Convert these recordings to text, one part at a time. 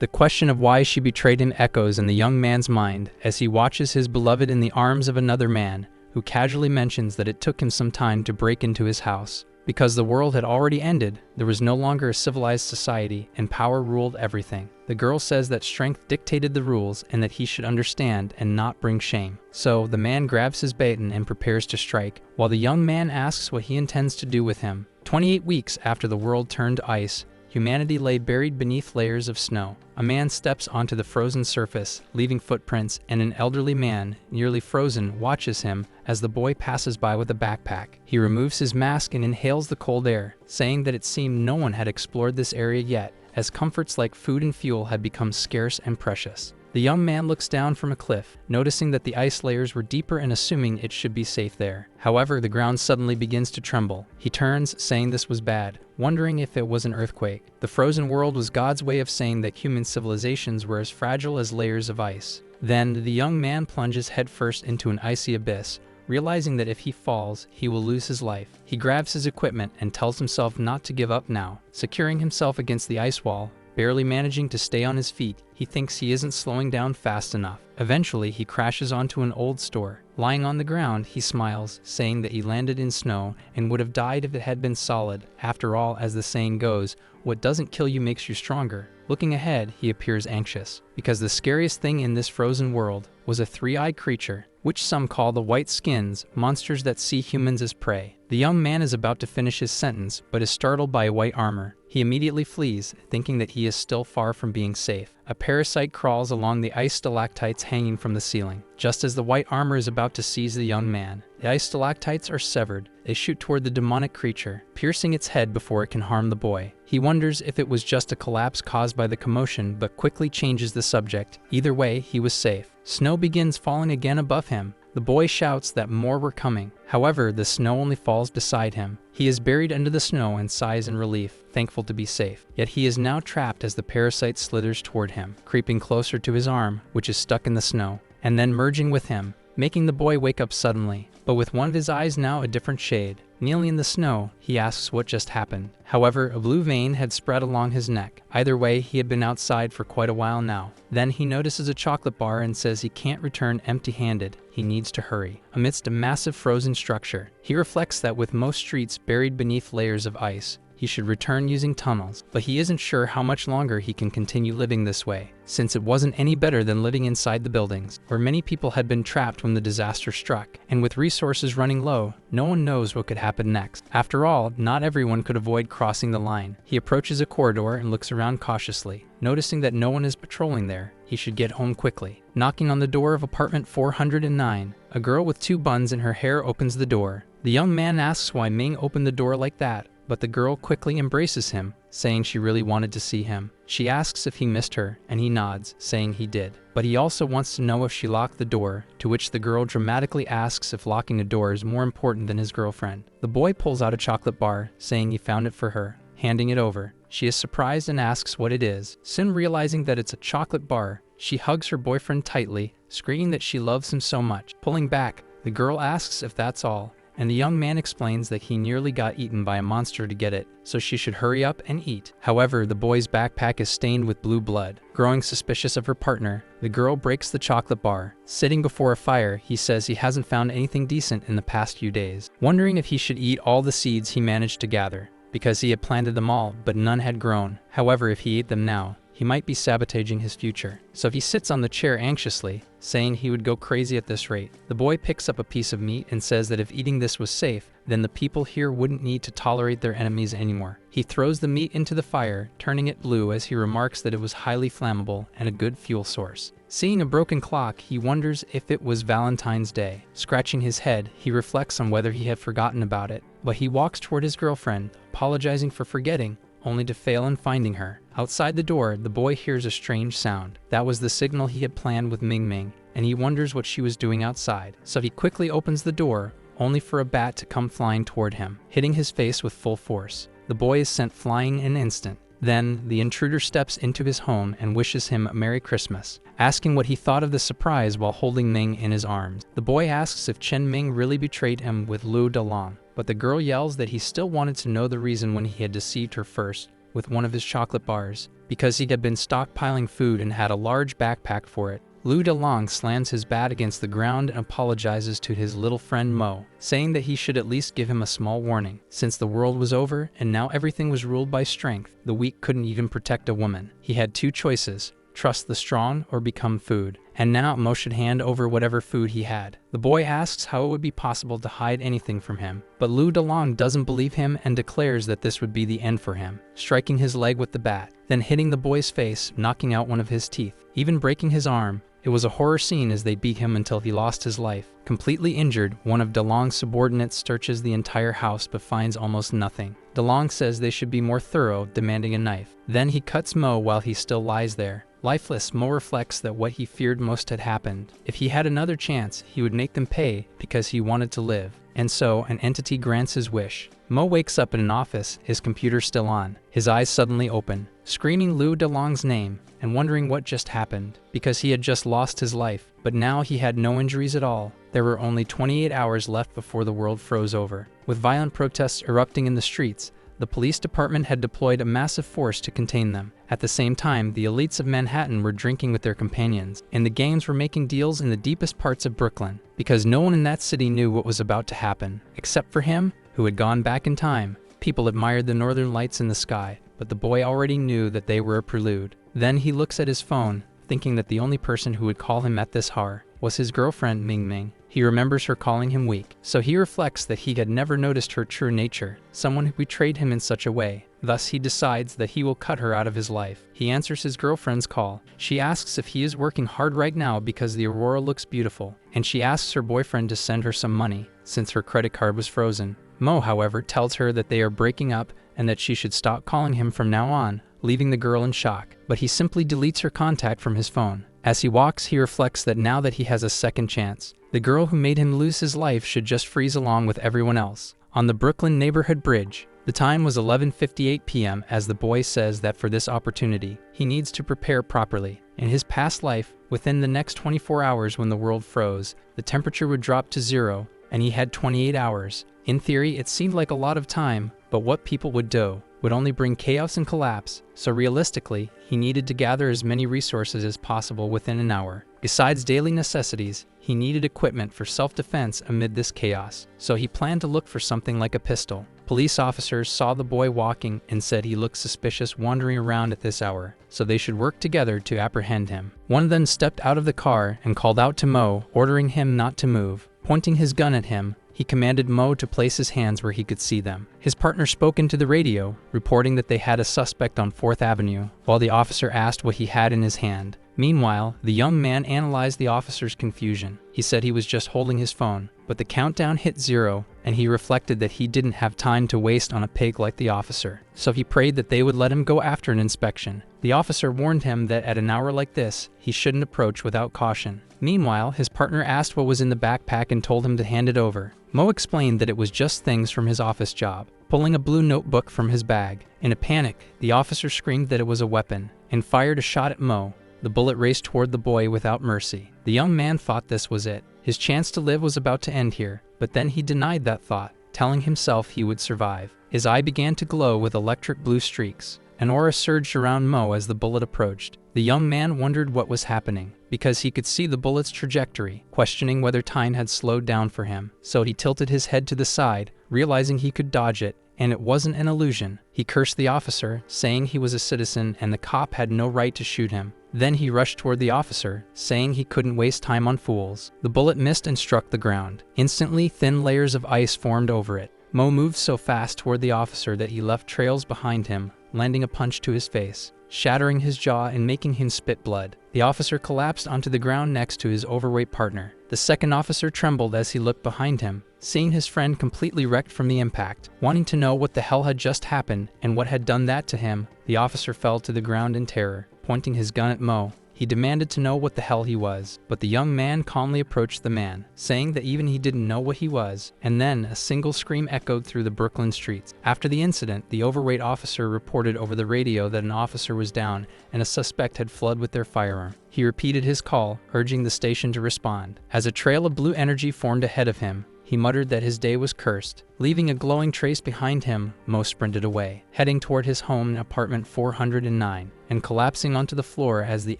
The question of why she betrayed him echoes in the young man's mind as he watches his beloved in the arms of another man, who casually mentions that it took him some time to break into his house. Because the world had already ended, there was no longer a civilized society, and power ruled everything. The girl says that strength dictated the rules and that he should understand and not bring shame. So, the man grabs his baton and prepares to strike, while the young man asks what he intends to do with him. 28 weeks after the world turned to ice, humanity lay buried beneath layers of snow. A man steps onto the frozen surface, leaving footprints, and an elderly man, nearly frozen, watches him as the boy passes by with a backpack. He removes his mask and inhales the cold air, saying that it seemed no one had explored this area yet, as comforts like food and fuel had become scarce and precious. The young man looks down from a cliff, noticing that the ice layers were deeper and assuming it should be safe there. However, the ground suddenly begins to tremble. He turns, saying this was bad, wondering if it was an earthquake. The frozen world was God's way of saying that human civilizations were as fragile as layers of ice. Then, the young man plunges headfirst into an icy abyss, realizing that if he falls, he will lose his life. He grabs his equipment and tells himself not to give up now. Securing himself against the ice wall, barely managing to stay on his feet, he thinks he isn't slowing down fast enough. Eventually, he crashes onto an old store. Lying on the ground, he smiles, saying that he landed in snow and would have died if it had been solid. After all, as the saying goes, what doesn't kill you makes you stronger. Looking ahead, he appears anxious, because the scariest thing in this frozen world was a three-eyed creature, which some call the White Skins, monsters that see humans as prey. The young man is about to finish his sentence, but is startled by a white armor. He immediately flees, thinking that he is still far from being safe. A parasite crawls along the ice stalactites hanging from the ceiling. Just as the white armor is about to seize the young man, the ice stalactites are severed. They shoot toward the demonic creature, piercing its head before it can harm the boy. He wonders if it was just a collapse caused by the commotion, but quickly changes the subject. Either way, he was safe. Snow begins falling again above him. The boy shouts that more were coming. However, the snow only falls beside him. He is buried under the snow and sighs in relief, thankful to be safe. Yet he is now trapped as the parasite slithers toward him, creeping closer to his arm, which is stuck in the snow, and then merging with him, making the boy wake up suddenly, but with one of his eyes now a different shade. Kneeling in the snow, he asks what just happened. However, a blue vein had spread along his neck. Either way, he had been outside for quite a while now. Then he notices a chocolate bar and says he can't return empty-handed. He needs to hurry. Amidst a massive frozen structure, he reflects that with most streets buried beneath layers of ice, he should return using tunnels, but he isn't sure how much longer he can continue living this way, since it wasn't any better than living inside the buildings, where many people had been trapped when the disaster struck, and with resources running low, no one knows what could happen next. After all, not everyone could avoid crossing the line. He approaches a corridor and looks around cautiously, noticing that no one is patrolling there. He should get home quickly. Knocking on the door of apartment 409, a girl with two buns in her hair opens the door. The young man asks why Ming opened the door like that, but the girl quickly embraces him, saying she really wanted to see him. She asks if he missed her, and he nods, saying he did. But he also wants to know if she locked the door, to which the girl dramatically asks if locking a door is more important than his girlfriend. The boy pulls out a chocolate bar, saying he found it for her, handing it over. She is surprised and asks what it is. Soon realizing that it's a chocolate bar, she hugs her boyfriend tightly, screaming that she loves him so much. Pulling back, the girl asks if that's all, and the young man explains that he nearly got eaten by a monster to get it, so she should hurry up and eat. However, the boy's backpack is stained with blue blood. Growing suspicious of her partner, the girl breaks the chocolate bar. Sitting before a fire, he says he hasn't found anything decent in the past few days, wondering if he should eat all the seeds he managed to gather, because he had planted them all, but none had grown. However, if he ate them now, he might be sabotaging his future. So he sits on the chair anxiously, saying he would go crazy at this rate. The boy picks up a piece of meat and says that if eating this was safe, then the people here wouldn't need to tolerate their enemies anymore. He throws the meat into the fire, turning it blue as he remarks that it was highly flammable and a good fuel source. Seeing a broken clock, he wonders if it was Valentine's Day. Scratching his head, he reflects on whether he had forgotten about it, but he walks toward his girlfriend, apologizing for forgetting, only to fail in finding her. Outside the door, the boy hears a strange sound. That was the signal he had planned with Ming Ming, and he wonders what she was doing outside. So he quickly opens the door, only for a bat to come flying toward him, hitting his face with full force. The boy is sent flying in an instant. Then, the intruder steps into his home and wishes him a Merry Christmas, asking what he thought of the surprise while holding Ming in his arms. The boy asks if Chen Ming really betrayed him with Lu Dalong, but the girl yells that he still wanted to know the reason when he had deceived her first with one of his chocolate bars, because he had been stockpiling food and had a large backpack for it. Lu Delong slams his bat against the ground and apologizes to his little friend Mo, saying that he should at least give him a small warning. Since the world was over and now everything was ruled by strength, the weak couldn't even protect a woman. He had two choices: trust the strong or become food. And now Mo should hand over whatever food he had. The boy asks how it would be possible to hide anything from him, but Lu Delong doesn't believe him and declares that this would be the end for him, striking his leg with the bat, then hitting the boy's face, knocking out one of his teeth, even breaking his arm. It was a horror scene as they beat him until he lost his life. Completely injured, one of DeLong's subordinates searches the entire house but finds almost nothing. DeLong says they should be more thorough, demanding a knife. Then he cuts Mo while he still lies there. Lifeless, Mo reflects that what he feared most had happened. If he had another chance, he would make them pay because he wanted to live. And so, an entity grants his wish. Mo wakes up in an office, his computer still on. His eyes suddenly open, screaming Lu Delong's name and wondering what just happened, because he had just lost his life, but now he had no injuries at all. There were only 28 hours left before the world froze over. With violent protests erupting in the streets, the police department had deployed a massive force to contain them. At the same time, the elites of Manhattan were drinking with their companions, and the gangs were making deals in the deepest parts of Brooklyn, because no one in that city knew what was about to happen, except for him, who had gone back in time. People admired the northern lights in the sky, but the boy already knew that they were a prelude. Then he looks at his phone, thinking that the only person who would call him at this hour was his girlfriend Ming Ming. He remembers her calling him weak, so he reflects that he had never noticed her true nature, someone who betrayed him in such a way. Thus he decides that he will cut her out of his life. He answers his girlfriend's call. She asks if he is working hard right now because the aurora looks beautiful, and she asks her boyfriend to send her some money, since her credit card was frozen. Mo, however, tells her that they are breaking up and that she should stop calling him from now on, leaving the girl in shock. But he simply deletes her contact from his phone. As he walks, he reflects that now that he has a second chance, the girl who made him lose his life should just freeze along with everyone else. On the Brooklyn neighborhood bridge, the time was 11:58 p.m. as the boy says that for this opportunity, he needs to prepare properly. In his past life, within the next 24 hours when the world froze, the temperature would drop to zero, and he had 28 hours. In theory, it seemed like a lot of time, but what people would do would only bring chaos and collapse, so realistically, he needed to gather as many resources as possible within an hour. Besides daily necessities, he needed equipment for self-defense amid this chaos, so he planned to look for something like a pistol. Police officers saw the boy walking and said he looked suspicious wandering around at this hour, so they should work together to apprehend him. One of them stepped out of the car and called out to Mo, ordering him not to move. Pointing his gun at him, he commanded Mo to place his hands where he could see them. His partner spoke into the radio, reporting that they had a suspect on 4th Avenue, while the officer asked what he had in his hand. Meanwhile, the young man analyzed the officer's confusion. He said he was just holding his phone, but the countdown hit 0, and he reflected that he didn't have time to waste on a pig like the officer. So he prayed that they would let him go after an inspection. The officer warned him that at an hour like this, he shouldn't approach without caution. Meanwhile, his partner asked what was in the backpack and told him to hand it over. Mo explained that it was just things from his office job, pulling a blue notebook from his bag. In a panic, the officer screamed that it was a weapon and fired a shot at Mo. The bullet raced toward the boy without mercy. The young man thought this was it. His chance to live was about to end here, but then he denied that thought, telling himself he would survive. His eye began to glow with electric blue streaks. An aura surged around Mo as the bullet approached. The young man wondered what was happening, because he could see the bullet's trajectory, questioning whether time had slowed down for him. So he tilted his head to the side, realizing he could dodge it, and it wasn't an illusion. He cursed the officer, saying he was a citizen and the cop had no right to shoot him. Then he rushed toward the officer, saying he couldn't waste time on fools. The bullet missed and struck the ground. Instantly, thin layers of ice formed over it. Mo moved so fast toward the officer that he left trails behind him, landing a punch to his face, shattering his jaw and making him spit blood. The officer collapsed onto the ground next to his overweight partner. The second officer trembled as he looked behind him, seeing his friend completely wrecked from the impact. Wanting to know what the hell had just happened and what had done that to him, the officer fell to the ground in terror. Pointing his gun at Mo, he demanded to know what the hell he was, but the young man calmly approached the man, saying that even he didn't know what he was, and then a single scream echoed through the Brooklyn streets. After the incident, the overweight officer reported over the radio that an officer was down and a suspect had fled with their firearm. He repeated his call, urging the station to respond. As a trail of blue energy formed ahead of him, he muttered that his day was cursed. Leaving a glowing trace behind him, Mo sprinted away, heading toward his home in apartment 409, and collapsing onto the floor as the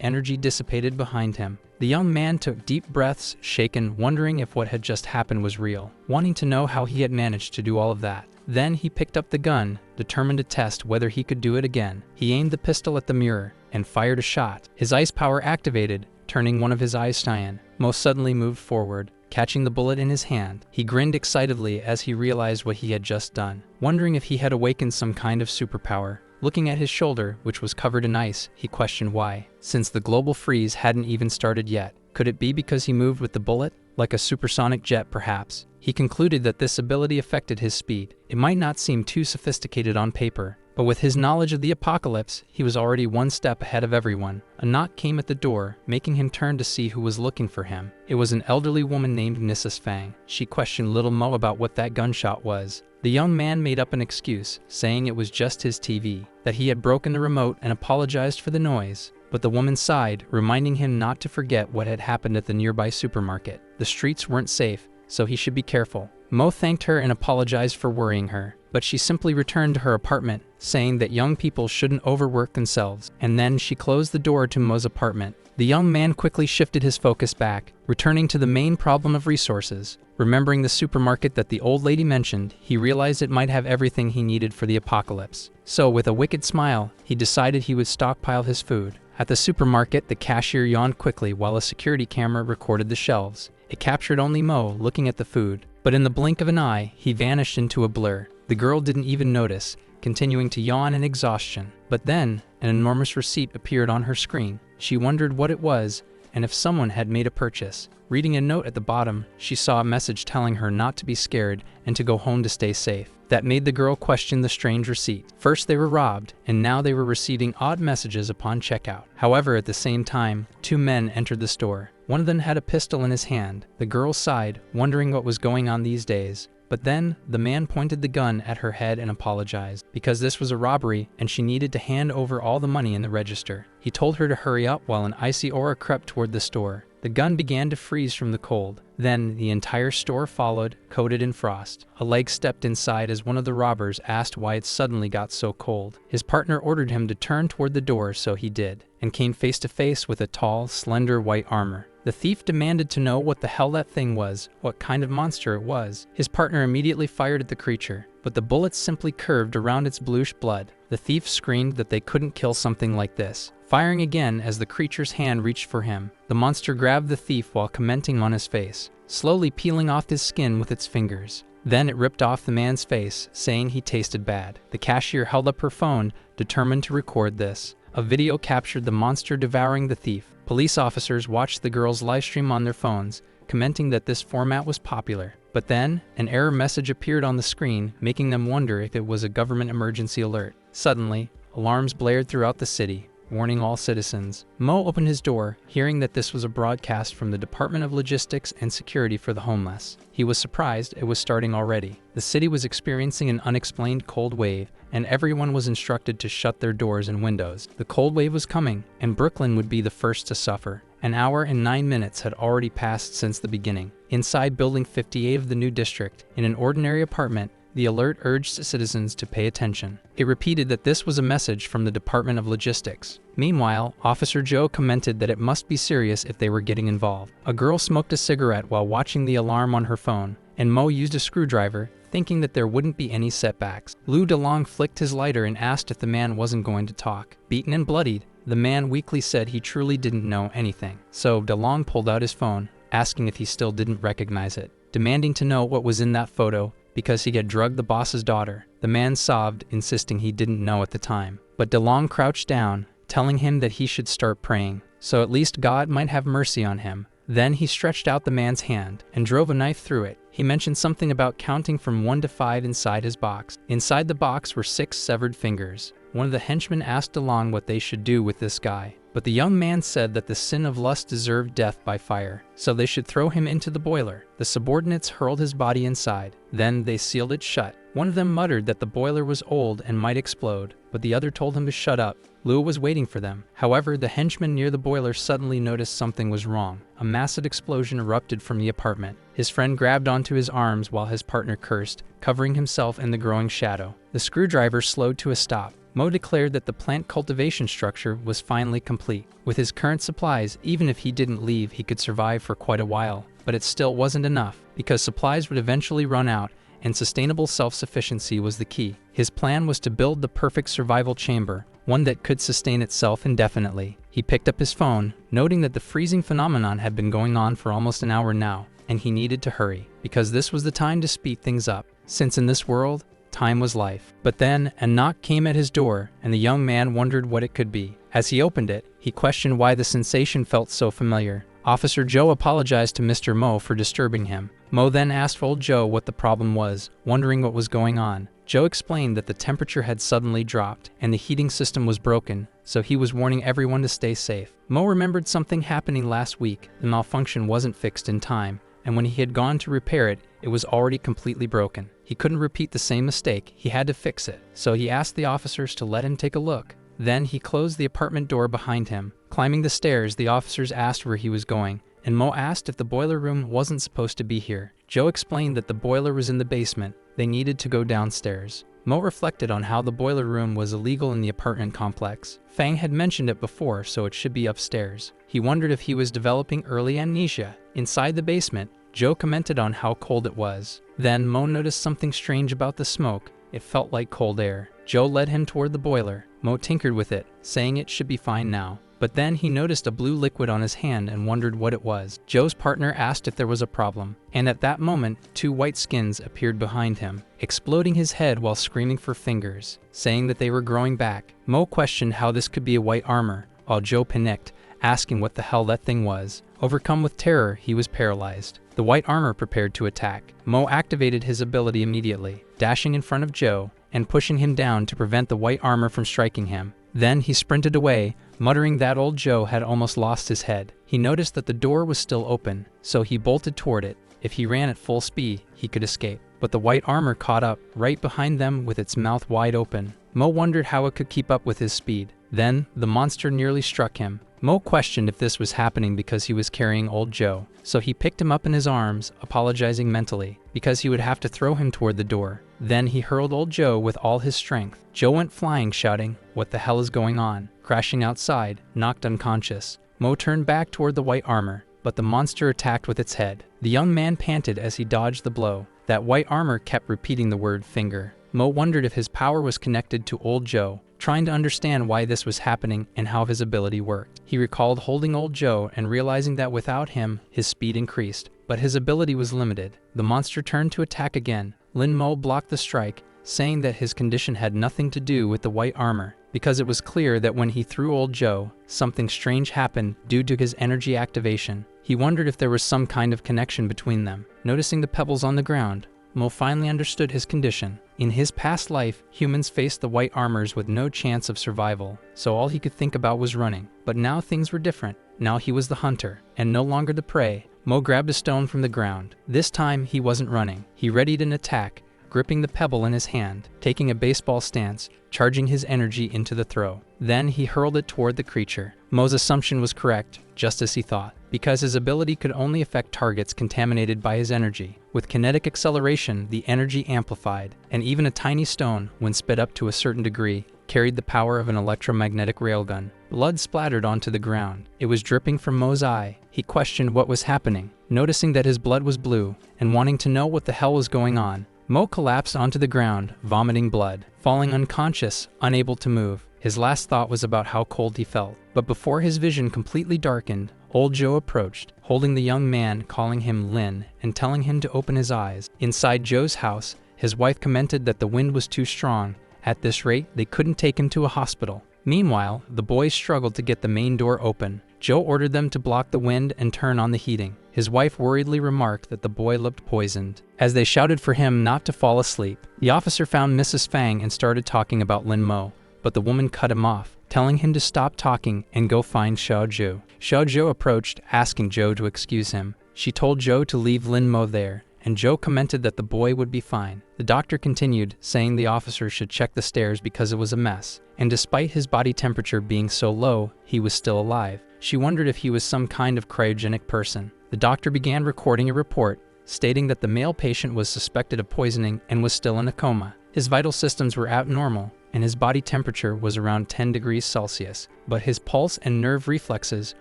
energy dissipated behind him. The young man took deep breaths, shaken, wondering if what had just happened was real, wanting to know how he had managed to do all of that. Then he picked up the gun, determined to test whether he could do it again. He aimed the pistol at the mirror and fired a shot. His ice power activated, turning one of his eyes cyan. Mo suddenly moved forward, catching the bullet in his hand. He grinned excitedly as he realized what he had just done, wondering if he had awakened some kind of superpower. Looking at his shoulder, which was covered in ice, he questioned why, since the global freeze hadn't even started yet. Could it be because he moved with the bullet? Like a supersonic jet, perhaps? He concluded that this ability affected his speed. It might not seem too sophisticated on paper, but with his knowledge of the apocalypse, he was already one step ahead of everyone. A knock came at the door, making him turn to see who was looking for him. It was an elderly woman named Mrs. Fang. She questioned little Mo about what that gunshot was. The young man made up an excuse, saying it was just his TV, that he had broken the remote and apologized for the noise. But the woman sighed, reminding him not to forget what had happened at the nearby supermarket. The streets weren't safe, so he should be careful. Mo thanked her and apologized for worrying her, but she simply returned to her apartment, saying that young people shouldn't overwork themselves. And then she closed the door to Mo's apartment. The young man quickly shifted his focus back, returning to the main problem of resources. Remembering the supermarket that the old lady mentioned, he realized it might have everything he needed for the apocalypse. So, with a wicked smile, he decided he would stockpile his food. At the supermarket, the cashier yawned quickly while a security camera recorded the shelves. It captured only Mo looking at the food, but in the blink of an eye, he vanished into a blur. The girl didn't even notice, continuing to yawn in exhaustion. But then, an enormous receipt appeared on her screen. She wondered what it was, and if someone had made a purchase. Reading a note at the bottom, she saw a message telling her not to be scared and to go home to stay safe. That made the girl question the strange receipt. First they were robbed, and now they were receiving odd messages upon checkout. However, at the same time, two men entered the store. One of them had a pistol in his hand. The girl sighed, wondering what was going on these days. But then, the man pointed the gun at her head and apologized, because this was a robbery and she needed to hand over all the money in the register. He told her to hurry up while an icy aura crept toward the store. The gun began to freeze from the cold. Then, the entire store followed, coated in frost. A leg stepped inside as one of the robbers asked why it suddenly got so cold. His partner ordered him to turn toward the door, so he did, and came face to face with a tall, slender white armor. The thief demanded to know what the hell that thing was, what kind of monster it was. His partner immediately fired at the creature, but the bullets simply curved around its bluish blood. The thief screamed that they couldn't kill something like this, firing again as the creature's hand reached for him. The monster grabbed the thief while commenting on his face, slowly peeling off his skin with its fingers. Then it ripped off the man's face, saying he tasted bad. The cashier held up her phone, determined to record this. A video captured the monster devouring the thief. Police officers watched the girl's livestream on their phones, commenting that this format was popular. But then, an error message appeared on the screen, making them wonder if it was a government emergency alert. Suddenly, alarms blared throughout the city, warning all citizens. Mo opened his door, hearing that this was a broadcast from the Department of Logistics and Security for the Homeless. He was surprised it was starting already. The city was experiencing an unexplained cold wave, and everyone was instructed to shut their doors and windows. The cold wave was coming, and Brooklyn would be the first to suffer. An hour and 9 minutes had already passed since the beginning. Inside Building 58 of the new district, in an ordinary apartment, the alert urged citizens to pay attention. It repeated that this was a message from the Department of Logistics. Meanwhile, Officer Joe commented that it must be serious if they were getting involved. A girl smoked a cigarette while watching the alarm on her phone, and Mo used a screwdriver, thinking that there wouldn't be any setbacks. Lou DeLong flicked his lighter and asked if the man wasn't going to talk. Beaten and bloodied, the man weakly said he truly didn't know anything. So DeLong pulled out his phone, asking if he still didn't recognize it, demanding to know what was in that photo, because he had drugged the boss's daughter. The man sobbed, insisting he didn't know at the time. But DeLong crouched down, telling him that he should start praying, so at least God might have mercy on him. Then he stretched out the man's hand and drove a knife through it. He mentioned something about counting from 1 to 5 inside his box. Inside the box were 6 severed fingers. One of the henchmen asked DeLong what they should do with this guy, but the young man said that the sin of lust deserved death by fire, so they should throw him into the boiler. The subordinates hurled his body inside. Then they sealed it shut. One of them muttered that the boiler was old and might explode, but the other told him to shut up. Lua was waiting for them. However, the henchman near the boiler suddenly noticed something was wrong. A massive explosion erupted from the apartment. His friend grabbed onto his arms while his partner cursed, covering himself in the growing shadow. The screwdriver slowed to a stop. Mo declared that the plant cultivation structure was finally complete. With his current supplies, even if he didn't leave, he could survive for quite a while. But it still wasn't enough, because supplies would eventually run out, and sustainable self-sufficiency was the key. His plan was to build the perfect survival chamber, one that could sustain itself indefinitely. He picked up his phone, noting that the freezing phenomenon had been going on for almost an hour now, and he needed to hurry, because this was the time to speed things up, since in this world, time was life. But then, a knock came at his door, and the young man wondered what it could be. As he opened it, he questioned why the sensation felt so familiar. Officer Joe apologized to Mr. Mo for disturbing him. Mo then asked old Joe what the problem was, wondering what was going on. Joe explained that the temperature had suddenly dropped, and the heating system was broken, so he was warning everyone to stay safe. Mo remembered something happening last week. The malfunction wasn't fixed in time, and when he had gone to repair it, it was already completely broken. He couldn't repeat the same mistake, he had to fix it. So he asked the officers to let him take a look. Then he closed the apartment door behind him. Climbing the stairs, the officers asked where he was going, and Mo asked if the boiler room wasn't supposed to be here. Joe explained that the boiler was in the basement. They needed to go downstairs. Mo reflected on how the boiler room was illegal in the apartment complex. Fang had mentioned it before, so it should be upstairs. He wondered if he was developing early amnesia. Inside the basement, Joe commented on how cold it was. Then Mo noticed something strange about the smoke. It felt like cold air. Joe led him toward the boiler. Mo tinkered with it, saying it should be fine now. But then he noticed a blue liquid on his hand and wondered what it was. Joe's partner asked if there was a problem, and at that moment, two white skins appeared behind him, exploding his head while screaming for fingers, saying that they were growing back. Mo questioned how this could be a white armor, while Joe panicked, asking what the hell that thing was. Overcome with terror, he was paralyzed. The white armor prepared to attack. Mo activated his ability immediately, dashing in front of Joe and pushing him down to prevent the white armor from striking him. Then he sprinted away, muttering that old Joe had almost lost his head. He noticed that the door was still open, so he bolted toward it. If he ran at full speed, he could escape. But the white armor caught up, right behind them with its mouth wide open. Mo wondered how it could keep up with his speed. Then, the monster nearly struck him. Mo questioned if this was happening because he was carrying old Joe, so he picked him up in his arms, apologizing mentally, because he would have to throw him toward the door. Then he hurled old Joe with all his strength. Joe went flying, shouting, "What the hell is going on?" Crashing outside, knocked unconscious. Mo turned back toward the white armor, but the monster attacked with its head. The young man panted as he dodged the blow. That white armor kept repeating the word finger. Mo wondered if his power was connected to old Joe, trying to understand why this was happening and how his ability worked. He recalled holding old Joe and realizing that without him, his speed increased, but his ability was limited. The monster turned to attack again. Lin Mo blocked the strike, saying that his condition had nothing to do with the white armor, because it was clear that when he threw old Joe, something strange happened due to his energy activation. He wondered if there was some kind of connection between them. Noticing the pebbles on the ground, Mo finally understood his condition. In his past life, humans faced the white armors with no chance of survival, so all he could think about was running. But now things were different. Now he was the hunter, and no longer the prey. Mo grabbed a stone from the ground. This time, he wasn't running. He readied an attack, gripping the pebble in his hand, taking a baseball stance, charging his energy into the throw. Then he hurled it toward the creature. Mo's assumption was correct, just as he thought, because his ability could only affect targets contaminated by his energy. With kinetic acceleration, the energy amplified, and even a tiny stone, when sped up to a certain degree, carried the power of an electromagnetic railgun. Blood splattered onto the ground. It was dripping from Mo's eye. He questioned what was happening, noticing that his blood was blue, and wanting to know what the hell was going on. Mo collapsed onto the ground, vomiting blood, falling unconscious, unable to move. His last thought was about how cold he felt. But before his vision completely darkened, old Joe approached, holding the young man, calling him Lin, and telling him to open his eyes. Inside Joe's house, his wife commented that the wind was too strong. At this rate, they couldn't take him to a hospital. Meanwhile, the boys struggled to get the main door open. Joe ordered them to block the wind and turn on the heating. His wife worriedly remarked that the boy looked poisoned. As they shouted for him not to fall asleep, the officer found Mrs. Fang and started talking about Lin Mo, but the woman cut him off, telling him to stop talking and go find Xiao Zhou. Xiao Zhou approached, asking Joe to excuse him. She told Joe to leave Lin Mo there, and Joe commented that the boy would be fine. The doctor continued, saying the officer should check the stairs because it was a mess, and despite his body temperature being so low, he was still alive. She wondered if he was some kind of cryogenic person. The doctor began recording a report, stating that the male patient was suspected of poisoning and was still in a coma. His vital systems were abnormal, and his body temperature was around 10 degrees Celsius, but his pulse and nerve reflexes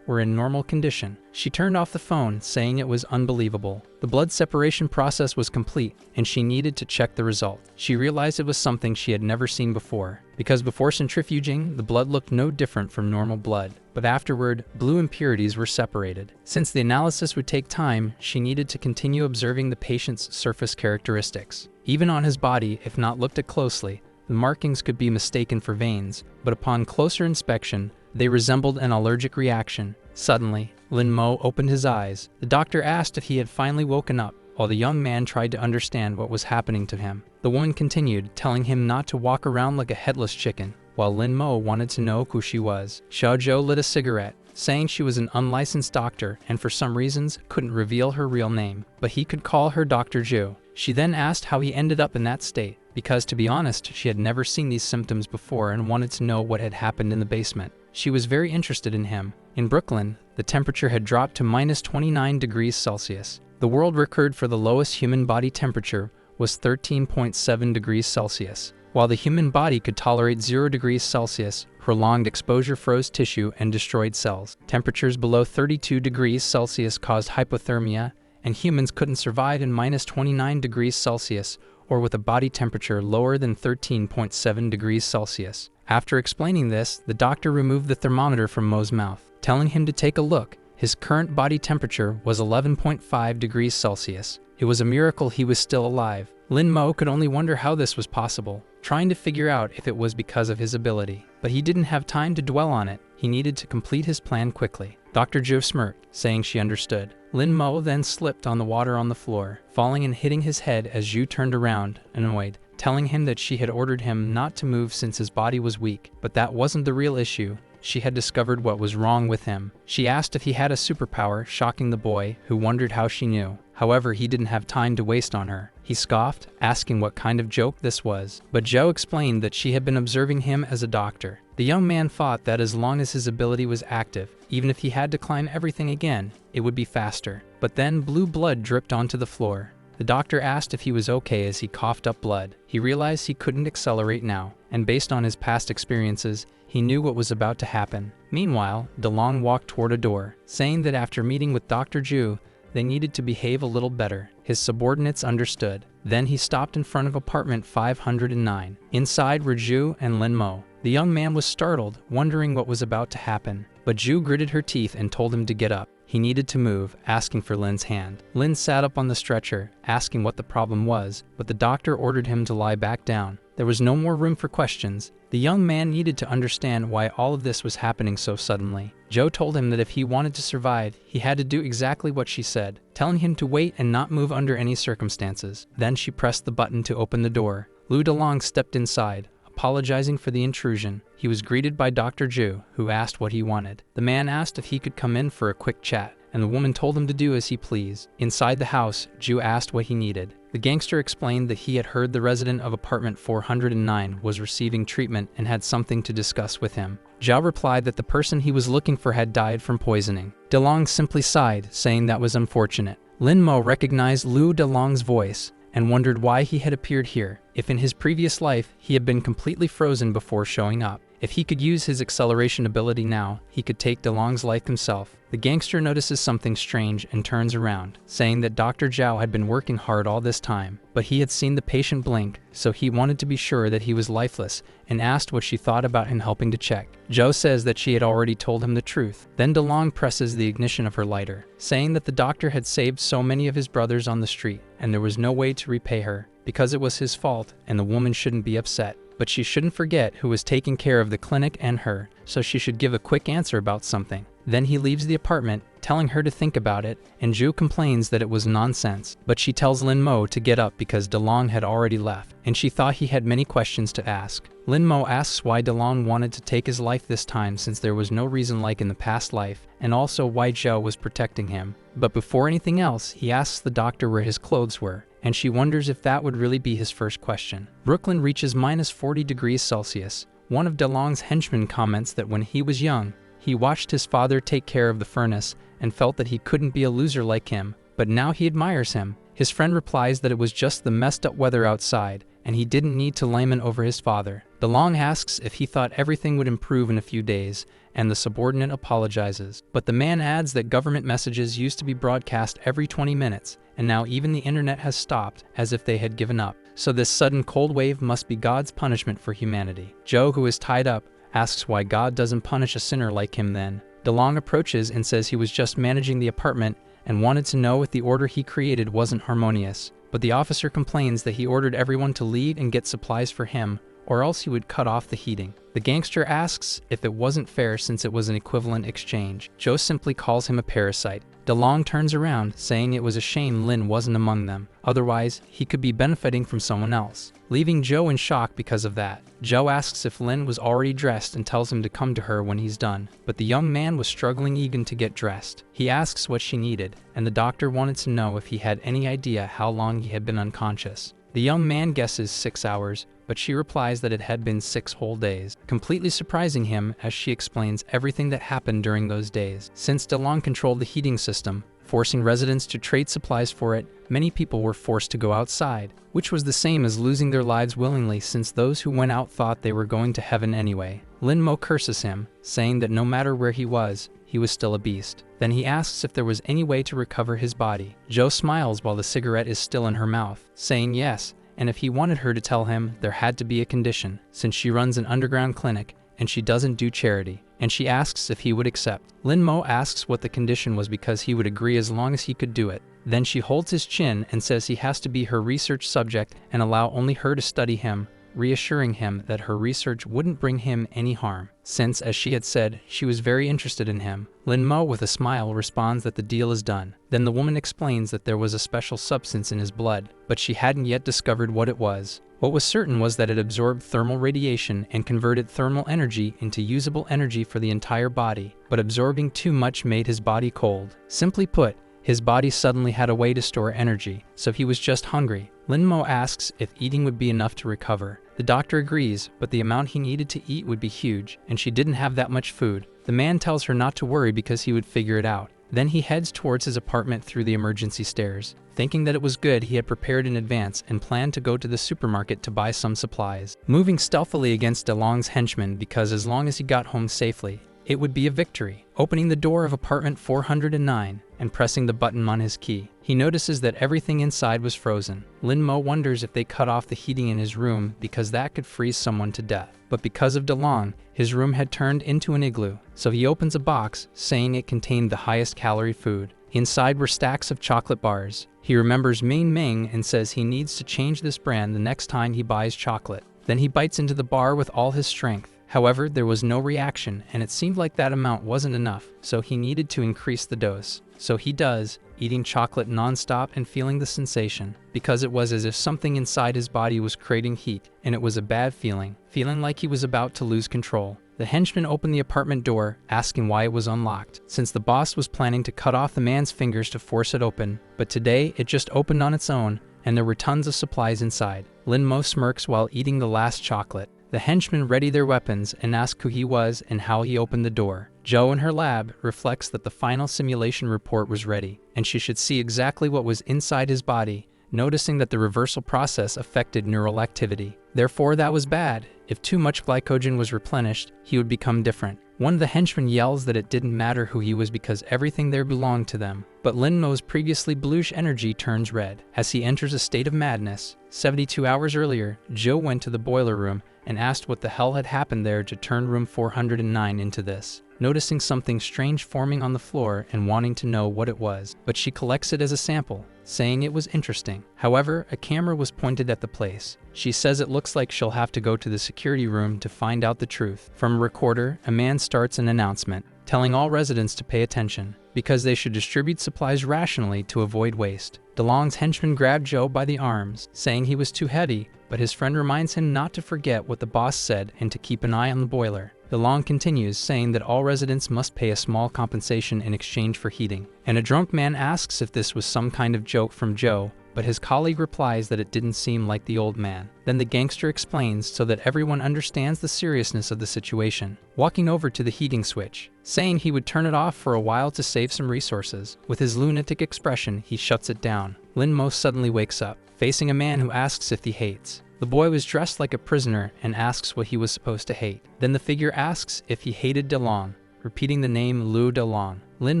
were in normal condition. She turned off the phone, saying it was unbelievable. The blood separation process was complete, and she needed to check the result. She realized it was something she had never seen before, because before centrifuging, the blood looked no different from normal blood, but afterward, blue impurities were separated. Since the analysis would take time, she needed to continue observing the patient's surface characteristics. Even on his body, if not looked at closely, the markings could be mistaken for veins, but upon closer inspection, they resembled an allergic reaction. Suddenly, Lin Mo opened his eyes. The doctor asked if he had finally woken up, while the young man tried to understand what was happening to him. The woman continued, telling him not to walk around like a headless chicken, while Lin Mo wanted to know who she was. Xiao Zhou lit a cigarette, saying she was an unlicensed doctor and for some reasons couldn't reveal her real name, but he could call her Dr. Zhu. She then asked how he ended up in that state, because to be honest, she had never seen these symptoms before and wanted to know what had happened in the basement. She was very interested in him. In Brooklyn, the temperature had dropped to minus 29 degrees Celsius. The world record for the lowest human body temperature was 13.7 degrees Celsius. While the human body could tolerate 0 degrees Celsius, prolonged exposure froze tissue and destroyed cells. Temperatures below 32 degrees Celsius caused hypothermia, and humans couldn't survive in minus 29 degrees Celsius or with a body temperature lower than 13.7 degrees Celsius. After explaining this, the doctor removed the thermometer from Mo's mouth, telling him to take a look. His current body temperature was 11.5 degrees Celsius. It was a miracle he was still alive. Lin Mo could only wonder how this was possible, trying to figure out if it was because of his ability. But he didn't have time to dwell on it. He needed to complete his plan quickly. Dr. Zhu smirked, saying she understood. Lin Mo then slipped on the water on the floor, falling and hitting his head as Zhu turned around, annoyed, telling him that she had ordered him not to move since his body was weak. But that wasn't the real issue. She had discovered what was wrong with him. She asked if he had a superpower, shocking the boy, who wondered how she knew. However, he didn't have time to waste on her. He scoffed, asking what kind of joke this was. But Zhou explained that she had been observing him as a doctor. The young man thought that as long as his ability was active, even if he had to climb everything again, it would be faster. But then blue blood dripped onto the floor. The doctor asked if he was okay as he coughed up blood. He realized he couldn't accelerate now, and based on his past experiences, he knew what was about to happen. Meanwhile, DeLong walked toward a door, saying that after meeting with Dr. Zhu, they needed to behave a little better. His subordinates understood. Then he stopped in front of apartment 509. Inside were Zhu and Lin Mo. The young man was startled, wondering what was about to happen. But Zhu gritted her teeth and told him to get up. He needed to move, asking for Lin's hand. Lin sat up on the stretcher, asking what the problem was, but the doctor ordered him to lie back down. There was no more room for questions. The young man needed to understand why all of this was happening so suddenly. Zhou told him that if he wanted to survive, he had to do exactly what she said, telling him to wait and not move under any circumstances. Then she pressed the button to open the door. Lu Delong stepped inside, apologizing for the intrusion. He was greeted by Dr. Zhu, who asked what he wanted. The man asked if he could come in for a quick chat, and the woman told him to do as he pleased. Inside the house, Zhu asked what he needed. The gangster explained that he had heard the resident of apartment 409 was receiving treatment and had something to discuss with him. Zhao replied that the person he was looking for had died from poisoning. DeLong simply sighed, saying that was unfortunate. Lin Mo recognized Lu DeLong's voice and wondered why he had appeared here. If in his previous life he had been completely frozen before showing up. If he could use his acceleration ability now, he could take DeLong's life himself. The gangster notices something strange and turns around, saying that Dr. Zhao had been working hard all this time, but he had seen the patient blink, so he wanted to be sure that he was lifeless and asked what she thought about him helping to check. Zhou says that she had already told him the truth. Then DeLong presses the ignition of her lighter, saying that the doctor had saved so many of his brothers on the street, and there was no way to repay her, because it was his fault and the woman shouldn't be upset. But she shouldn't forget who was taking care of the clinic and her, so she should give a quick answer about something. Then he leaves the apartment, telling her to think about it, and Ju complains that it was nonsense. But she tells Lin Mo to get up because DeLong had already left, and she thought he had many questions to ask. Lin Mo asks why DeLong wanted to take his life this time since there was no reason like in the past life, and also why Zhou was protecting him. But before anything else, he asks the doctor where his clothes were, and she wonders if that would really be his first question. Brooklyn reaches -40°C. One of DeLong's henchmen comments that when he was young, he watched his father take care of the furnace and felt that he couldn't be a loser like him, but now he admires him. His friend replies that it was just the messed up weather outside, and he didn't need to lament over his father. DeLong asks if he thought everything would improve in a few days, and the subordinate apologizes. But the man adds that government messages used to be broadcast every 20 minutes, and now even the internet has stopped, as if they had given up. So this sudden cold wave must be God's punishment for humanity. Zhou, who is tied up, asks why God doesn't punish a sinner like him then. DeLong approaches and says he was just managing the apartment and wanted to know if the order he created wasn't harmonious. But the officer complains that he ordered everyone to leave and get supplies for him, or else he would cut off the heating. The gangster asks if it wasn't fair since it was an equivalent exchange. Zhou simply calls him a parasite. DeLong turns around, saying it was a shame Lin wasn't among them. Otherwise, he could be benefiting from someone else, leaving Zhou in shock because of that. Zhou asks if Lin was already dressed and tells him to come to her when he's done, but the young man was struggling even to get dressed. He asks what she needed, and the doctor wanted to know if he had any idea how long he had been unconscious. The young man guesses 6 hours, but she replies that it had been 6 whole days, completely surprising him as she explains everything that happened during those days. Since DeLong controlled the heating system, forcing residents to trade supplies for it, many people were forced to go outside, which was the same as losing their lives willingly since those who went out thought they were going to heaven anyway. Lin Mo curses him, saying that no matter where he was still a beast. Then he asks if there was any way to recover his body. Zhou smiles while the cigarette is still in her mouth, saying yes, and if he wanted her to tell him, there had to be a condition, since she runs an underground clinic and she doesn't do charity, and she asks if he would accept. Lin Mo asks what the condition was because he would agree as long as he could do it. Then she holds his chin and says he has to be her research subject and allow only her to study him, reassuring him that her research wouldn't bring him any harm, since, as she had said, she was very interested in him. Lin Mo, with a smile, responds that the deal is done. Then the woman explains that there was a special substance in his blood, but she hadn't yet discovered what it was. What was certain was that it absorbed thermal radiation and converted thermal energy into usable energy for the entire body, but absorbing too much made his body cold. Simply put, his body suddenly had a way to store energy, so he was just hungry. Lin Mo asks if eating would be enough to recover. The doctor agrees, but the amount he needed to eat would be huge, and she didn't have that much food. The man tells her not to worry because he would figure it out. Then he heads towards his apartment through the emergency stairs, thinking that it was good he had prepared in advance and planned to go to the supermarket to buy some supplies, moving stealthily against DeLong's henchmen because as long as he got home safely, it would be a victory. Opening the door of apartment 409 and pressing the button on his key, he notices that everything inside was frozen. Lin Mo wonders if they cut off the heating in his room because that could freeze someone to death. But because of DeLong, his room had turned into an igloo, so he opens a box, saying it contained the highest calorie food. Inside were stacks of chocolate bars. He remembers Ming Ming and says he needs to change this brand the next time he buys chocolate. Then he bites into the bar with all his strength. However, there was no reaction, and it seemed like that amount wasn't enough, so he needed to increase the dose. So he does, eating chocolate non-stop and feeling the sensation, because it was as if something inside his body was creating heat, and it was a bad feeling like he was about to lose control. The henchman opened the apartment door, asking why it was unlocked, since the boss was planning to cut off the man's fingers to force it open, but today it just opened on its own, and there were tons of supplies inside. Lin Mo smirks while eating the last chocolate. The henchmen ready their weapons and ask who he was and how he opened the door. Zhou in her lab reflects that the final simulation report was ready, and she should see exactly what was inside his body, noticing that the reversal process affected neural activity. Therefore, that was bad. If too much glycogen was replenished, he would become different. One of the henchmen yells that it didn't matter who he was because everything there belonged to them. But Lin Mo's previously bluish energy turns red as he enters a state of madness. 72 hours earlier, Zhou went to the boiler room and asked what the hell had happened there to turn room 409 into this, noticing something strange forming on the floor and wanting to know what it was. But she collects it as a sample, saying it was interesting. However, a camera was pointed at the place. She says it looks like she'll have to go to the security room to find out the truth. From a recorder, a man starts an announcement. telling all residents to pay attention, because they should distribute supplies rationally to avoid waste. DeLong's henchman grabbed Joe by the arms, saying he was too heavy, but his friend reminds him not to forget what the boss said and to keep an eye on the boiler. DeLong continues, saying that all residents must pay a small compensation in exchange for heating. And a drunk man asks if this was some kind of joke from Joe, but his colleague replies that it didn't seem like the old man. Then the gangster explains so that everyone understands the seriousness of the situation, walking over to the heating switch, saying he would turn it off for a while to save some resources. With his lunatic expression, he shuts it down. Lin Mo suddenly wakes up, facing a man who asks if he hates. The boy was dressed like a prisoner and asks what he was supposed to hate. Then the figure asks if he hated DeLong, repeating the name Lu DeLong. Lin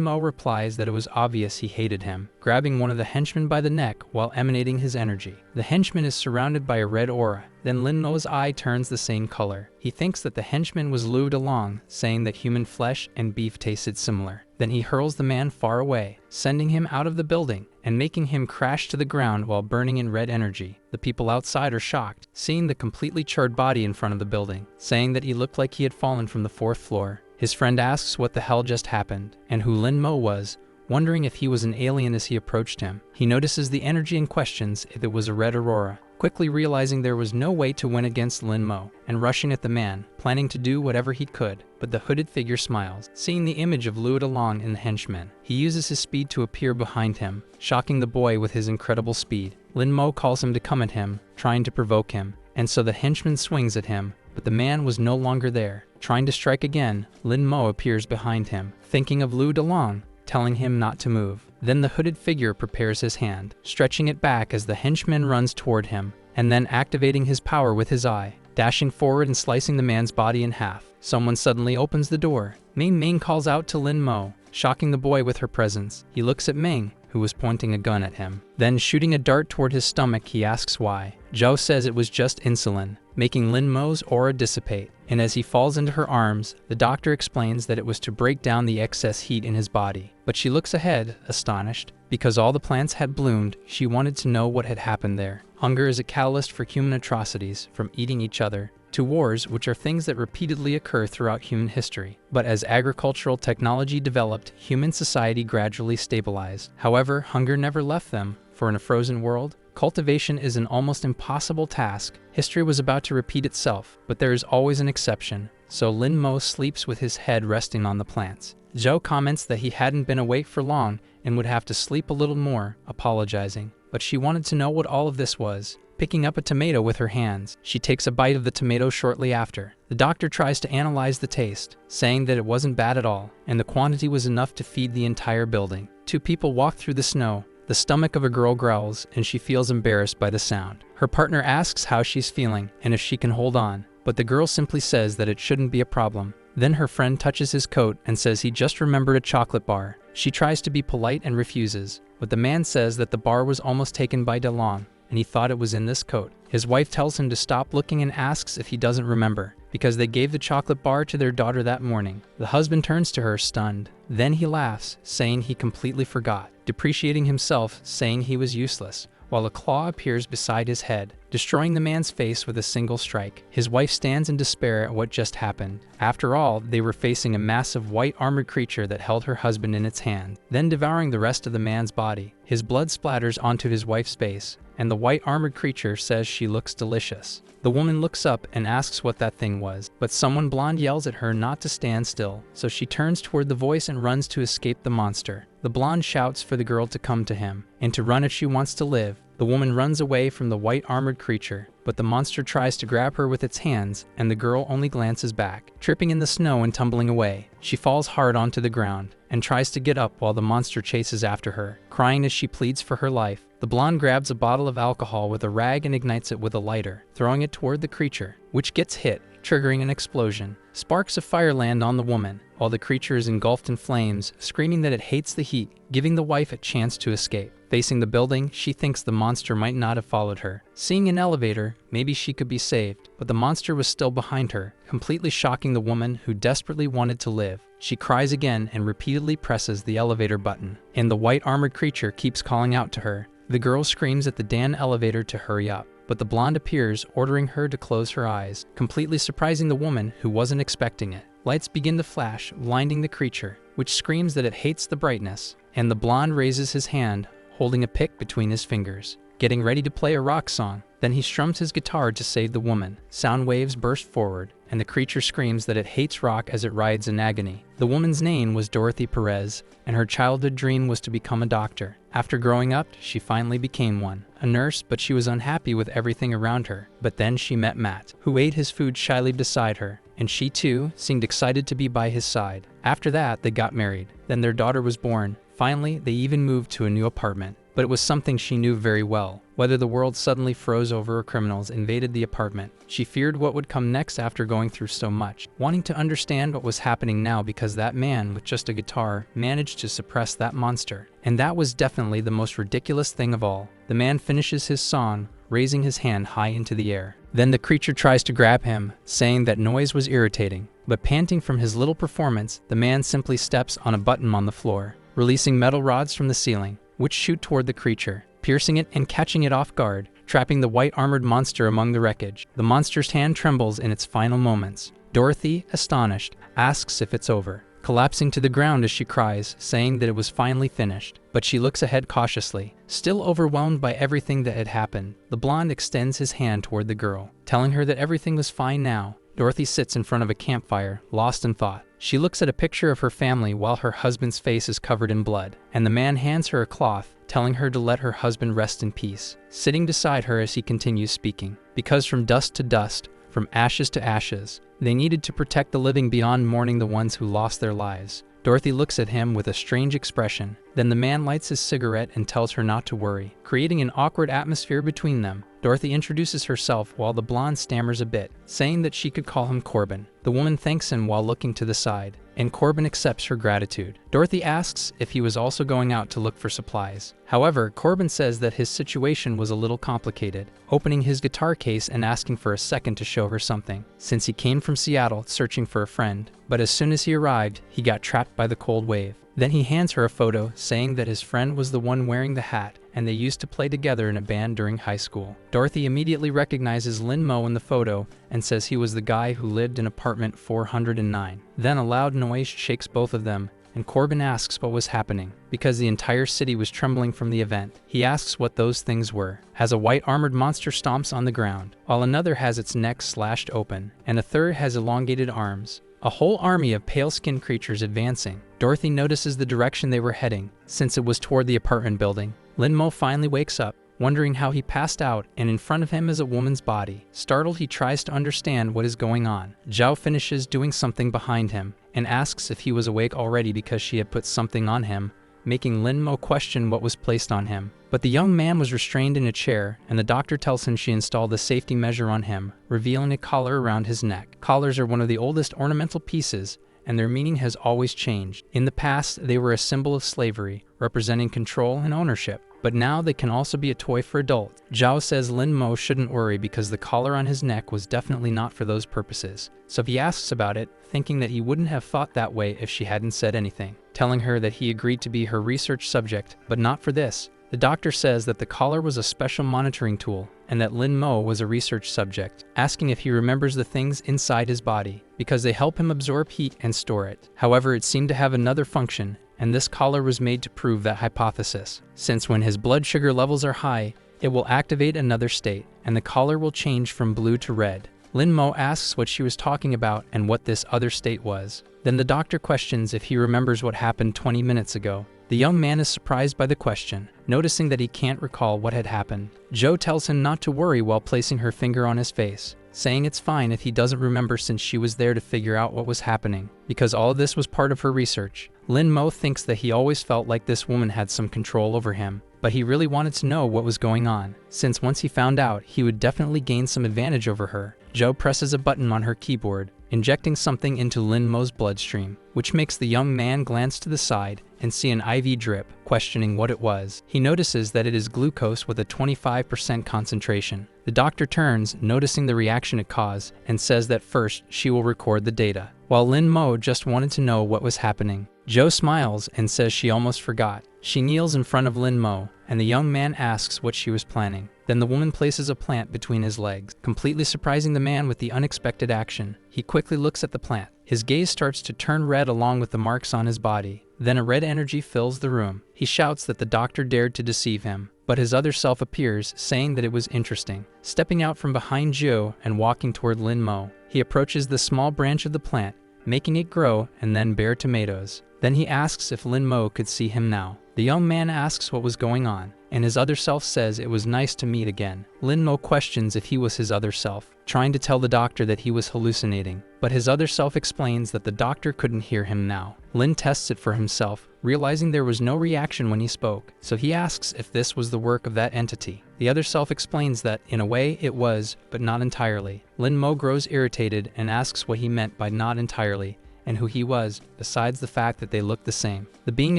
Mo replies that it was obvious he hated him, grabbing one of the henchmen by the neck while emanating his energy. The henchman is surrounded by a red aura. Then Lin Mo's eye turns the same color. He thinks that the henchman was Lu DeLong, saying that human flesh and beef tasted similar. Then he hurls the man far away, sending him out of the building and making him crash to the ground while burning in red energy. The people outside are shocked, seeing the completely charred body in front of the building, saying that he looked like he had fallen from the 4th floor. His friend asks what the hell just happened, and who Lin Mo was, wondering if he was an alien as he approached him. He notices the energy and questions if it was a red aurora, quickly realizing there was no way to win against Lin Mo, and rushing at the man, planning to do whatever he could. But the hooded figure smiles, seeing the image of Lu DeLong in the henchman. He uses his speed to appear behind him, shocking the boy with his incredible speed. Lin Mo calls him to come at him, trying to provoke him, and so the henchman swings at him, but the man was no longer there. Trying to strike again, Lin Mo appears behind him, thinking of Lu DeLong, telling him not to move. Then the hooded figure prepares his hand, stretching it back as the henchman runs toward him, and then activating his power with his eye, dashing forward and slicing the man's body in half. Someone suddenly opens the door. Ming calls out to Lin Mo, shocking the boy with her presence. He looks at Ming, who was pointing a gun at him. Then shooting a dart toward his stomach, he asks why. Zhou says it was just insulin, making Lin Mo's aura dissipate. And as he falls into her arms, the doctor explains that it was to break down the excess heat in his body. But she looks ahead, astonished. Because all the plants had bloomed, she wanted to know what had happened there. Hunger is a catalyst for human atrocities, from eating each other to wars, which are things that repeatedly occur throughout human history. But as agricultural technology developed, human society gradually stabilized. However, hunger never left them, for in a frozen world, cultivation is an almost impossible task. History was about to repeat itself, but there is always an exception. So Lin Mo sleeps with his head resting on the plants. Zhou comments that he hadn't been awake for long and would have to sleep a little more, apologizing. But she wanted to know what all of this was. Picking up a tomato with her hands, she takes a bite of the tomato shortly after. The doctor tries to analyze the taste, saying that it wasn't bad at all, and the quantity was enough to feed the entire building. 2 people walk through the snow. The stomach of a girl growls, and she feels embarrassed by the sound. Her partner asks how she's feeling, and if she can hold on, but the girl simply says that it shouldn't be a problem. Then her friend touches his coat and says he just remembered a chocolate bar. She tries to be polite and refuses, but the man says that the bar was almost taken by DeLong, and he thought it was in this coat. His wife tells him to stop looking and asks if he doesn't remember, because they gave the chocolate bar to their daughter that morning. The husband turns to her, stunned. Then he laughs, saying he completely forgot, depreciating himself, saying he was useless, while a claw appears beside his head, destroying the man's face with a single strike. His wife stands in despair at what just happened. After all, they were facing a massive white armored creature that held her husband in its hand, then devouring the rest of the man's body. His blood splatters onto his wife's face, and the white armored creature says she looks delicious. The woman looks up and asks what that thing was, but someone blonde yells at her not to stand still, so she turns toward the voice and runs to escape the monster. The blonde shouts for the girl to come to him, and to run if she wants to live. The woman runs away from the white armored creature, but the monster tries to grab her with its hands, and the girl only glances back, tripping in the snow and tumbling away. She falls hard onto the ground, and tries to get up while the monster chases after her, crying as she pleads for her life. The blonde grabs a bottle of alcohol with a rag and ignites it with a lighter, throwing it toward the creature, which gets hit, triggering an explosion. Sparks of fire land on the woman, while the creature is engulfed in flames, screaming that it hates the heat, giving the wife a chance to escape. Facing the building, she thinks the monster might not have followed her. Seeing an elevator, maybe she could be saved, but the monster was still behind her, completely shocking the woman who desperately wanted to live. She cries again and repeatedly presses the elevator button, and the white armored creature keeps calling out to her. The girl screams at the damn elevator to hurry up, but the blonde appears, ordering her to close her eyes, completely surprising the woman who wasn't expecting it. Lights begin to flash, blinding the creature, which screams that it hates the brightness, and the blonde raises his hand, holding a pick between his fingers, getting ready to play a rock song. Then he strums his guitar to save the woman. Sound waves burst forward, and the creature screams that it hates rock as it writhes in agony. The woman's name was Dorothy Perez, and her childhood dream was to become a doctor. After growing up, she finally became one, a nurse, but she was unhappy with everything around her. But then she met Matt, who ate his food shyly beside her, and she too seemed excited to be by his side. After that, they got married. Then their daughter was born. Finally, they even moved to a new apartment. But it was something she knew very well. Whether the world suddenly froze over or criminals invaded the apartment, she feared what would come next after going through so much, wanting to understand what was happening now because that man with just a guitar managed to suppress that monster. And that was definitely the most ridiculous thing of all. The man finishes his song, raising his hand high into the air. Then the creature tries to grab him, saying that noise was irritating. But panting from his little performance, the man simply steps on a button on the floor, releasing metal rods from the ceiling, which shoot toward the creature, piercing it and catching it off guard, trapping the white armored monster among the wreckage. The monster's hand trembles in its final moments. Dorothy, astonished, asks if it's over, collapsing to the ground as she cries, saying that it was finally finished. But she looks ahead cautiously, still overwhelmed by everything that had happened. The blonde extends his hand toward the girl, telling her that everything was fine now. Dorothy sits in front of a campfire, lost in thought. She looks at a picture of her family while her husband's face is covered in blood, and the man hands her a cloth, telling her to let her husband rest in peace, sitting beside her as he continues speaking. Because from dust to dust, from ashes to ashes, they needed to protect the living beyond mourning the ones who lost their lives. Dorothy looks at him with a strange expression. Then the man lights his cigarette and tells her not to worry, creating an awkward atmosphere between them. Dorothy introduces herself while the blonde stammers a bit, saying that she could call him Corbin. The woman thanks him while looking to the side, and Corbin accepts her gratitude. Dorothy asks if he was also going out to look for supplies. However, Corbin says that his situation was a little complicated, opening his guitar case and asking for a second to show her something, since he came from Seattle searching for a friend. But as soon as he arrived, he got trapped by the cold wave. Then he hands her a photo, saying that his friend was the one wearing the hat, and they used to play together in a band during high school. Dorothy immediately recognizes Lin Mo in the photo and says he was the guy who lived in apartment 409. Then a loud noise shakes both of them, and Corbin asks what was happening, because the entire city was trembling from the event. He asks what those things were, as a white armored monster stomps on the ground, while another has its neck slashed open, and a third has elongated arms. A whole army of pale-skinned creatures advancing. Dorothy notices the direction they were heading, since it was toward the apartment building. Lin Mo finally wakes up, wondering how he passed out, and in front of him is a woman's body. Startled, he tries to understand what is going on. Zhao finishes doing something behind him, and asks if he was awake already because she had put something on him, making Lin Mo question what was placed on him. But the young man was restrained in a chair, and the doctor tells him she installed a safety measure on him, revealing a collar around his neck. Collars are one of the oldest ornamental pieces, and their meaning has always changed. In the past, they were a symbol of slavery, representing control and ownership. But now they can also be a toy for adults. Zhao says Lin Mo shouldn't worry because the collar on his neck was definitely not for those purposes. So he asks about it, thinking that he wouldn't have thought that way if she hadn't said anything, telling her that he agreed to be her research subject, but not for this. The doctor says that the collar was a special monitoring tool, and that Lin Mo was a research subject, asking if he remembers the things inside his body, because they help him absorb heat and store it. However, it seemed to have another function, and this collar was made to prove that hypothesis, since when his blood sugar levels are high, it will activate another state, and the collar will change from blue to red. Lin Mo asks what she was talking about and what this other state was. Then the doctor questions if he remembers what happened 20 minutes ago. The young man is surprised by the question, noticing that he can't recall what had happened. Zhou tells him not to worry while placing her finger on his face, saying it's fine if he doesn't remember since she was there to figure out what was happening, because all of this was part of her research. Lin Mo thinks that he always felt like this woman had some control over him, but he really wanted to know what was going on, since once he found out, he would definitely gain some advantage over her. Zhou presses a button on her keyboard, injecting something into Lin Mo's bloodstream, which makes the young man glance to the side and see an IV drip, questioning what it was. He notices that it is glucose with a 25% concentration. The doctor turns, noticing the reaction it caused, and says that first she will record the data, while Lin Mo just wanted to know what was happening. Zhou smiles and says she almost forgot. She kneels in front of Lin Mo, and the young man asks what she was planning. Then the woman places a plant between his legs, completely surprising the man with the unexpected action. He quickly looks at the plant, His gaze starts to turn red along with the marks on his body. Then a red energy fills the room. He shouts that the doctor dared to deceive him, but his other self appears, saying that it was interesting. Stepping out from behind Joe and walking toward Lin Mo, he approaches the small branch of the plant, making it grow and then bear tomatoes. Then he asks if Lin Mo could see him now. The young man asks what was going on, and his other self says it was nice to meet again. Lin Mo questions if he was his other self, trying to tell the doctor that he was hallucinating, but his other self explains that the doctor couldn't hear him now. Lin tests it for himself, realizing there was no reaction when he spoke, so he asks if this was the work of that entity. The other self explains that, in a way, it was, but not entirely. Lin Mo grows irritated and asks what he meant by not entirely, and who he was, besides the fact that they looked the same. The being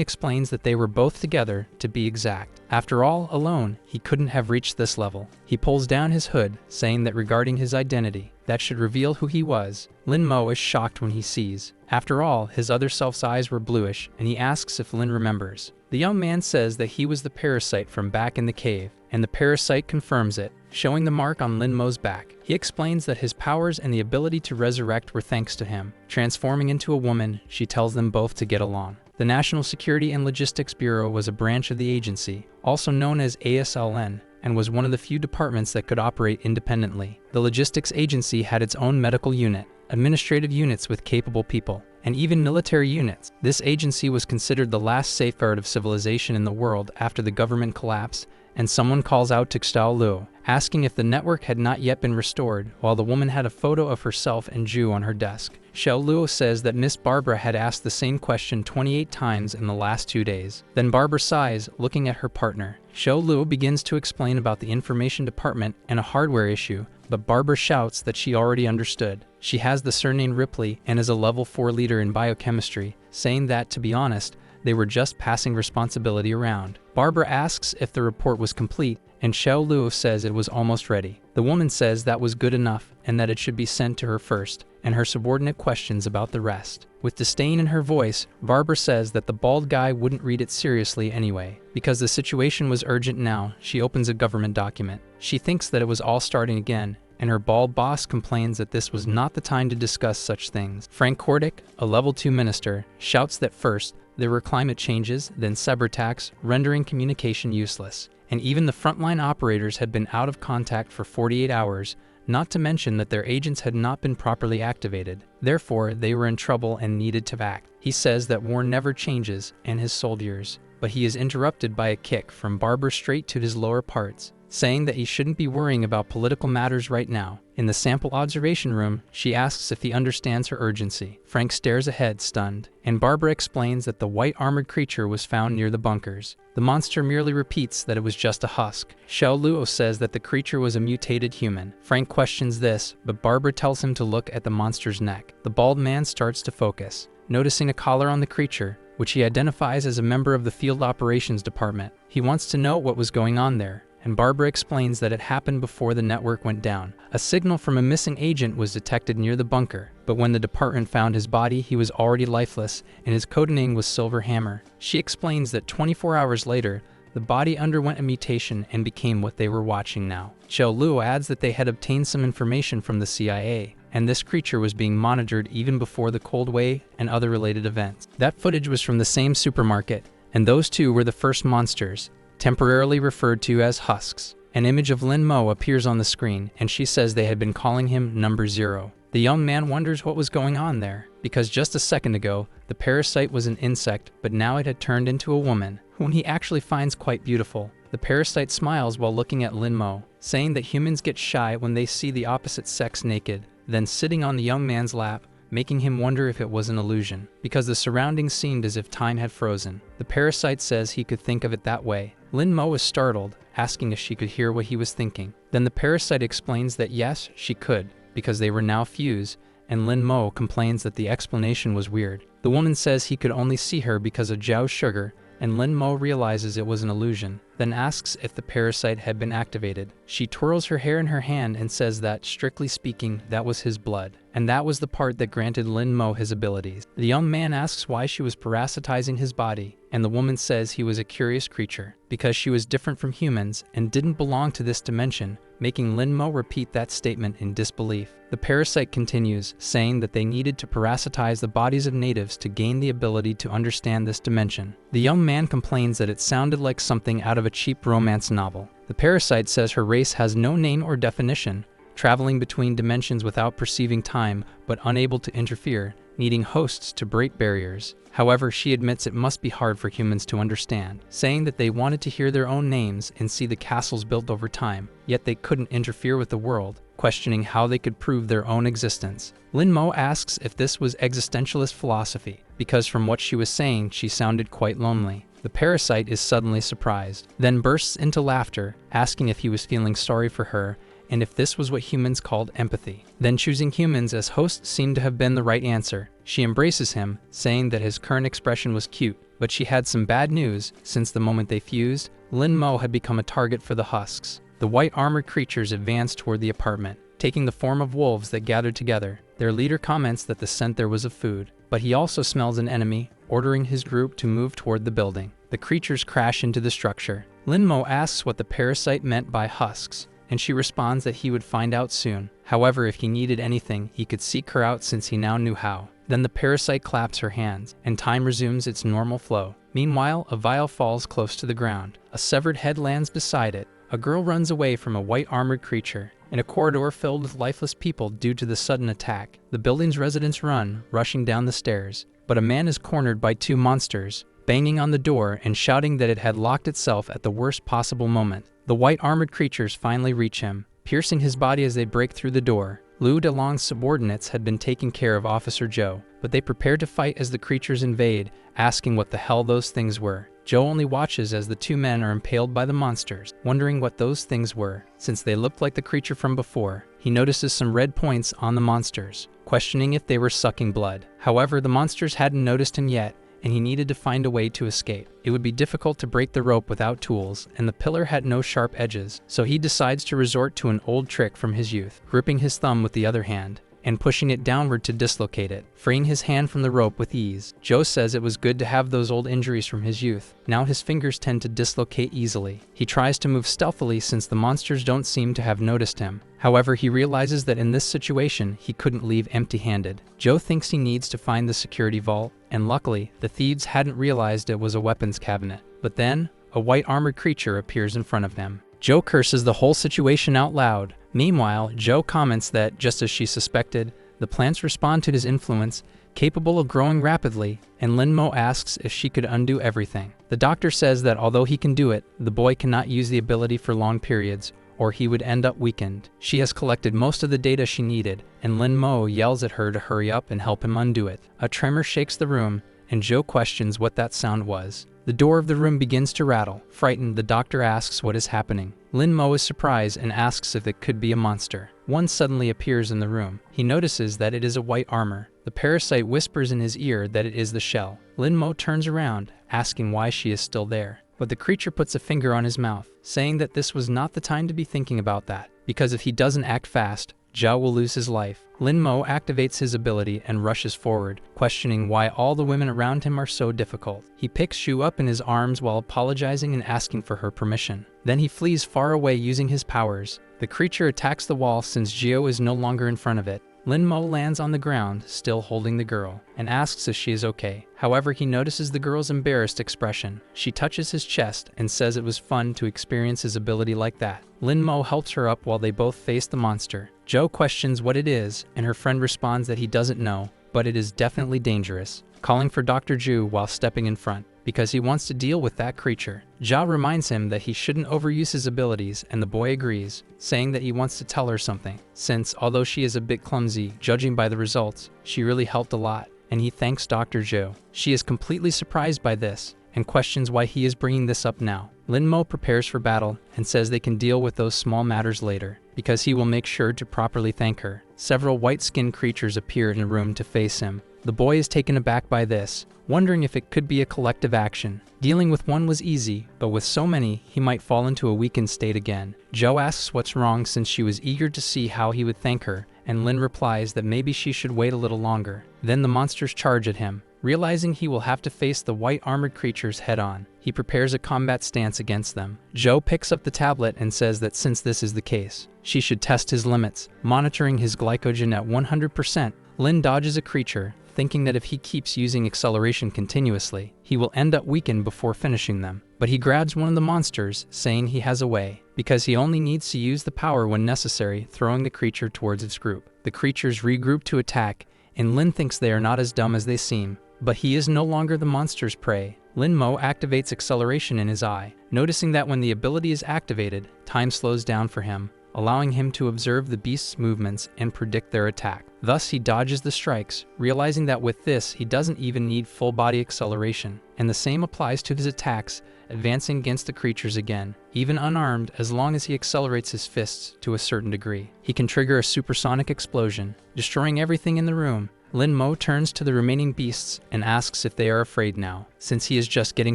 explains that they were both together, to be exact. After all, alone, he couldn't have reached this level. He pulls down his hood, saying that regarding his identity, that should reveal who he was. Lin Mo is shocked when he sees. After all, his other self's eyes were bluish, and he asks if Lin remembers. The young man says that he was the parasite from back in the cave, and the parasite confirms it, showing the mark on Lin Mo's back. He explains that his powers and the ability to resurrect were thanks to him. Transforming into a woman, she tells them both to get along. The National Security and Logistics Bureau was a branch of the agency, also known as ASLN, and was one of the few departments that could operate independently. The logistics agency had its own medical unit, administrative units with capable people, and even military units. This agency was considered the last safeguard of civilization in the world after the government collapse, and someone calls out to Xiao Luo, asking if the network had not yet been restored, while the woman had a photo of herself and Ju on her desk. Xiao Luo says that Miss Barbara had asked the same question 28 times in the last 2 days. Then Barbara sighs, looking at her partner. Xiao Luo begins to explain about the information department and a hardware issue, but Barbara shouts that she already understood. She has the surname Ripley and is a level 4 leader in biochemistry, saying that, to be honest, they were just passing responsibility around. Barbara asks if the report was complete, and Xiao Luo says it was almost ready. The woman says that was good enough and that it should be sent to her first, and her subordinate questions about the rest. With disdain in her voice, Barbara says that the bald guy wouldn't read it seriously anyway. Because the situation was urgent now, she opens a government document. She thinks that it was all starting again, and her bald boss complains that this was not the time to discuss such things. Frank Kordick, a level 2 minister, shouts that first, there were climate changes, then cyber attacks, rendering communication useless. And even the frontline operators had been out of contact for 48 hours, not to mention that their agents had not been properly activated. Therefore, they were in trouble and needed to act. He says that war never changes, and his soldiers, but he is interrupted by a kick from Barbara straight to his lower parts, saying that he shouldn't be worrying about political matters right now. In the sample observation room, she asks if he understands her urgency. Frank stares ahead, stunned, and Barbara explains that the white armored creature was found near the bunkers. The monster merely repeats that it was just a husk. Xiao Luo says that the creature was a mutated human. Frank questions this, but Barbara tells him to look at the monster's neck. The bald man starts to focus, noticing a collar on the creature, which he identifies as a member of the Field Operations Department. He wants to know what was going on there, and Barbara explains that it happened before the network went down. A signal from a missing agent was detected near the bunker, but when the department found his body, he was already lifeless, and his codename was Silver Hammer. She explains that 24 hours later, the body underwent a mutation and became what they were watching now. Xiao Luo adds that they had obtained some information from the CIA, and this creature was being monitored even before the Cold Wave and other related events. That footage was from the same supermarket, and those two were the first monsters, temporarily referred to as husks. An image of Lin Mo appears on the screen, and she says they had been calling him number 0. The young man wonders what was going on there, because just a second ago, the parasite was an insect, but now it had turned into a woman, whom he actually finds quite beautiful. The parasite smiles while looking at Lin Mo, saying that humans get shy when they see the opposite sex naked, then sitting on the young man's lap, making him wonder if it was an illusion, because the surroundings seemed as if time had frozen. The parasite says he could think of it that way. Lin Mo is startled, asking if she could hear what he was thinking. Then the parasite explains that yes, she could, because they were now fused, and Lin Mo complains that the explanation was weird. The woman says he could only see her because of Zhao's sugar, and Lin Mo realizes it was an illusion, then asks if the parasite had been activated. She twirls her hair in her hand and says that, strictly speaking, that was his blood. and that was the part that granted Lin Mo his abilities. The young man asks why she was parasitizing his body, and the woman says he was a curious creature, because she was different from humans and didn't belong to this dimension, making Lin Mo repeat that statement in disbelief. The parasite continues, saying that they needed to parasitize the bodies of natives to gain the ability to understand this dimension. The young man complains that it sounded like something out of a cheap romance novel. The parasite says her race has no name or definition, traveling between dimensions without perceiving time but unable to interfere, needing hosts to break barriers. However, she admits it must be hard for humans to understand, saying that they wanted to hear their own names and see the castles built over time, yet they couldn't interfere with the world, questioning how they could prove their own existence. Lin Mo asks if this was existentialist philosophy, because from what she was saying, she sounded quite lonely. The parasite is suddenly surprised, then bursts into laughter, asking if he was feeling sorry for her and if this was what humans called empathy. Then choosing humans as hosts seemed to have been the right answer. She embraces him, saying that his current expression was cute, but she had some bad news. Since the moment they fused, Lin Mo had become a target for the husks. The white armored creatures advanced toward the apartment, taking the form of wolves that gathered together. Their leader comments that the scent there was of food, but he also smells an enemy, ordering his group to move toward the building. The creatures crash into the structure. Lin Mo asks what the parasite meant by husks, and she responds that he would find out soon. However, if he needed anything, he could seek her out since he now knew how. Then the parasite claps her hands, and time resumes its normal flow. Meanwhile, a vial falls close to the ground. A severed head lands beside it. A girl runs away from a white armored creature. In a corridor filled with lifeless people due to the sudden attack, the building's residents run, rushing down the stairs. But a man is cornered by two monsters, banging on the door and shouting that it had locked itself at the worst possible moment. The white armored creatures finally reach him, piercing his body as they break through the door. Lu Delong's subordinates had been taking care of Officer Joe, but they prepared to fight as the creatures invade, asking what the hell those things were. Joe only watches as the two men are impaled by the monsters, wondering what those things were. Since they looked like the creature from before, he notices some red points on the monsters, questioning if they were sucking blood. However, the monsters hadn't noticed him yet, and he needed to find a way to escape. It would be difficult to break the rope without tools, and the pillar had no sharp edges, so he decides to resort to an old trick from his youth, gripping his thumb with the other hand and pushing it downward to dislocate it, freeing his hand from the rope with ease. Joe says it was good to have those old injuries from his youth. Now his fingers tend to dislocate easily. He tries to move stealthily since the monsters don't seem to have noticed him. However, he realizes that in this situation, he couldn't leave empty-handed. Joe thinks he needs to find the security vault, and luckily, the thieves hadn't realized it was a weapons cabinet. But then, a white armored creature appears in front of him. Joe curses the whole situation out loud. Meanwhile, Joe comments that, just as she suspected, the plants respond to his influence, capable of growing rapidly, and Lin Mo asks if she could undo everything. The doctor says that although he can do it, the boy cannot use the ability for long periods, or he would end up weakened. She has collected most of the data she needed, and Lin Mo yells at her to hurry up and help him undo it. A tremor shakes the room, and Joe questions what that sound was. The door of the room begins to rattle. Frightened, the doctor asks what is happening. Lin Mo is surprised and asks if it could be a monster. One suddenly appears in the room. He notices that it is a white armor. The parasite whispers in his ear that it is the shell. Lin Mo turns around, asking why she is still there. But the creature puts a finger on his mouth, saying that this was not the time to be thinking about that, because if he doesn't act fast, Zhao will lose his life. Lin Mo activates his ability and rushes forward, questioning why all the women around him are so difficult. He picks Shu up in his arms while apologizing and asking for her permission. Then he flees far away using his powers. The creature attacks the wall since Zhao is no longer in front of it. Lin Mo lands on the ground, still holding the girl, and asks if she is okay. However, he notices the girl's embarrassed expression. She touches his chest and says it was fun to experience his ability like that. Lin Mo helps her up while they both face the monster. Joe questions what it is, and her friend responds that he doesn't know, but it is definitely dangerous, calling for Dr. Zhu while stepping in front, because he wants to deal with that creature. Zhao reminds him that he shouldn't overuse his abilities, and the boy agrees, saying that he wants to tell her something, since, although she is a bit clumsy, judging by the results, she really helped a lot, and he thanks Dr. Zhou. She is completely surprised by this, and questions why he is bringing this up now. Lin Mo prepares for battle, and says they can deal with those small matters later, because he will make sure to properly thank her. Several white-skinned creatures appear in a room to face him. The boy is taken aback by this, wondering if it could be a collective action. Dealing with one was easy, but with so many, he might fall into a weakened state again. Joe asks what's wrong since she was eager to see how he would thank her, and Lin replies that maybe she should wait a little longer. Then the monsters charge at him. Realizing he will have to face the white armored creatures head-on, he prepares a combat stance against them. Joe picks up the tablet and says that since this is the case, she should test his limits, monitoring his glycogen at 100%. Lin dodges a creature, thinking that if he keeps using acceleration continuously, he will end up weakened before finishing them. But he grabs one of the monsters, saying he has a way, because he only needs to use the power when necessary, throwing the creature towards its group. The creatures regroup to attack, and Lin thinks they are not as dumb as they seem. But he is no longer the monster's prey. Lin Mo activates acceleration in his eye, noticing that when the ability is activated, time slows down for him, allowing him to observe the beast's movements and predict their attack. Thus, he dodges the strikes, realizing that with this, he doesn't even need full-body acceleration. And the same applies to his attacks, advancing against the creatures again. Even unarmed, as long as he accelerates his fists to a certain degree, he can trigger a supersonic explosion, destroying everything in the room. Lin Mo turns to the remaining beasts and asks if they are afraid now, since he is just getting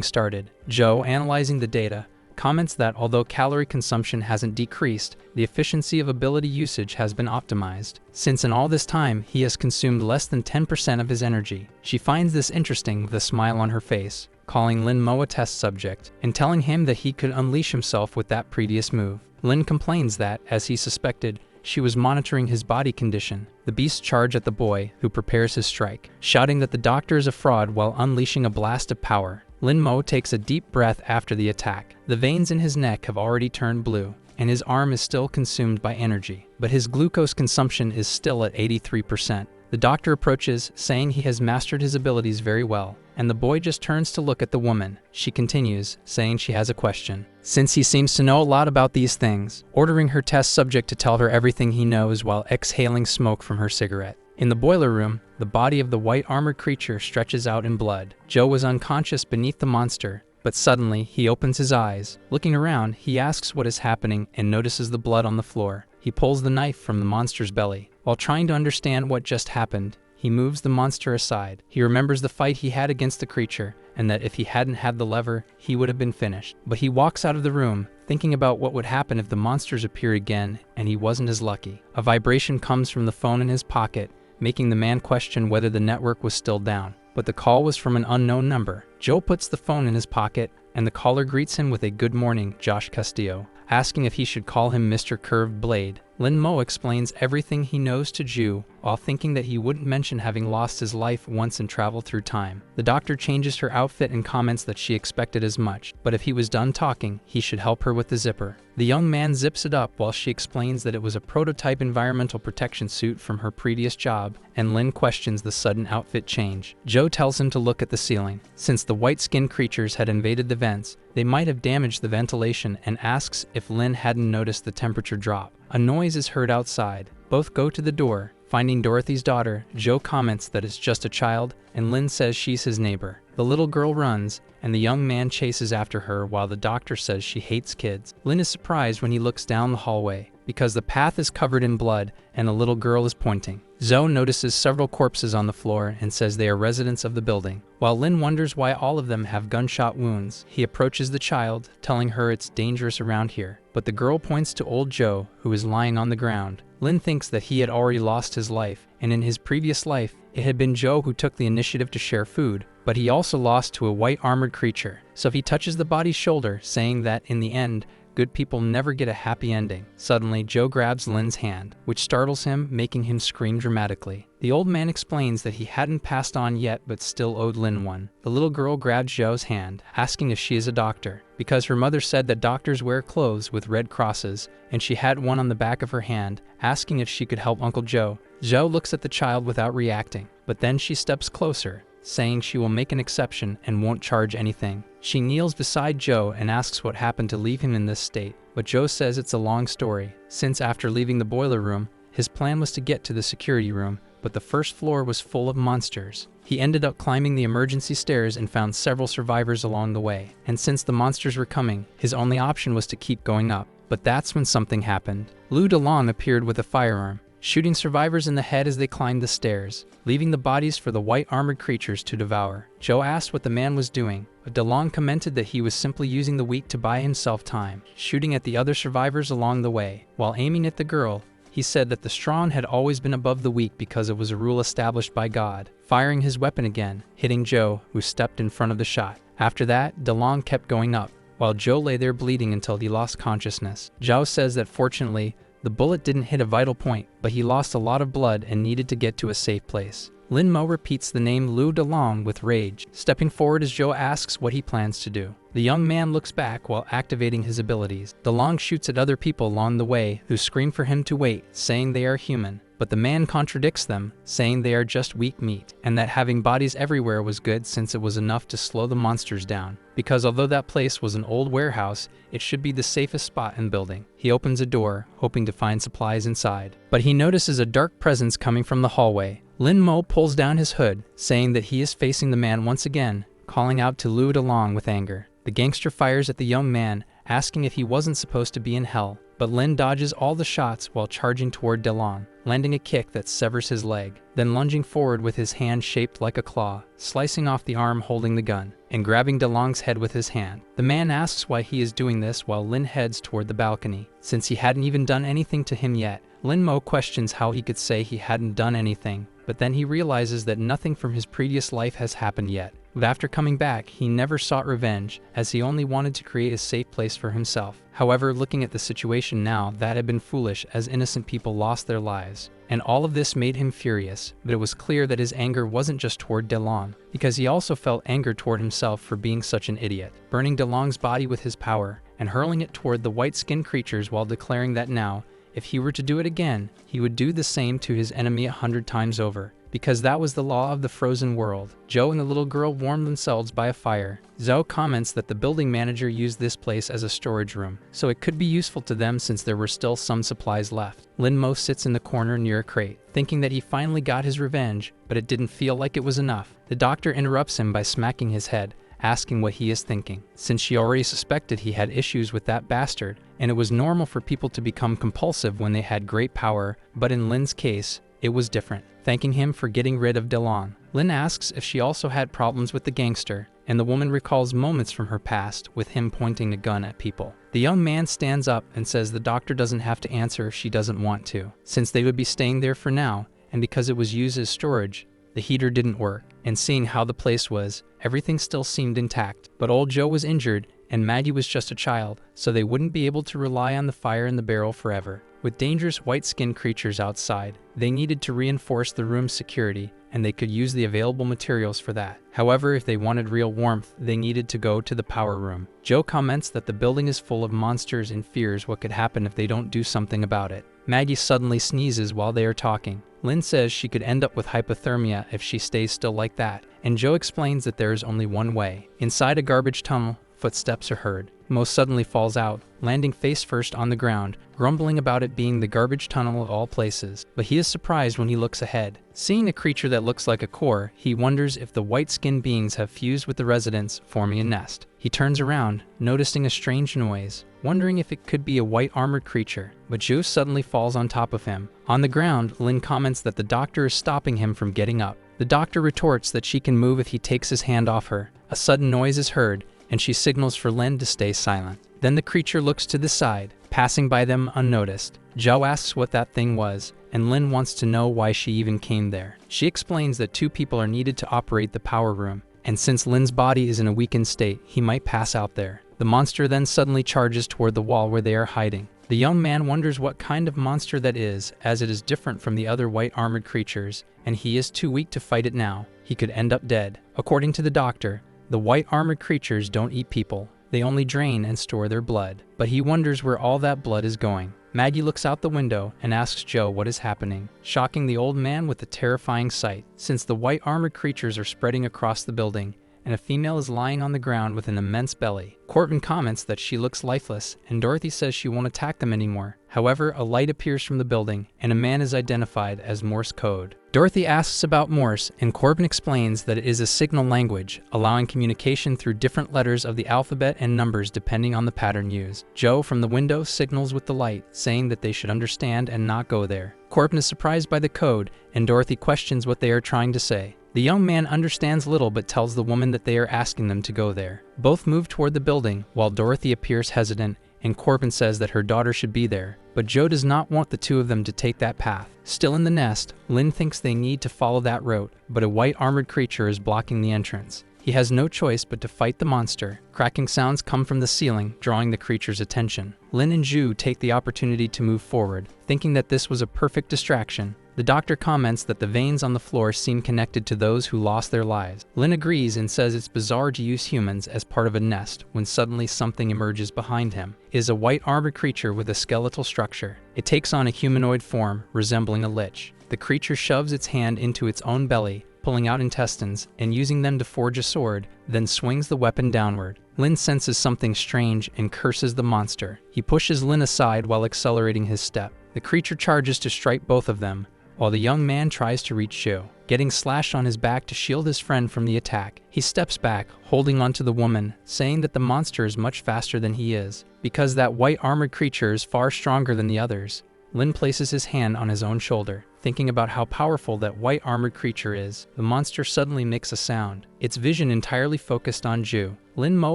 started. Joe, analyzing the data, comments that although calorie consumption hasn't decreased, the efficiency of ability usage has been optimized, since in all this time he has consumed less than 10% of his energy. She finds this interesting with a smile on her face, calling Lin Mo a test subject, and telling him that he could unleash himself with that previous move. Lin complains that, as he suspected, she was monitoring his body condition. The beasts charge at the boy, who prepares his strike, shouting that the doctor is a fraud while unleashing a blast of power. Lin Mo takes a deep breath after the attack. The veins in his neck have already turned blue, and his arm is still consumed by energy, but his glucose consumption is still at 83%. The doctor approaches, saying he has mastered his abilities very well, and the boy just turns to look at the woman. She continues, saying she has a question, since he seems to know a lot about these things, ordering her test subject to tell her everything he knows while exhaling smoke from her cigarette. In the boiler room, the body of the white armored creature stretches out in blood. Joe was unconscious beneath the monster, but suddenly he opens his eyes. Looking around, he asks what is happening and notices the blood on the floor. He pulls the knife from the monster's belly. While trying to understand what just happened, he moves the monster aside. He remembers the fight he had against the creature, and that if he hadn't had the lever, he would have been finished. But he walks out of the room, thinking about what would happen if the monsters appear again, and he wasn't as lucky. A vibration comes from the phone in his pocket, making the man question whether the network was still down. But the call was from an unknown number. Joe puts the phone in his pocket, and the caller greets him with a "Good morning, Josh Castillo," asking if he should call him Mr. Curved Blade. Lin Mo explains everything he knows to Ju, while thinking that he wouldn't mention having lost his life once and traveled through time. The doctor changes her outfit and comments that she expected as much, but if he was done talking, he should help her with the zipper. The young man zips it up while she explains that it was a prototype environmental protection suit from her previous job, and Lin questions the sudden outfit change. Joe tells him to look at the ceiling. Since the white-skinned creatures had invaded the vents, they might have damaged the ventilation, and asks if Lin hadn't noticed the temperature drop. A noise is heard outside. Both go to the door. Finding Dorothy's daughter, Joe comments that it's just a child, and Lin says she's his neighbor. The little girl runs, and the young man chases after her while the doctor says she hates kids. Lin is surprised when he looks down the hallway, because the path is covered in blood and a little girl is pointing. Zoe notices several corpses on the floor and says they are residents of the building. While Lin wonders why all of them have gunshot wounds, he approaches the child, telling her it's dangerous around here. But the girl points to old Joe, who is lying on the ground. Lin thinks that he had already lost his life, and in his previous life, it had been Joe who took the initiative to share food, but he also lost to a white armored creature. So he touches the body's shoulder, saying that in the end, good people never get a happy ending. Suddenly, Joe grabs Lin's hand, which startles him, making him scream dramatically. The old man explains that he hadn't passed on yet but still owed Lin one. The little girl grabs Joe's hand, asking if she is a doctor, because her mother said that doctors wear clothes with red crosses, and she had one on the back of her hand, asking if she could help Uncle Joe. Joe looks at the child without reacting, but then she steps closer, saying she will make an exception and won't charge anything. She kneels beside Joe and asks what happened to leave him in this state, but Joe says it's a long story, since after leaving the boiler room, his plan was to get to the security room, but the first floor was full of monsters. He ended up climbing the emergency stairs and found several survivors along the way, and since the monsters were coming, his only option was to keep going up. But that's when something happened. Lu Delong appeared with a firearm, shooting survivors in the head as they climbed the stairs, leaving the bodies for the white armored creatures to devour. Joe asked what the man was doing, but DeLong commented that he was simply using the weak to buy himself time, shooting at the other survivors along the way. While aiming at the girl, He said that the strong had always been above the weak because it was a rule established by God, firing his weapon again, hitting Joe, who stepped in front of the shot. After that, DeLong kept going up, while Joe lay there bleeding until he lost consciousness. Zhao says that fortunately, the bullet didn't hit a vital point, but he lost a lot of blood and needed to get to a safe place. Lin Mo repeats the name Lu DeLong with rage, stepping forward as Joe asks what he plans to do. The young man looks back while activating his abilities. DeLong shoots at other people along the way who scream for him to wait, saying they are human. But the man contradicts them, saying they are just weak meat, and that having bodies everywhere was good since it was enough to slow the monsters down. Because although that place was an old warehouse, it should be the safest spot in the building. He opens a door, hoping to find supplies inside. But he notices a dark presence coming from the hallway. Lin Mo pulls down his hood, saying that he is facing the man once again, calling out to Lu DeLong with anger. The gangster fires at the young man, asking if he wasn't supposed to be in hell, but Lin dodges all the shots while charging toward DeLong, landing a kick that severs his leg, then lunging forward with his hand shaped like a claw, slicing off the arm holding the gun, and grabbing DeLong's head with his hand. The man asks why he is doing this while Lin heads toward the balcony. Since he hadn't even done anything to him yet, Lin Mo questions how he could say he hadn't done anything, but then he realizes that nothing from his previous life has happened yet. But after coming back, he never sought revenge, as he only wanted to create a safe place for himself. However, looking at the situation now, that had been foolish as innocent people lost their lives. And all of this made him furious, but it was clear that his anger wasn't just toward DeLong, because he also felt anger toward himself for being such an idiot, burning DeLong's body with his power, and hurling it toward the white-skinned creatures while declaring that now, if he were to do it again, he would do the same to his enemy 100 times over. Because that was the law of the frozen world. Joe and the little girl warmed themselves by a fire. Zhao comments that the building manager used this place as a storage room, so it could be useful to them since there were still some supplies left. Lin Mo sits in the corner near a crate, thinking that he finally got his revenge, but it didn't feel like it was enough. The doctor interrupts him by smacking his head, asking what he is thinking, since she already suspected he had issues with that bastard, and it was normal for people to become compulsive when they had great power, but in Lin's case, it was different. Thanking him for getting rid of DeLong, Lin asks if she also had problems with the gangster, and the woman recalls moments from her past with him pointing a gun at people. The young man stands up and says the doctor doesn't have to answer if she doesn't want to, since they would be staying there for now, and because it was used as storage, the heater didn't work, and seeing how the place was, everything still seemed intact. But old Joe was injured, and Maggie was just a child, so they wouldn't be able to rely on the fire in the barrel forever. With dangerous white-skinned creatures outside, they needed to reinforce the room's security, and they could use the available materials for that. However, if they wanted real warmth, they needed to go to the power room. Joe comments that the building is full of monsters and fears what could happen if they don't do something about it. Maggie suddenly sneezes while they are talking. Lin says she could end up with hypothermia if she stays still like that, and Joe explains that there is only one way. Inside a garbage tunnel, footsteps are heard. Mo suddenly falls out, landing face first on the ground, grumbling about it being the garbage tunnel of all places. But he is surprised when he looks ahead. Seeing a creature that looks like a core, he wonders if the white-skinned beings have fused with the residents, forming a nest. He turns around, noticing a strange noise, wondering if it could be a white armored creature, but Joe suddenly falls on top of him. On the ground, Lin comments that the doctor is stopping him from getting up. The doctor retorts that she can move if he takes his hand off her. A sudden noise is heard, and she signals for Lin to stay silent. Then the creature looks to the side, passing by them unnoticed. Zhao asks what that thing was, and Lin wants to know why she even came there. She explains that 2 people are needed to operate the power room, and since Lin's body is in a weakened state, he might pass out there. The monster then suddenly charges toward the wall where they are hiding. The young man wonders what kind of monster that is, as it is different from the other white armored creatures, and he is too weak to fight it now. He could end up dead. According to the doctor, the white armored creatures don't eat people. They only drain and store their blood. But he wonders where all that blood is going. Maggie looks out the window and asks Joe what is happening, shocking the old man with the terrifying sight, since the white armored creatures are spreading across the building, and a female is lying on the ground with an immense belly. Corbin comments that she looks lifeless, and Dorothy says she won't attack them anymore. However, a light appears from the building, and a man is identified as Morse code. Dorothy asks about Morse, and Corbin explains that it is a signal language, allowing communication through different letters of the alphabet and numbers depending on the pattern used. Joe from the window signals with the light, saying that they should understand and not go there. Corbin is surprised by the code, and Dorothy questions what they are trying to say. The young man understands little but tells the woman that they are asking them to go there. Both move toward the building, while Dorothy appears hesitant, and Corbin says that her daughter should be there, but Joe does not want the two of them to take that path. Still in the nest, Lin thinks they need to follow that route, but a white armored creature is blocking the entrance. He has no choice but to fight the monster. Cracking sounds come from the ceiling, drawing the creature's attention. Lin and Ju take the opportunity to move forward, thinking that this was a perfect distraction. The doctor comments that the veins on the floor seem connected to those who lost their lives. Lin agrees and says it's bizarre to use humans as part of a nest when suddenly something emerges behind him. It is a white armored creature with a skeletal structure. It takes on a humanoid form, resembling a lich. The creature shoves its hand into its own belly, pulling out intestines and using them to forge a sword, then swings the weapon downward. Lin senses something strange and curses the monster. He pushes Lin aside while accelerating his step. The creature charges to strike both of them, while the young man tries to reach Joe, getting slashed on his back to shield his friend from the attack. He steps back, holding onto the woman, saying that the monster is much faster than he is. Because that white armored creature is far stronger than the others, Lin places his hand on his own shoulder, thinking about how powerful that white armored creature is. The monster suddenly makes a sound, its vision entirely focused on Ju. Lin Mo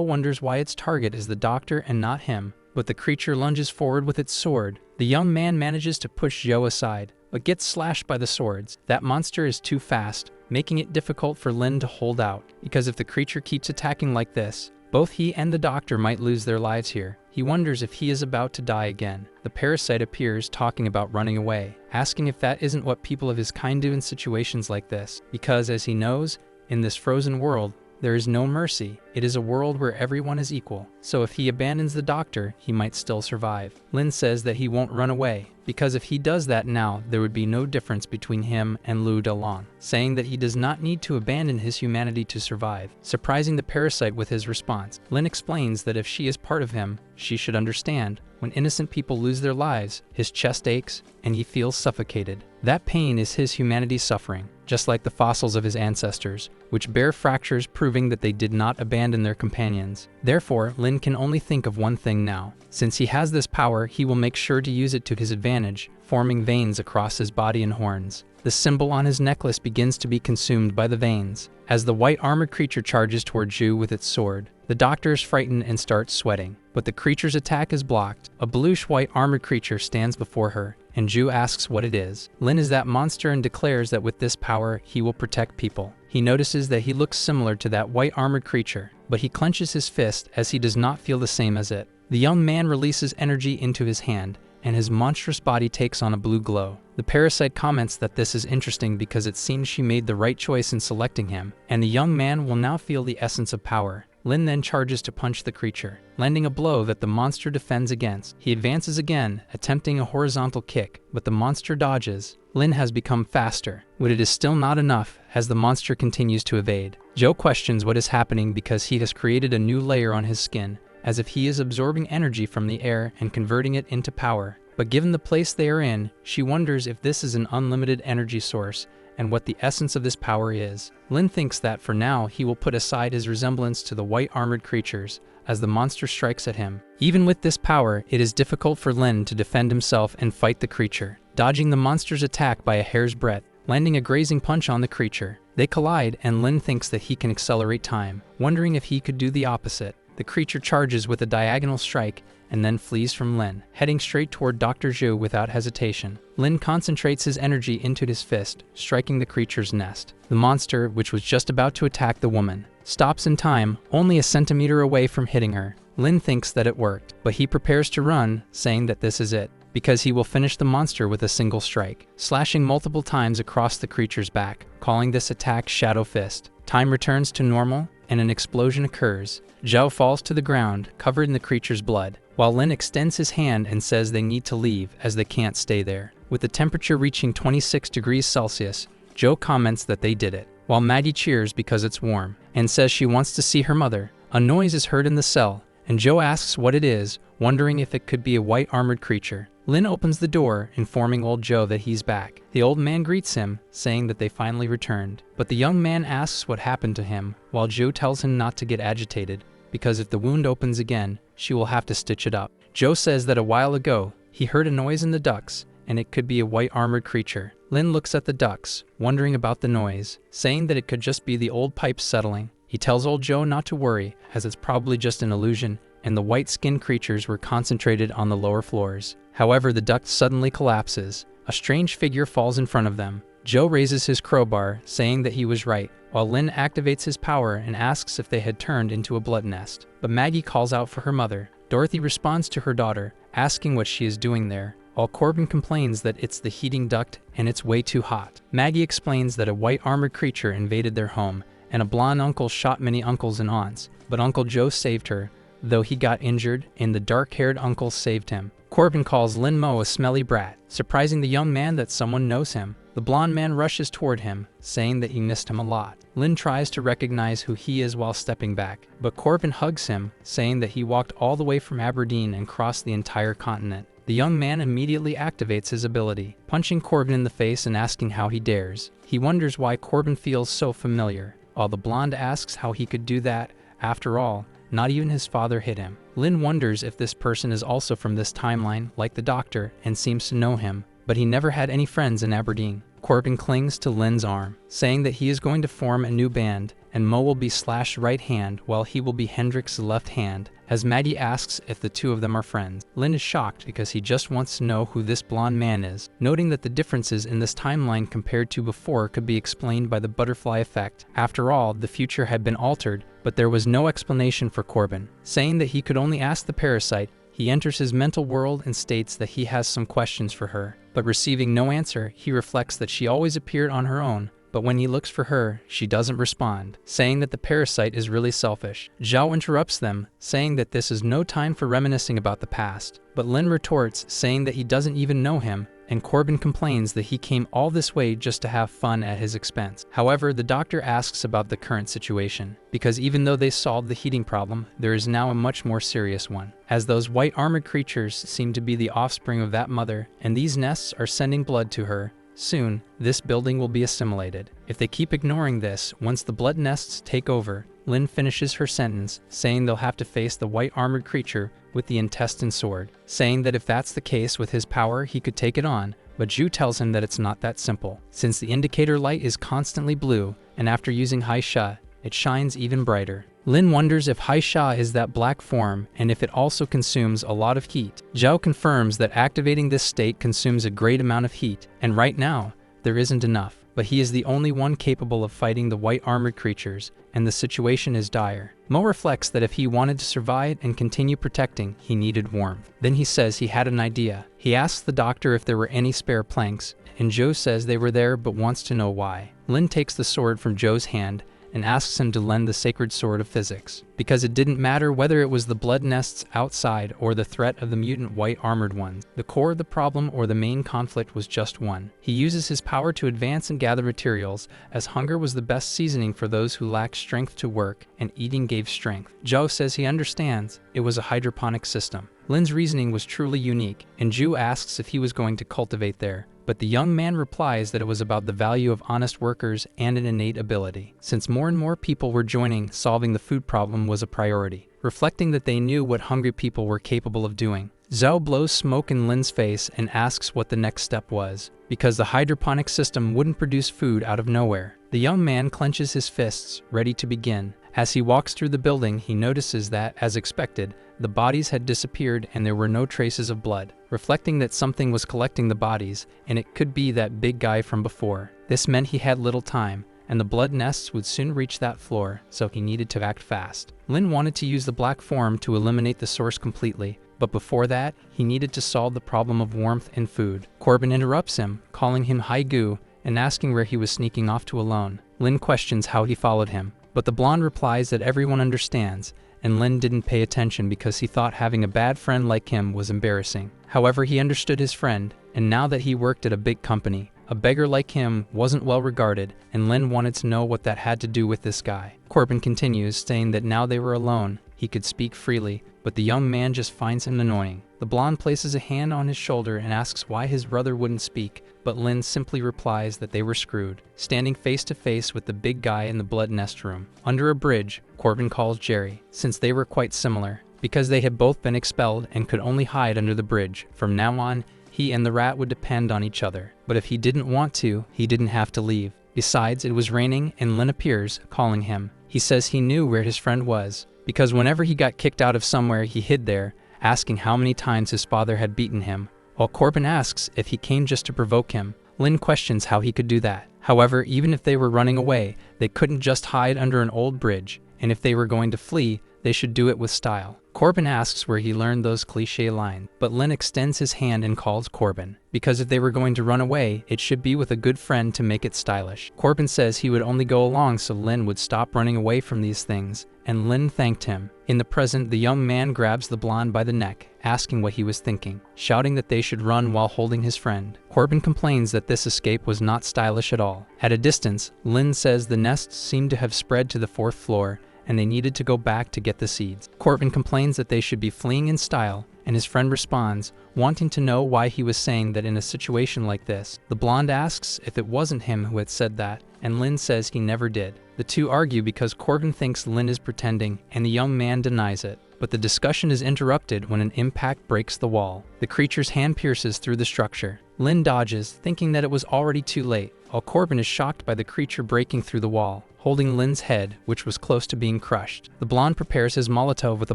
wonders why its target is the doctor and not him, but the creature lunges forward with its sword. The young man manages to push Joe aside, but gets slashed by the swords. That monster is too fast, making it difficult for Lin to hold out, because if the creature keeps attacking like this, both he and the doctor might lose their lives here. He wonders if he is about to die again. The parasite appears, talking about running away, asking if that isn't what people of his kind do in situations like this, because as he knows, in this frozen world, there is no mercy. It is a world where everyone is equal. So if he abandons the doctor, he might still survive. Lin says that he won't run away, because if he does that now, there would be no difference between him and Lu Delon, saying that he does not need to abandon his humanity to survive, surprising the parasite with his response. Lin explains that if she is part of him, she should understand. When innocent people lose their lives, his chest aches, and he feels suffocated. That pain is his humanity's suffering, just like the fossils of his ancestors, which bear fractures proving that they did not abandon their companions. Therefore, Lin can only think of one thing now. Since he has this power, he will make sure to use it to his advantage, forming veins across his body and horns. The symbol on his necklace begins to be consumed by the veins. As the white armored creature charges toward Ju with its sword, the doctor is frightened and starts sweating, but the creature's attack is blocked. A bluish white armored creature stands before her, and Ju asks what it is. Lin is that monster and declares that with this power, he will protect people. He notices that he looks similar to that white armored creature, but he clenches his fist as he does not feel the same as it. The young man releases energy into his hand, and his monstrous body takes on a blue glow. The parasite comments that this is interesting because it seems she made the right choice in selecting him, and the young man will now feel the essence of power. Lin then charges to punch the creature, landing a blow that the monster defends against. He advances again, attempting a horizontal kick, but the monster dodges. Lin has become faster, but it is still not enough as the monster continues to evade. Joe questions what is happening because he has created a new layer on his skin, as if he is absorbing energy from the air and converting it into power. But given the place they are in, she wonders if this is an unlimited energy source and what the essence of this power is. Lin thinks that for now he will put aside his resemblance to the white armored creatures as the monster strikes at him. Even with this power, it is difficult for Lin to defend himself and fight the creature, dodging the monster's attack by a hair's breadth, landing a grazing punch on the creature. They collide and Lin thinks that he can accelerate time, wondering if he could do the opposite. The creature charges with a diagonal strike and then flees from Lin, heading straight toward Dr. Zhu without hesitation. Lin concentrates his energy into his fist, striking the creature's nest. The monster, which was just about to attack the woman, stops in time, only a centimeter away from hitting her. Lin thinks that it worked, but he prepares to run, saying that this is it, because he will finish the monster with a single strike, slashing multiple times across the creature's back, calling this attack Shadow Fist. Time returns to normal, and an explosion occurs. Zhao falls to the ground, covered in the creature's blood, while Lin extends his hand and says they need to leave as they can't stay there. With the temperature reaching 26 degrees Celsius, Zhou comments that they did it, while Maggie cheers because it's warm, and says she wants to see her mother. A noise is heard in the cell, and Zhou asks what it is, wondering if it could be a white armored creature. Lin opens the door, informing old Zhou that he's back. The old man greets him, saying that they finally returned, but the young man asks what happened to him, while Zhou tells him not to get agitated, because if the wound opens again, she will have to stitch it up. Zhou says that a while ago, he heard a noise in the ducts, and it could be a white armored creature. Lin looks at the ducts, wondering about the noise, saying that it could just be the old pipes settling. He tells old Zhou not to worry, as it's probably just an illusion, and the white-skinned creatures were concentrated on the lower floors. However, the duct suddenly collapses. A strange figure falls in front of them. Joe raises his crowbar, saying that he was right, while Lin activates his power and asks if they had turned into a blood nest. But Maggie calls out for her mother. Dorothy responds to her daughter, asking what she is doing there, while Corbin complains that it's the heating duct and it's way too hot. Maggie explains that a white armored creature invaded their home, and a blonde uncle shot many uncles and aunts, but Uncle Joe saved her, though he got injured, and the dark-haired uncle saved him. Corbin calls Lin Mo a smelly brat, surprising the young man that someone knows him. The blonde man rushes toward him, saying that he missed him a lot. Lin tries to recognize who he is while stepping back, but Corbin hugs him, saying that he walked all the way from Aberdeen and crossed the entire continent. The young man immediately activates his ability, punching Corbin in the face and asking how he dares. He wonders why Corbin feels so familiar, while the blonde asks how he could do that. After all, not even his father hit him. Lin wonders if this person is also from this timeline, like the doctor, and seems to know him, but he never had any friends in Aberdeen. Corbin clings to Lin's arm, saying that he is going to form a new band, and Mo will be Slash's right hand while he will be Hendrix's left hand, as Maggie asks if the two of them are friends. Lin is shocked because he just wants to know who this blonde man is, noting that the differences in this timeline compared to before could be explained by the butterfly effect. After all, the future had been altered, but there was no explanation for Corbin. Saying that he could only ask the parasite, he enters his mental world and states that he has some questions for her. But receiving no answer, he reflects that she always appeared on her own, but when he looks for her, she doesn't respond, saying that the parasite is really selfish. Zhao interrupts them, saying that this is no time for reminiscing about the past, but Lin retorts, saying that he doesn't even know him, and Corbin complains that he came all this way just to have fun at his expense. However, the doctor asks about the current situation, because even though they solved the heating problem, there is now a much more serious one, as those white armored creatures seem to be the offspring of that mother, and these nests are sending blood to her. Soon, this building will be assimilated. If they keep ignoring this, once the blood nests take over, Lin finishes her sentence, saying they'll have to face the white armored creature with the intestine sword, saying that if that's the case with his power, he could take it on, but Zhu tells him that it's not that simple, since the indicator light is constantly blue, and after using Hai Sha, it shines even brighter. Lin wonders if Hai Sha is that black form and if it also consumes a lot of heat. Zhao confirms that activating this state consumes a great amount of heat, and right now, there isn't enough. But he is the only one capable of fighting the white armored creatures, and the situation is dire. Mo reflects that if he wanted to survive and continue protecting, he needed warmth. Then he says he had an idea. He asks the doctor if there were any spare planks, and Zhou says they were there but wants to know why. Lin takes the sword from Zhou's hand and asks him to lend the sacred sword of physics, because it didn't matter whether it was the blood nests outside or the threat of the mutant white armored ones. The core of the problem or the main conflict was just one. He uses his power to advance and gather materials, as hunger was the best seasoning for those who lacked strength to work, and eating gave strength. Zhou says he understands, it was a hydroponic system. Lin's reasoning was truly unique, and Zhu asks if he was going to cultivate there. But the young man replies that it was about the value of honest workers and an innate ability, since more and more people were joining, solving the food problem was a priority, reflecting that they knew what hungry people were capable of doing. Zhao blows smoke in Lin's face and asks what the next step was, because the hydroponic system wouldn't produce food out of nowhere. The young man clenches his fists, ready to begin. As he walks through the building, he notices that, as expected, the bodies had disappeared and there were no traces of blood, reflecting that something was collecting the bodies, and it could be that big guy from before. This meant he had little time, and the blood nests would soon reach that floor, so he needed to act fast. Lin wanted to use the black form to eliminate the source completely, but before that, he needed to solve the problem of warmth and food. Corbin interrupts him, calling him Haigu, and asking where he was sneaking off to alone. Lin questions how he followed him, but the blonde replies that everyone understands, and Lin didn't pay attention because he thought having a bad friend like him was embarrassing. However, he understood his friend, and now that he worked at a big company, a beggar like him wasn't well regarded, and Lin wanted to know what that had to do with this guy. Corbin continues, saying that now they were alone, he could speak freely, but the young man just finds him annoying. The blonde places a hand on his shoulder and asks why his brother wouldn't speak, but Lin simply replies that they were screwed, standing face to face with the big guy in the blood nest room. Under a bridge, Corbin calls Jerry, since they were quite similar, because they had both been expelled and could only hide under the bridge. From now on, he and the rat would depend on each other, but if he didn't want to, he didn't have to leave. Besides, it was raining and Lin appears, calling him. He says he knew where his friend was, because whenever he got kicked out of somewhere he hid there, asking how many times his father had beaten him. While Corbin asks if he came just to provoke him, Lin questions how he could do that. However, even if they were running away, they couldn't just hide under an old bridge, and if they were going to flee, they should do it with style. Corbin asks where he learned those cliché lines, but Lin extends his hand and calls Corbin, because if they were going to run away, it should be with a good friend to make it stylish. Corbin says he would only go along so Lin would stop running away from these things, and Lin thanked him. In the present, the young man grabs the blonde by the neck, asking what he was thinking, shouting that they should run while holding his friend. Corbin complains that this escape was not stylish at all. At a distance, Lin says the nests seemed to have spread to the 4th floor, and they needed to go back to get the seeds. Corbin complains that they should be fleeing in style, and his friend responds, wanting to know why he was saying that in a situation like this. The blonde asks if it wasn't him who had said that, and Lin says he never did. The two argue because Corbin thinks Lin is pretending, and the young man denies it. But the discussion is interrupted when an impact breaks the wall. The creature's hand pierces through the structure. Lin dodges, thinking that it was already too late, while Corbin is shocked by the creature breaking through the wall, holding Lin's head, which was close to being crushed. The blonde prepares his Molotov with a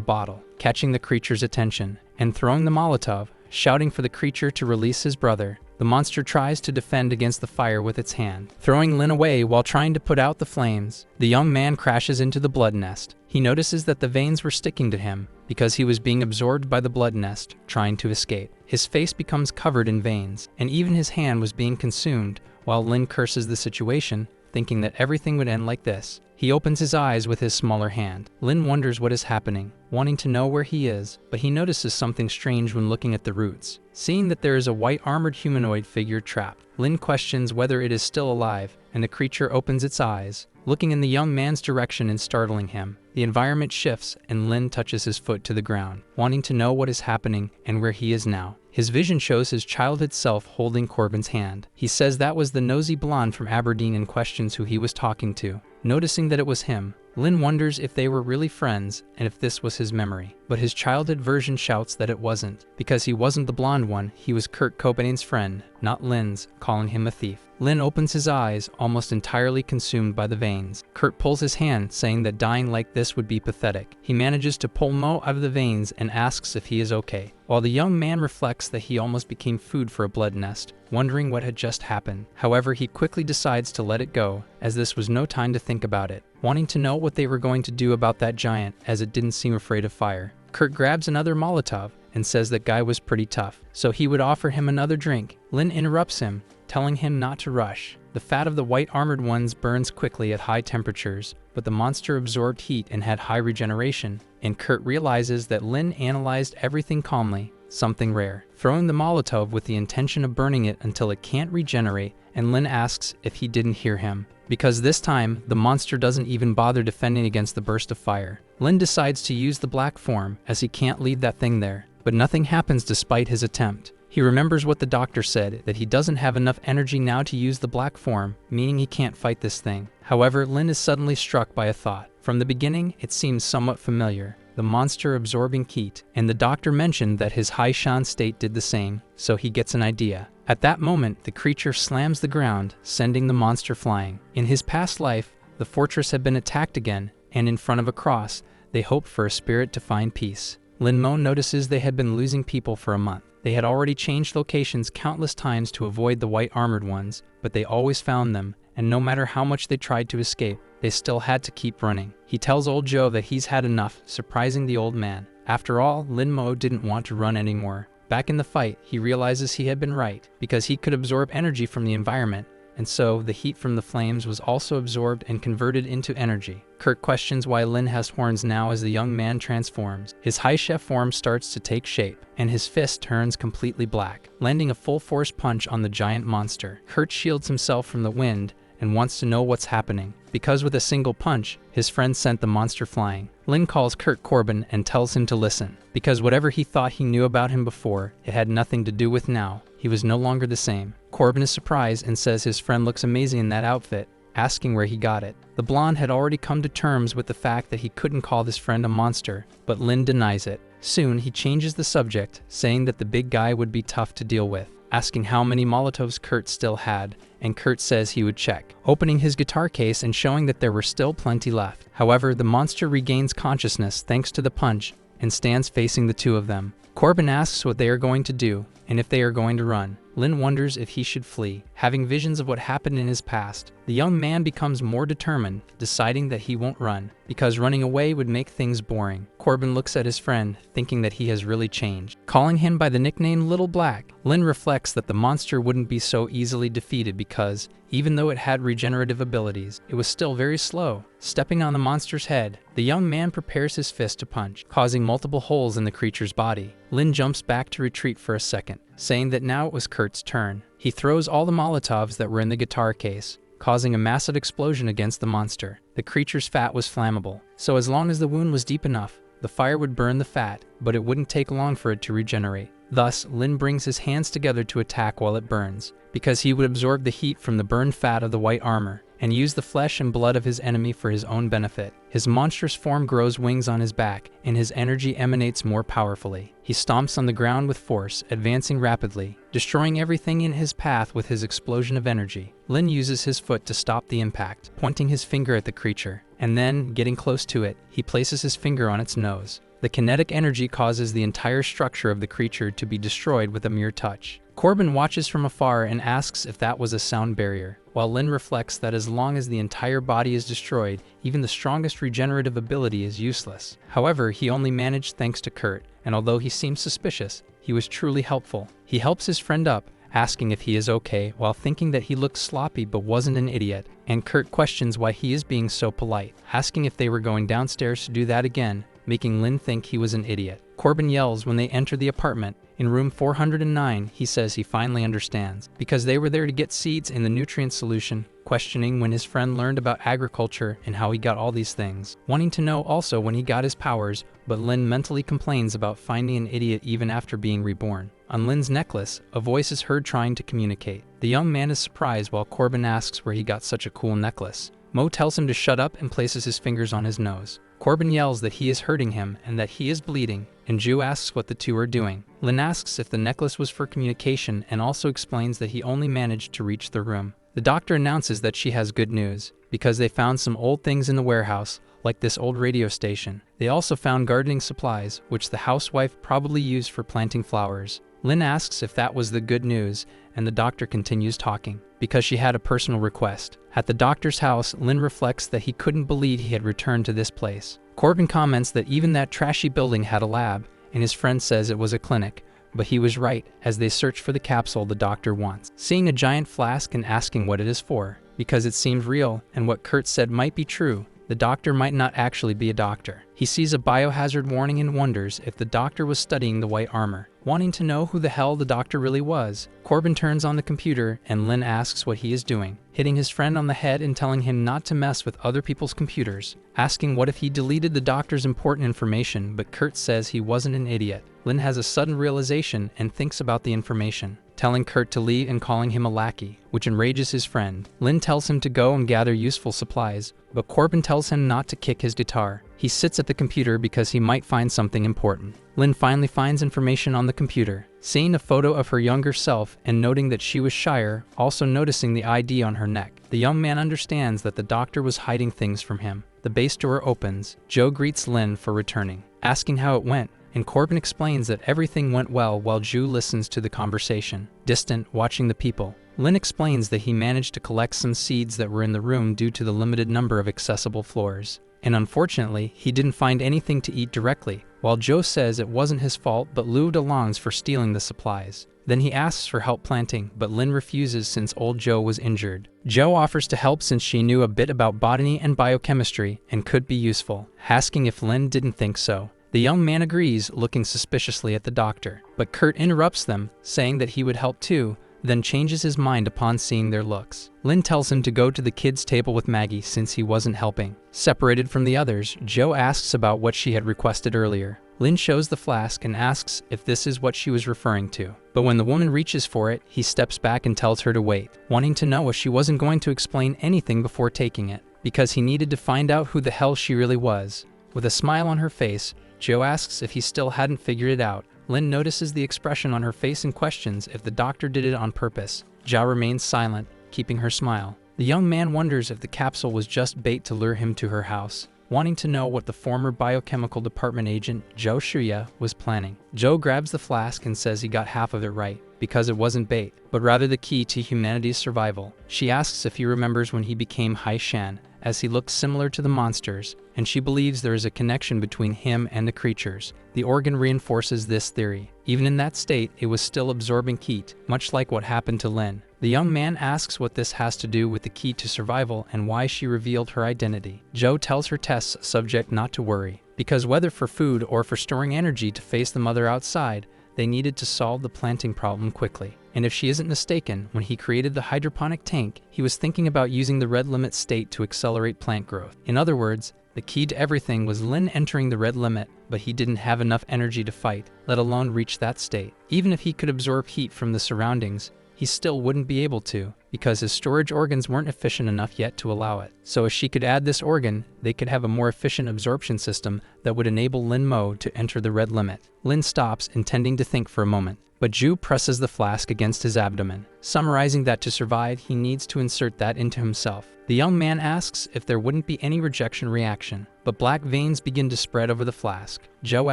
bottle, catching the creature's attention, and throwing the Molotov, shouting for the creature to release his brother. The monster tries to defend against the fire with its hand, throwing Lin away while trying to put out the flames. The young man crashes into the blood nest. He notices that the veins were sticking to him because he was being absorbed by the blood nest, trying to escape. His face becomes covered in veins, and even his hand was being consumed, while Lin curses the situation, thinking that everything would end like this. He opens his eyes with his smaller hand. Lin wonders what is happening, wanting to know where he is, but he notices something strange when looking at the roots. Seeing that there is a white armored humanoid figure trapped, Lin questions whether it is still alive, and the creature opens its eyes, looking in the young man's direction and startling him. The environment shifts, and Lin touches his foot to the ground, wanting to know what is happening and where he is now. His vision shows his childhood self holding Corbin's hand. He says that was the nosy blonde from Aberdeen and questions who he was talking to. Noticing that it was him, Lin wonders if they were really friends and if this was his memory. But his childhood version shouts that it wasn't, because he wasn't the blonde one, he was Kurt Cobain's friend, not Lin's, calling him a thief. Lin opens his eyes, almost entirely consumed by the veins. Kurt pulls his hand, saying that dying like this would be pathetic. He manages to pull Mo out of the veins and asks if he is okay, while the young man reflects that he almost became food for a blood nest, wondering what had just happened. However, he quickly decides to let it go, as this was no time to think about it, wanting to know what they were going to do about that giant, as it didn't seem afraid of fire. Kurt grabs another Molotov and says that guy was pretty tough, so he would offer him another drink. Lin interrupts him, telling him not to rush. The fat of the white armored ones burns quickly at high temperatures, but the monster absorbed heat and had high regeneration, and Kurt realizes that Lin analyzed everything calmly, something rare, throwing the Molotov with the intention of burning it until it can't regenerate, and Lin asks if he didn't hear him, because this time, the monster doesn't even bother defending against the burst of fire. Lin decides to use the black form, as he can't leave that thing there, but nothing happens despite his attempt. He remembers what the doctor said, that he doesn't have enough energy now to use the black form, meaning he can't fight this thing. However, Lin is suddenly struck by a thought. From the beginning, it seems somewhat familiar, the monster absorbing heat, and the doctor mentioned that his high Shan state did the same, so he gets an idea. At that moment, the creature slams the ground, sending the monster flying. In his past life, the fortress had been attacked again, and in front of a cross, they hoped for a spirit to find peace. Lin Mo notices they had been losing people for a month. They had already changed locations countless times to avoid the white armored ones, but they always found them, and no matter how much they tried to escape, they still had to keep running. He tells old Joe that he's had enough, surprising the old man. After all, Lin Mo didn't want to run anymore. Back in the fight, he realizes he had been right, because he could absorb energy from the environment, and so the heat from the flames was also absorbed and converted into energy. Kurt questions why Lin has horns now as the young man transforms. His high chef form starts to take shape, and his fist turns completely black, landing a full-force punch on the giant monster. Kurt shields himself from the wind and wants to know what's happening, because with a single punch, his friend sent the monster flying. Lin calls Kurt Corbin and tells him to listen, because whatever he thought he knew about him before, it had nothing to do with now. He was no longer the same. Corbin is surprised and says his friend looks amazing in that outfit, asking where he got it. The blonde had already come to terms with the fact that he couldn't call this friend a monster, but Lin denies it. Soon, he changes the subject, saying that the big guy would be tough to deal with. asking how many Molotovs Kurt still had, and Kurt says he would check, opening his guitar case and showing that there were still plenty left. However, the monster regains consciousness thanks to the punch and stands facing the two of them. Corbin asks what they are going to do and if they are going to run. Lin wonders if he should flee. Having visions of what happened in his past, the young man becomes more determined, deciding that he won't run, because running away would make things boring. Corbin looks at his friend, thinking that he has really changed. Calling him by the nickname Little Black, Lin reflects that the monster wouldn't be so easily defeated because, even though it had regenerative abilities, it was still very slow. Stepping on the monster's head, the young man prepares his fist to punch, causing multiple holes in the creature's body. Lin jumps back to retreat for a second, saying that now it was Kurt's turn. He throws all the Molotovs that were in the guitar case, causing a massive explosion against the monster. The creature's fat was flammable, so as long as the wound was deep enough, the fire would burn the fat, but it wouldn't take long for it to regenerate. Thus, Lin brings his hands together to attack while it burns, because he would absorb the heat from the burned fat of the white armor, and use the flesh and blood of his enemy for his own benefit. His monstrous form grows wings on his back, and his energy emanates more powerfully. He stomps on the ground with force, advancing rapidly, destroying everything in his path with his explosion of energy. Lin uses his foot to stop the impact, pointing his finger at the creature, and then, getting close to it, he places his finger on its nose. The kinetic energy causes the entire structure of the creature to be destroyed with a mere touch. Corbin watches from afar and asks if that was a sound barrier, while Lin reflects that as long as the entire body is destroyed, even the strongest regenerative ability is useless. However, he only managed thanks to Kurt, and although he seems suspicious, he was truly helpful. He helps his friend up, asking if he is okay, while thinking that he looked sloppy but wasn't an idiot, and Kurt questions why he is being so polite, asking if they were going downstairs to do that again, making Lin think he was an idiot. Corbin yells when they enter the apartment. In room 409, he says he finally understands, because they were there to get seeds in the nutrient solution, questioning when his friend learned about agriculture and how he got all these things, wanting to know also when he got his powers, but Lin mentally complains about finding an idiot even after being reborn. On Lin's necklace, a voice is heard trying to communicate. The young man is surprised while Corbin asks where he got such a cool necklace. Mo tells him to shut up and places his fingers on his nose. Corbin yells that he is hurting him and that he is bleeding, and Ju asks what the two are doing. Lin asks if the necklace was for communication and also explains that he only managed to reach the room. The doctor announces that she has good news, because they found some old things in the warehouse, like this old radio station. They also found gardening supplies, which the housewife probably used for planting flowers. Lin asks if that was the good news, and the doctor continues talking, because she had a personal request. At the doctor's house, Lin reflects that he couldn't believe he had returned to this place. Corbin comments that even that trashy building had a lab, and his friend says it was a clinic, but he was right as they search for the capsule the doctor wants. Seeing a giant flask and asking what it is for, because it seemed real and what Kurt said might be true, the doctor might not actually be a doctor. He sees a biohazard warning and wonders if the doctor was studying the white armor. Wanting to know who the hell the doctor really was, Corbin turns on the computer and Lin asks what he is doing, hitting his friend on the head and telling him not to mess with other people's computers, asking what if he deleted the doctor's important information, but Kurt says he wasn't an idiot. Lin has a sudden realization and thinks about the information, telling Kurt to leave and calling him a lackey, which enrages his friend. Lin tells him to go and gather useful supplies, but Corbin tells him not to kick his guitar. He sits at the computer because he might find something important. Lin finally finds information on the computer, seeing a photo of her younger self and noting that she was Shire, also noticing the ID on her neck. The young man understands that the doctor was hiding things from him. The base door opens. Joe greets Lin for returning, asking how it went, and Corbin explains that everything went well while Ju listens to the conversation, distant, watching the people. Lin explains that he managed to collect some seeds that were in the room due to the limited number of accessible floors, and unfortunately, he didn't find anything to eat directly, while Joe says it wasn't his fault but Lou DeLong's for stealing the supplies. Then he asks for help planting, but Lin refuses since old Joe was injured. Joe offers to help since she knew a bit about botany and biochemistry and could be useful, asking if Lin didn't think so. The young man agrees, looking suspiciously at the doctor, but Kurt interrupts them, saying that he would help too, then changes his mind upon seeing their looks. Lin tells him to go to the kids' table with Maggie since he wasn't helping. Separated from the others, Joe asks about what she had requested earlier. Lin shows the flask and asks if this is what she was referring to. But when the woman reaches for it, he steps back and tells her to wait, wanting to know if she wasn't going to explain anything before taking it, because he needed to find out who the hell she really was. With a smile on her face, Joe asks if he still hadn't figured it out. Lin notices the expression on her face and questions if the doctor did it on purpose. Zhao remains silent, keeping her smile. The young man wonders if the capsule was just bait to lure him to her house, wanting to know what the former biochemical department agent, Zhou Shuya, was planning. Zhou grabs the flask and says he got half of it right, because it wasn't bait, but rather the key to humanity's survival. She asks if he remembers when he became Hai Shan, as he looks similar to the monsters, and she believes there is a connection between him and the creatures. The organ reinforces this theory. Even in that state, it was still absorbing heat, much like what happened to Lin. The young man asks what this has to do with the key to survival and why she revealed her identity. Zhou tells her test subject not to worry, because whether for food or for storing energy to face the mother outside, they needed to solve the planting problem quickly. And if she isn't mistaken, when he created the hydroponic tank, he was thinking about using the red limit state to accelerate plant growth. In other words, the key to everything was Lin entering the red limit, but he didn't have enough energy to fight, let alone reach that state. Even if he could absorb heat from the surroundings, he still wouldn't be able to, because his storage organs weren't efficient enough yet to allow it. So if she could add this organ, they could have a more efficient absorption system that would enable Lin Mo to enter the red limit. Lin stops, intending to think for a moment, but Zhu presses the flask against his abdomen, summarizing that to survive, he needs to insert that into himself. The young man asks if there wouldn't be any rejection reaction, but black veins begin to spread over the flask. Zhou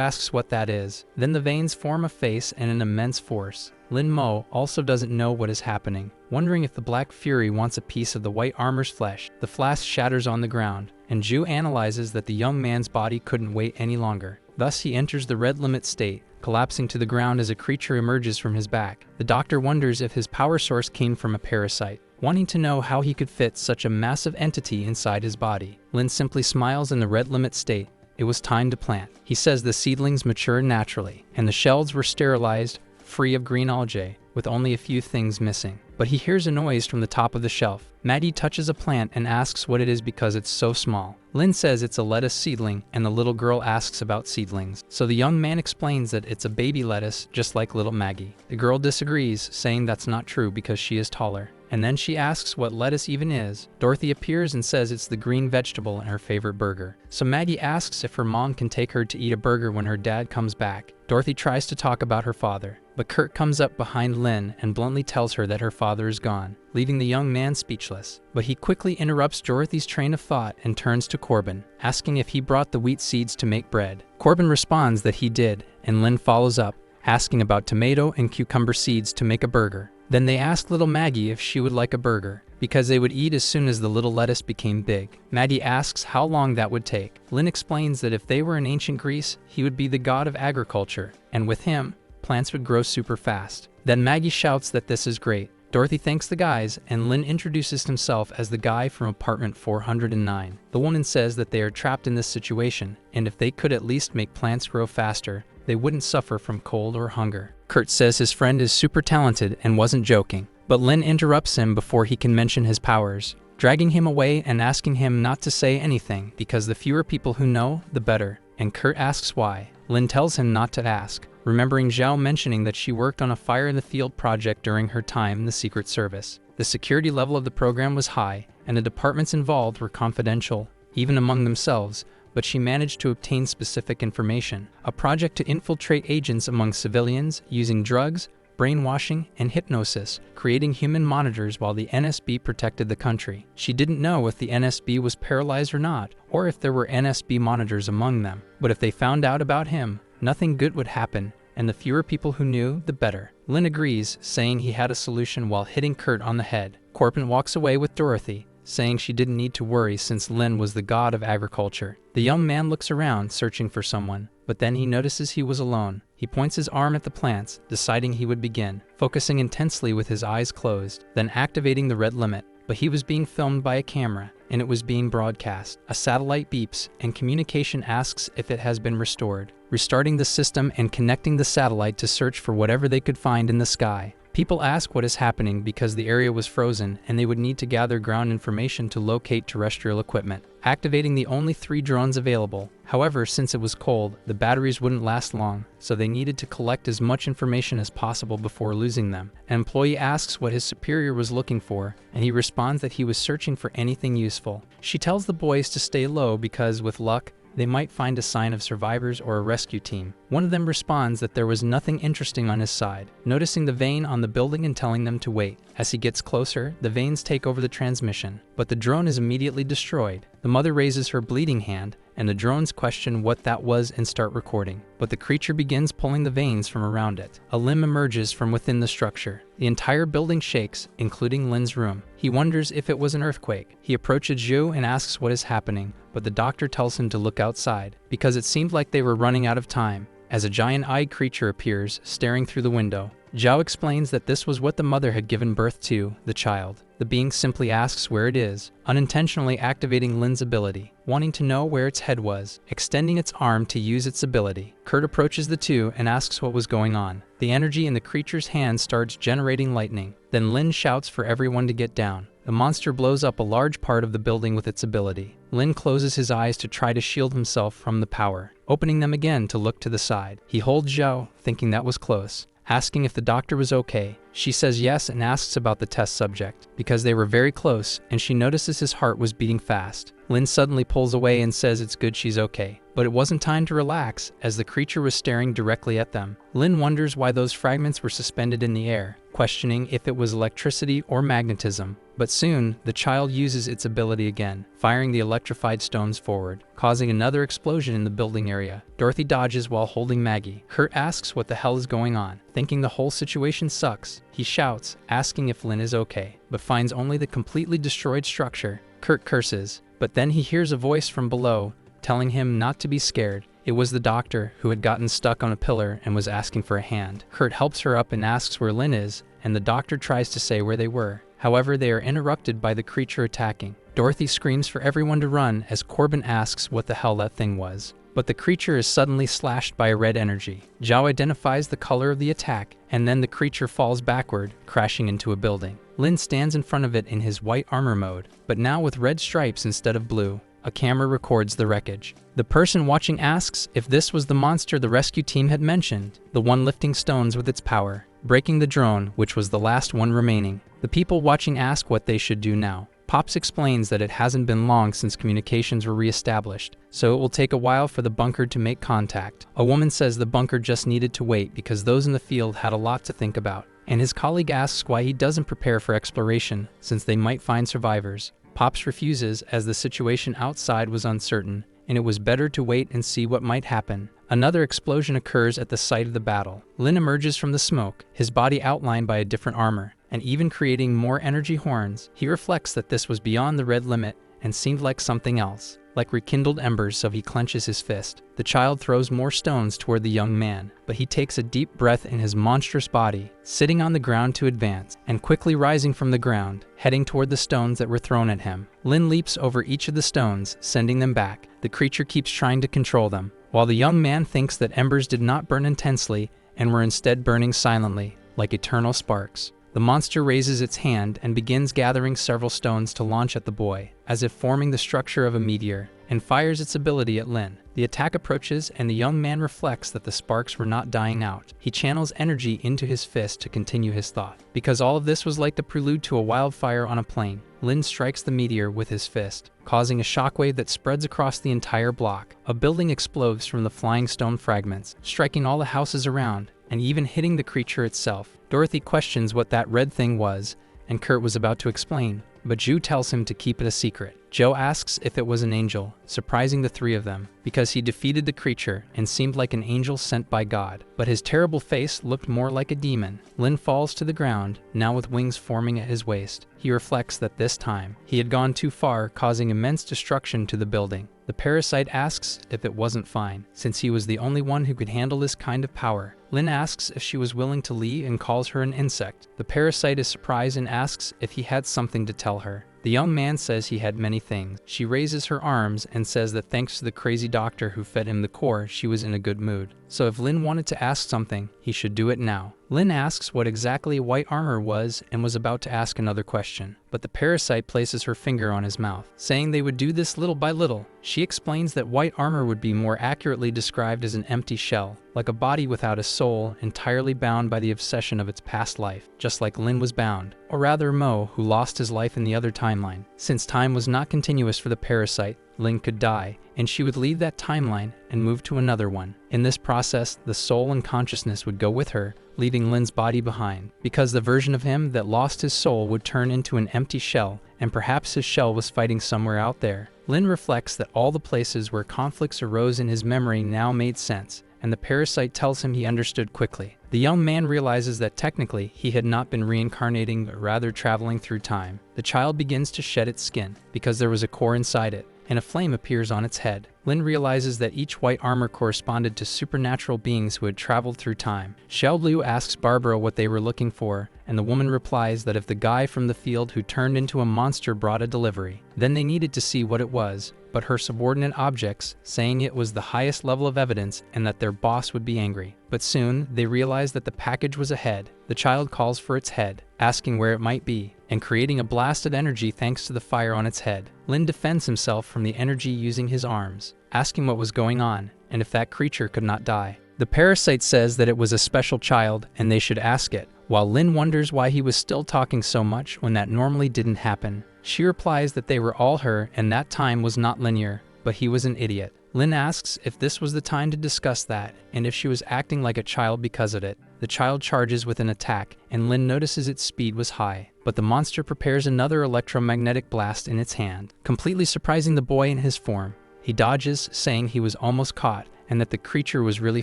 asks what that is. Then the veins form a face and an immense force. Lin Mo also doesn't know what is happening, wondering if the Black Fury wants a piece of the white armor's flesh. The flask shatters on the ground, and Zhu analyzes that the young man's body couldn't wait any longer. Thus he enters the red limit state, collapsing to the ground as a creature emerges from his back. The doctor wonders if his power source came from a parasite, wanting to know how he could fit such a massive entity inside his body. Lin simply smiles in the red limit state. It was time to plant. He says the seedlings mature naturally, and the shells were sterilized, free of green algae, with only a few things missing. But he hears a noise from the top of the shelf. Maddie touches a plant and asks what it is because it's so small. Lin says it's a lettuce seedling, and the little girl asks about seedlings. So the young man explains that it's a baby lettuce, just like little Maggie. The girl disagrees, saying that's not true because she is taller. And then she asks what lettuce even is. Dorothy appears and says it's the green vegetable in her favorite burger. So Maggie asks if her mom can take her to eat a burger when her dad comes back. Dorothy tries to talk about her father, but Kurt comes up behind Lin and bluntly tells her that her father is gone, leaving the young man speechless. But he quickly interrupts Dorothy's train of thought and turns to Corbin, asking if he brought the wheat seeds to make bread. Corbin responds that he did, and Lin follows up, asking about tomato and cucumber seeds to make a burger. Then they ask little Maggie if she would like a burger, because they would eat as soon as the little lettuce became big. Maggie asks how long that would take. Lin explains that if they were in ancient Greece, he would be the god of agriculture, and with him, plants would grow super fast. Then Maggie shouts that this is great. Dorothy thanks the guys, and Lin introduces himself as the guy from apartment 409. The woman says that they are trapped in this situation, and if they could at least make plants grow faster, they wouldn't suffer from cold or hunger. Kurt says his friend is super talented and wasn't joking, but Lin interrupts him before he can mention his powers, dragging him away and asking him not to say anything because the fewer people who know, the better. And Kurt asks why. Lin tells him not to ask, remembering Zhao mentioning that she worked on a fire in the field project during her time in the Secret Service. The security level of the program was high, and the departments involved were confidential, even among themselves, but she managed to obtain specific information. A project to infiltrate agents among civilians using drugs, brainwashing, and hypnosis, creating human monitors while the NSB protected the country. She didn't know if the NSB was paralyzed or not, or if there were NSB monitors among them. But if they found out about him, nothing good would happen, and the fewer people who knew, the better. Lin agrees, saying he had a solution while hitting Kurt on the head. Corbin walks away with Dorothy, saying she didn't need to worry since Lin was the god of agriculture. The young man looks around, searching for someone, but then he notices he was alone. He points his arm at the plants, deciding he would begin, focusing intensely with his eyes closed, then activating the red limit. But he was being filmed by a camera, and it was being broadcast. A satellite beeps, and communication asks if it has been restored, restarting the system and connecting the satellite to search for whatever they could find in the sky. People ask what is happening because the area was frozen and they would need to gather ground information to locate terrestrial equipment, activating the only 3 drones available. However, since it was cold, the batteries wouldn't last long, so they needed to collect as much information as possible before losing them. An employee asks what his superior was looking for, and he responds that he was searching for anything useful. She tells the boys to stay low because, with luck, they might find a sign of survivors or a rescue team. One of them responds that there was nothing interesting on his side, noticing the vane on the building and telling them to wait. As he gets closer, the vanes take over the transmission, but the drone is immediately destroyed. The mother raises her bleeding hand, and the drones question what that was and start recording. But the creature begins pulling the vanes from around it. A limb emerges from within the structure. The entire building shakes, including Lin's room. He wonders if it was an earthquake. He approaches Zhou and asks what is happening, but the doctor tells him to look outside, because it seemed like they were running out of time. As a giant-eyed creature appears, staring through the window, Zhao explains that this was what the mother had given birth to, the child. The being simply asks where it is, unintentionally activating Lin's ability, wanting to know where its head was, extending its arm to use its ability. Kurt approaches the two and asks what was going on. The energy in the creature's hand starts generating lightning. Then Lin shouts for everyone to get down. The monster blows up a large part of the building with its ability. Lin closes his eyes to try to shield himself from the power, opening them again to look to the side. He holds Zhao, thinking that was close, asking if the doctor was okay. She says yes and asks about the test subject, because they were very close and she notices his heart was beating fast. Lin suddenly pulls away and says it's good she's okay. But it wasn't time to relax, as the creature was staring directly at them. Lin wonders why those fragments were suspended in the air, questioning if it was electricity or magnetism. But soon, the child uses its ability again, firing the electrified stones forward, causing another explosion in the building area. Dorothy dodges while holding Maggie. Kurt asks what the hell is going on, thinking the whole situation sucks. He shouts, asking if Lin is okay, but finds only the completely destroyed structure. Kurt curses, but then he hears a voice from below, telling him not to be scared. It was the doctor, who had gotten stuck on a pillar and was asking for a hand. Kurt helps her up and asks where Lin is, and the doctor tries to say where they were. However, they are interrupted by the creature attacking. Dorothy screams for everyone to run as Corbin asks what the hell that thing was. But the creature is suddenly slashed by a red energy. Zhao identifies the color of the attack, and then the creature falls backward, crashing into a building. Lin stands in front of it in his white armor mode, but now with red stripes instead of blue. A camera records the wreckage. The person watching asks if this was the monster the rescue team had mentioned, the one lifting stones with its power, breaking the drone, which was the last one remaining. The people watching ask what they should do now. Pops explains that it hasn't been long since communications were re-established, so it will take a while for the bunker to make contact. A woman says the bunker just needed to wait because those in the field had a lot to think about. And his colleague asks why he doesn't prepare for exploration, since they might find survivors. Pops refuses as the situation outside was uncertain, and it was better to wait and see what might happen. Another explosion occurs at the site of the battle. Lin emerges from the smoke, his body outlined by a different armor, and even creating more energy horns. He reflects that this was beyond the red limit and seemed like something else, like rekindled embers, so he clenches his fist. The child throws more stones toward the young man, but he takes a deep breath in his monstrous body, sitting on the ground to advance, and quickly rising from the ground, heading toward the stones that were thrown at him. Lin leaps over each of the stones, sending them back. The creature keeps trying to control them, while the young man thinks that embers did not burn intensely and were instead burning silently, like eternal sparks. The monster raises its hand and begins gathering several stones to launch at the boy, as if forming the structure of a meteor, and fires its ability at Lin. The attack approaches and the young man reflects that the sparks were not dying out. He channels energy into his fist to continue his thought. Because all of this was like the prelude to a wildfire on a plane, Lin strikes the meteor with his fist, causing a shockwave that spreads across the entire block. A building explodes from the flying stone fragments, striking all the houses around, and even hitting the creature itself. Dorothy questions what that red thing was, and Kurt was about to explain, but Zhu tells him to keep it a secret. Joe asks if it was an angel, surprising the three of them, because he defeated the creature and seemed like an angel sent by God, but his terrible face looked more like a demon. Lin falls to the ground, now with wings forming at his waist. He reflects that this time, he had gone too far, causing immense destruction to the building. The parasite asks if it wasn't fine, since he was the only one who could handle this kind of power. Lin asks if she was willing to leave and calls her an insect. The parasite is surprised and asks if he had something to tell her. The young man says he had many things. She raises her arms and says that thanks to the crazy doctor who fed him the core, she was in a good mood. So if Lin wanted to ask something, he should do it now. Lin asks what exactly white armor was and was about to ask another question, but the parasite places her finger on his mouth, saying they would do this little by little. She explains that white armor would be more accurately described as an empty shell, like a body without a soul, entirely bound by the obsession of its past life, just like Lin was bound, or rather Mo, who lost his life in the other timeline. Since time was not continuous for the parasite, Lin could die, and she would leave that timeline and move to another one. In this process, the soul and consciousness would go with her, leaving Lin's body behind, because the version of him that lost his soul would turn into an empty shell, and perhaps his shell was fighting somewhere out there. Lin reflects that all the places where conflicts arose in his memory now made sense, and the parasite tells him he understood quickly. The young man realizes that technically he had not been reincarnating but rather traveling through time. The child begins to shed its skin, because there was a core inside it, and a flame appears on its head. Lin realizes that each white armor corresponded to supernatural beings who had traveled through time. Xiaoliu asks Barbara what they were looking for, and the woman replies that if the guy from the field who turned into a monster brought a delivery, then they needed to see what it was, but her subordinate objects, saying it was the highest level of evidence and that their boss would be angry. But soon, they realize that the package was a head. The child calls for its head, asking where it might be, and creating a blast of energy thanks to the fire on its head. Lin defends himself from the energy using his arms, asking what was going on, and if that creature could not die. The parasite says that it was a special child and they should ask it, while Lin wonders why he was still talking so much when that normally didn't happen. She replies that they were all her and that time was not linear, but he was an idiot. Lin asks if this was the time to discuss that, and if she was acting like a child because of it. The child charges with an attack, and Lin notices its speed was high, but the monster prepares another electromagnetic blast in its hand, completely surprising the boy in his form. He dodges, saying he was almost caught, and that the creature was really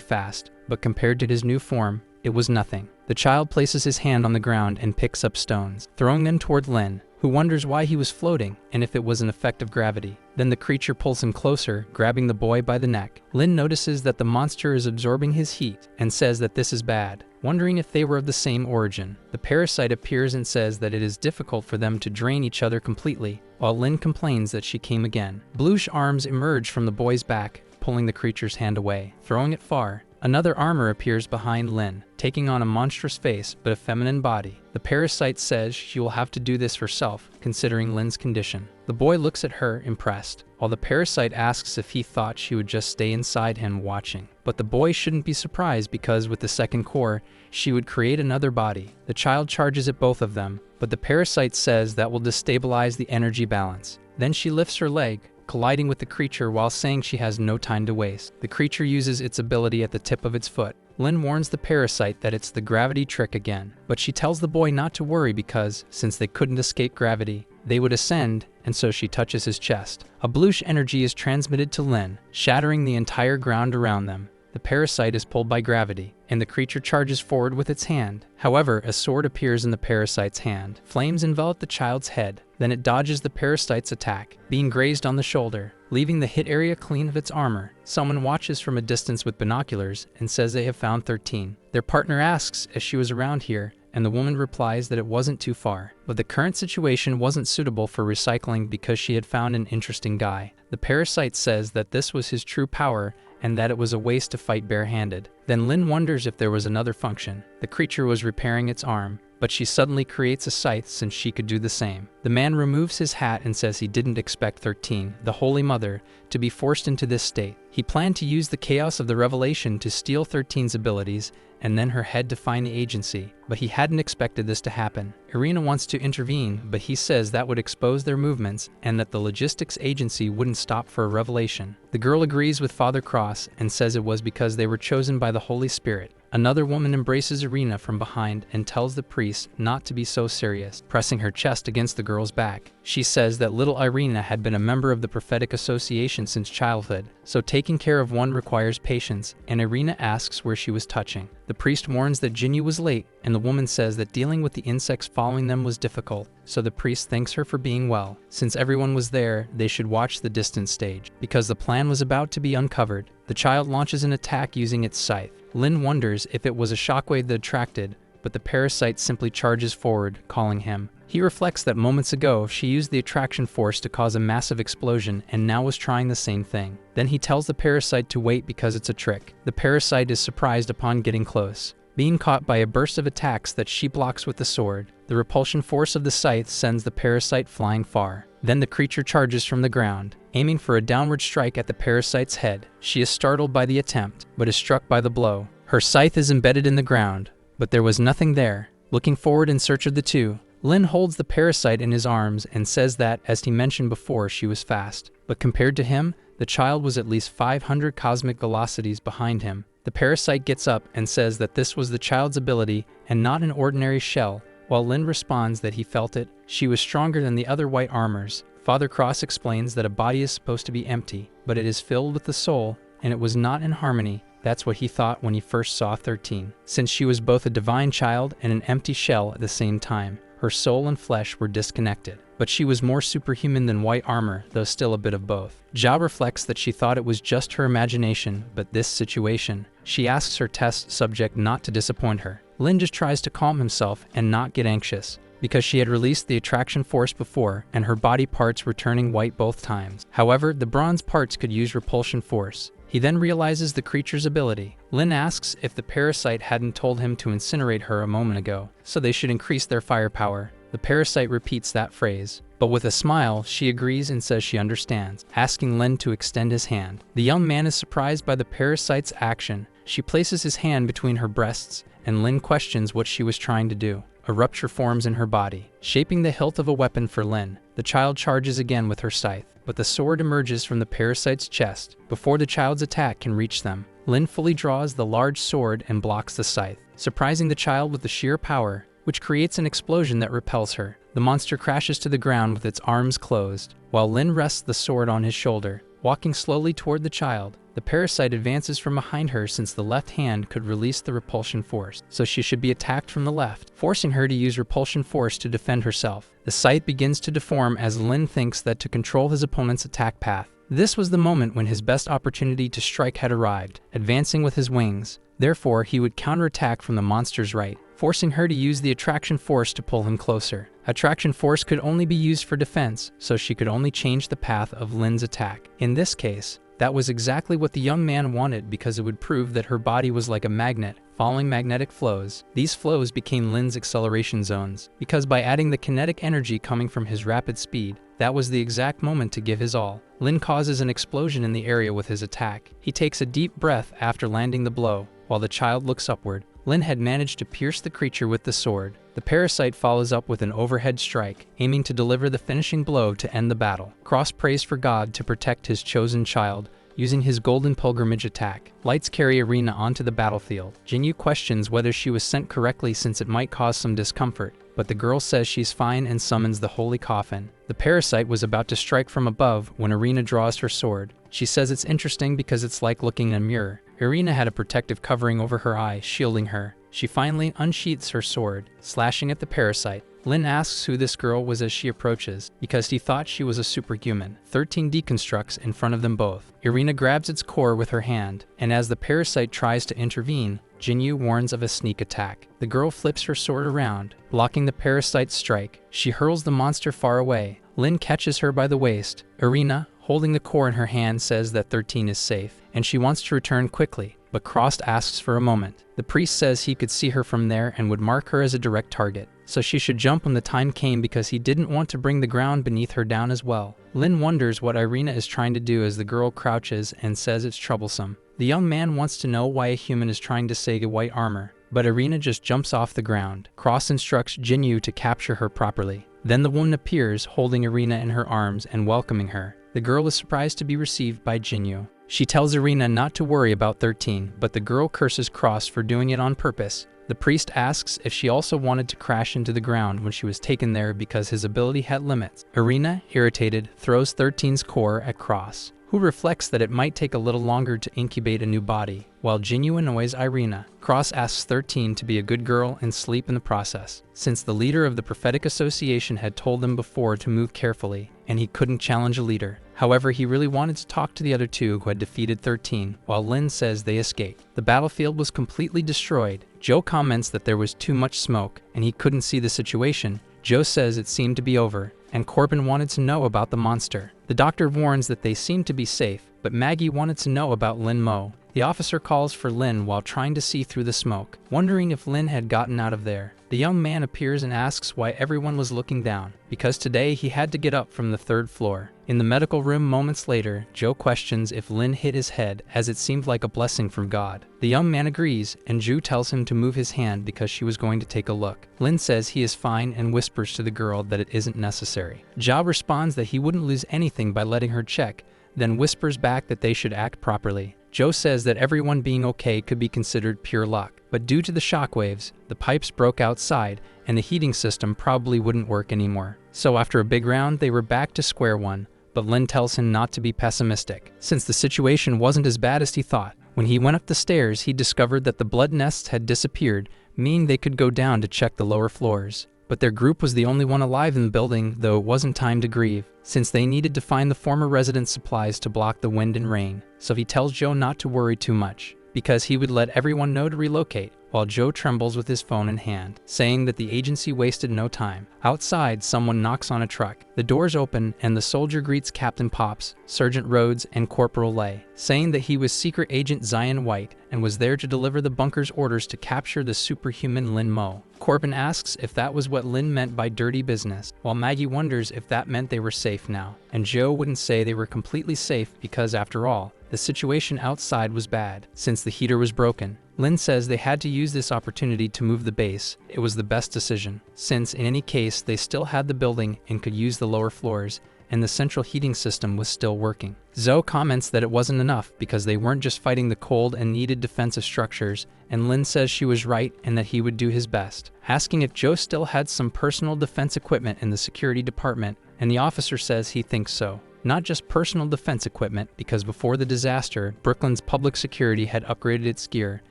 fast, but compared to his new form, it was nothing. The child places his hand on the ground and picks up stones, throwing them toward Lin, who wonders why he was floating and if it was an effect of gravity. Then the creature pulls him closer, grabbing the boy by the neck. Lin notices that the monster is absorbing his heat and says that this is bad, wondering if they were of the same origin. The parasite appears and says that it is difficult for them to drain each other completely, while Lin complains that she came again. Bluish arms emerge from the boy's back, pulling the creature's hand away, throwing it far. Another armor appears behind Lin, taking on a monstrous face but a feminine body. The parasite says she will have to do this herself, considering Lin's condition. The boy looks at her, impressed, while the parasite asks if he thought she would just stay inside him watching. But the boy shouldn't be surprised because with the second core, she would create another body. The child charges at both of them, but the parasite says that will destabilize the energy balance. Then she lifts her leg, colliding with the creature while saying she has no time to waste. The creature uses its ability at the tip of its foot. Lin warns the parasite that it's the gravity trick again, but she tells the boy not to worry because, since they couldn't escape gravity, they would ascend, and so she touches his chest. A bluish energy is transmitted to Lin, shattering the entire ground around them. The parasite is pulled by gravity, and the creature charges forward with its hand. However, a sword appears in the parasite's hand. Flames envelop the child's head, then it dodges the parasite's attack, being grazed on the shoulder, leaving the hit area clean of its armor. Someone watches from a distance with binoculars and says they have found 13. Their partner asks if she was around here, and the woman replies that it wasn't too far, but the current situation wasn't suitable for recycling because she had found an interesting guy. The parasite says that this was his true power and that it was a waste to fight barehanded. Then Lin wonders if there was another function. The creature was repairing its arm, but she suddenly creates a scythe since she could do the same. The man removes his hat and says he didn't expect 13, the Holy Mother, to be forced into this state. He planned to use the chaos of the revelation to steal 13's abilities and then her head to find the agency, but he hadn't expected this to happen. Irina wants to intervene, but he says that would expose their movements and that the logistics agency wouldn't stop for a revelation. The girl agrees with Father Cross and says it was because they were chosen by the Holy Spirit. Another woman embraces Irina from behind and tells the priest not to be so serious, pressing her chest against the girl's back. She says that little Irina had been a member of the prophetic association since childhood, so taking care of one requires patience, and Irina asks where she was touching. The priest warns that Jinyu was late, and the woman says that dealing with the insects following them was difficult, so the priest thanks her for being well. Since everyone was there, they should watch the distant stage, because the plan was about to be uncovered. The child launches an attack using its scythe. Lin wonders if it was a shockwave that attracted, but the parasite simply charges forward, calling him. He reflects that moments ago she used the attraction force to cause a massive explosion and now was trying the same thing. Then he tells the parasite to wait because it's a trick. The parasite is surprised upon getting close, being caught by a burst of attacks that she blocks with the sword. The repulsion force of the scythe sends the parasite flying far. Then the creature charges from the ground, aiming for a downward strike at the parasite's head. She is startled by the attempt, but is struck by the blow. Her scythe is embedded in the ground, but there was nothing there. Looking forward in search of the two, Lin holds the parasite in his arms and says that, as he mentioned before, she was fast. but compared to him, the child was at least 500 cosmic velocities behind him. The parasite gets up and says that this was the child's ability and not an ordinary shell, while Lin responds that he felt it. She was stronger than the other white armors. Father Cross explains that a body is supposed to be empty, but it is filled with the soul, and it was not in harmony. That's what he thought when he first saw 13. Since she was both a divine child and an empty shell at the same time, her soul and flesh were disconnected. But she was more superhuman than white armor, though still a bit of both. Zhao reflects that she thought it was just her imagination, but this situation. She asks her test subject not to disappoint her. Lin just tries to calm himself and not get anxious, because she had released the attraction force before and her body parts were turning white both times. However, the bronze parts could use repulsion force. He then realizes the creature's ability. Lin asks if the parasite hadn't told him to incinerate her a moment ago, so they should increase their firepower. The parasite repeats that phrase, but with a smile, she agrees and says she understands, asking Lin to extend his hand. The young man is surprised by the parasite's action. She places his hand between her breasts, and Lin questions what she was trying to do. A rupture forms in her body, shaping the hilt of a weapon for Lin. The child charges again with her scythe, but the sword emerges from the parasite's chest. Before the child's attack can reach them, Lin fully draws the large sword and blocks the scythe, surprising the child with the sheer power, which creates an explosion that repels her. The monster crashes to the ground with its arms closed, while Lin rests the sword on his shoulder, walking slowly toward the child. The parasite advances from behind her since the left hand could release the repulsion force, so she should be attacked from the left, forcing her to use repulsion force to defend herself. The scythe begins to deform as Lin thinks that to control his opponent's attack path. This was the moment when his best opportunity to strike had arrived, advancing with his wings. Therefore, he would counterattack from the monster's right, forcing her to use the attraction force to pull him closer. Attraction force could only be used for defense, so she could only change the path of Lin's attack. In this case, that was exactly what the young man wanted because it would prove that her body was like a magnet, following magnetic flows. These flows became Lin's acceleration zones, because by adding the kinetic energy coming from his rapid speed, that was the exact moment to give his all. Lin causes an explosion in the area with his attack. He takes a deep breath after landing the blow, while the child looks upward. Lin had managed to pierce the creature with the sword. The parasite follows up with an overhead strike, aiming to deliver the finishing blow to end the battle. Cross prays for God to protect his chosen child, using his golden pilgrimage attack. Lights carry Irina onto the battlefield. Jinyu questions whether she was sent correctly since it might cause some discomfort, but the girl says she's fine and summons the holy coffin. The parasite was about to strike from above when Irina draws her sword. She says it's interesting because it's like looking in a mirror. Irina had a protective covering over her eye, shielding her. She finally unsheaths her sword, slashing at the parasite. Lin asks who this girl was as she approaches, because he thought she was a superhuman. 13 deconstructs in front of them both. Irina grabs its core with her hand, and as the parasite tries to intervene, Jinyu warns of a sneak attack. The girl flips her sword around, blocking the parasite's strike. She hurls the monster far away. Lin catches her by the waist. Irina, holding the core in her hand, says that 13 is safe, and she wants to return quickly, but Crost asks for a moment. The priest says he could see her from there and would mark her as a direct target, so she should jump when the time came because he didn't want to bring the ground beneath her down as well. Lin wonders what Irina is trying to do as the girl crouches and says it's troublesome. The young man wants to know why a human is trying to say white armor, but Irina just jumps off the ground. Cross instructs Jinyu to capture her properly. Then the woman appears, holding Irina in her arms and welcoming her. The girl is surprised to be received by Jinyu. She tells Irina not to worry about 13, but the girl curses Cross for doing it on purpose. The priest asks if she also wanted to crash into the ground when she was taken there because his ability had limits. Irina, irritated, throws 13's core at Cross, who reflects that it might take a little longer to incubate a new body, while Jinyu annoys Irina. Cross asks 13 to be a good girl and sleep in the process, since the leader of the prophetic association had told them before to move carefully, and he couldn't challenge a leader. However, he really wanted to talk to the other two who had defeated 13, while Lin says they escaped. The battlefield was completely destroyed. Joe comments that there was too much smoke, and he couldn't see the situation. Joe says it seemed to be over, and Corbin wanted to know about the monster. The doctor warns that they seem to be safe, but Maggie wanted to know about Lin Mo. The officer calls for Lin while trying to see through the smoke, wondering if Lin had gotten out of there. The young man appears and asks why everyone was looking down, because today he had to get up from the 3rd floor. In the medical room moments later, Joe questions if Lin hit his head, as it seemed like a blessing from God. The young man agrees, and Ju tells him to move his hand because she was going to take a look. Lin says he is fine and whispers to the girl that it isn't necessary. Zhao responds that he wouldn't lose anything by letting her check, then whispers back that they should act properly. Joe says that everyone being okay could be considered pure luck, but due to the shockwaves, the pipes broke outside and the heating system probably wouldn't work anymore. So after a big round, they were back to square one, but Lin tells him not to be pessimistic, since the situation wasn't as bad as he thought. When he went up the stairs, he discovered that the blood nests had disappeared, meaning they could go down to check the lower floors. But their group was the only one alive in the building, though it wasn't time to grieve, since they needed to find the former residents' supplies to block the wind and rain. So he tells Joe not to worry too much, because he would let everyone know to relocate, while Joe trembles with his phone in hand, saying that the agency wasted no time. Outside, someone knocks on a truck. The doors open, and the soldier greets Captain Pops, Sergeant Rhodes, and Corporal Lay, saying that he was Secret Agent Zion White and was there to deliver the bunker's orders to capture the superhuman Lin Mo. Corbin asks if that was what Lin meant by dirty business, while Maggie wonders if that meant they were safe now. And Joe wouldn't say they were completely safe because, after all, the situation outside was bad, since the heater was broken. Lin says they had to use this opportunity to move the base. It was the best decision, since in any case they still had the building and could use the lower floors, and the central heating system was still working. Zoe comments that it wasn't enough because they weren't just fighting the cold and needed defensive structures, and Lin says she was right and that he would do his best, asking if Joe still had some personal defense equipment in the security department, and the officer says he thinks so. Not just personal defense equipment, because before the disaster, Brooklyn's public security had upgraded its gear,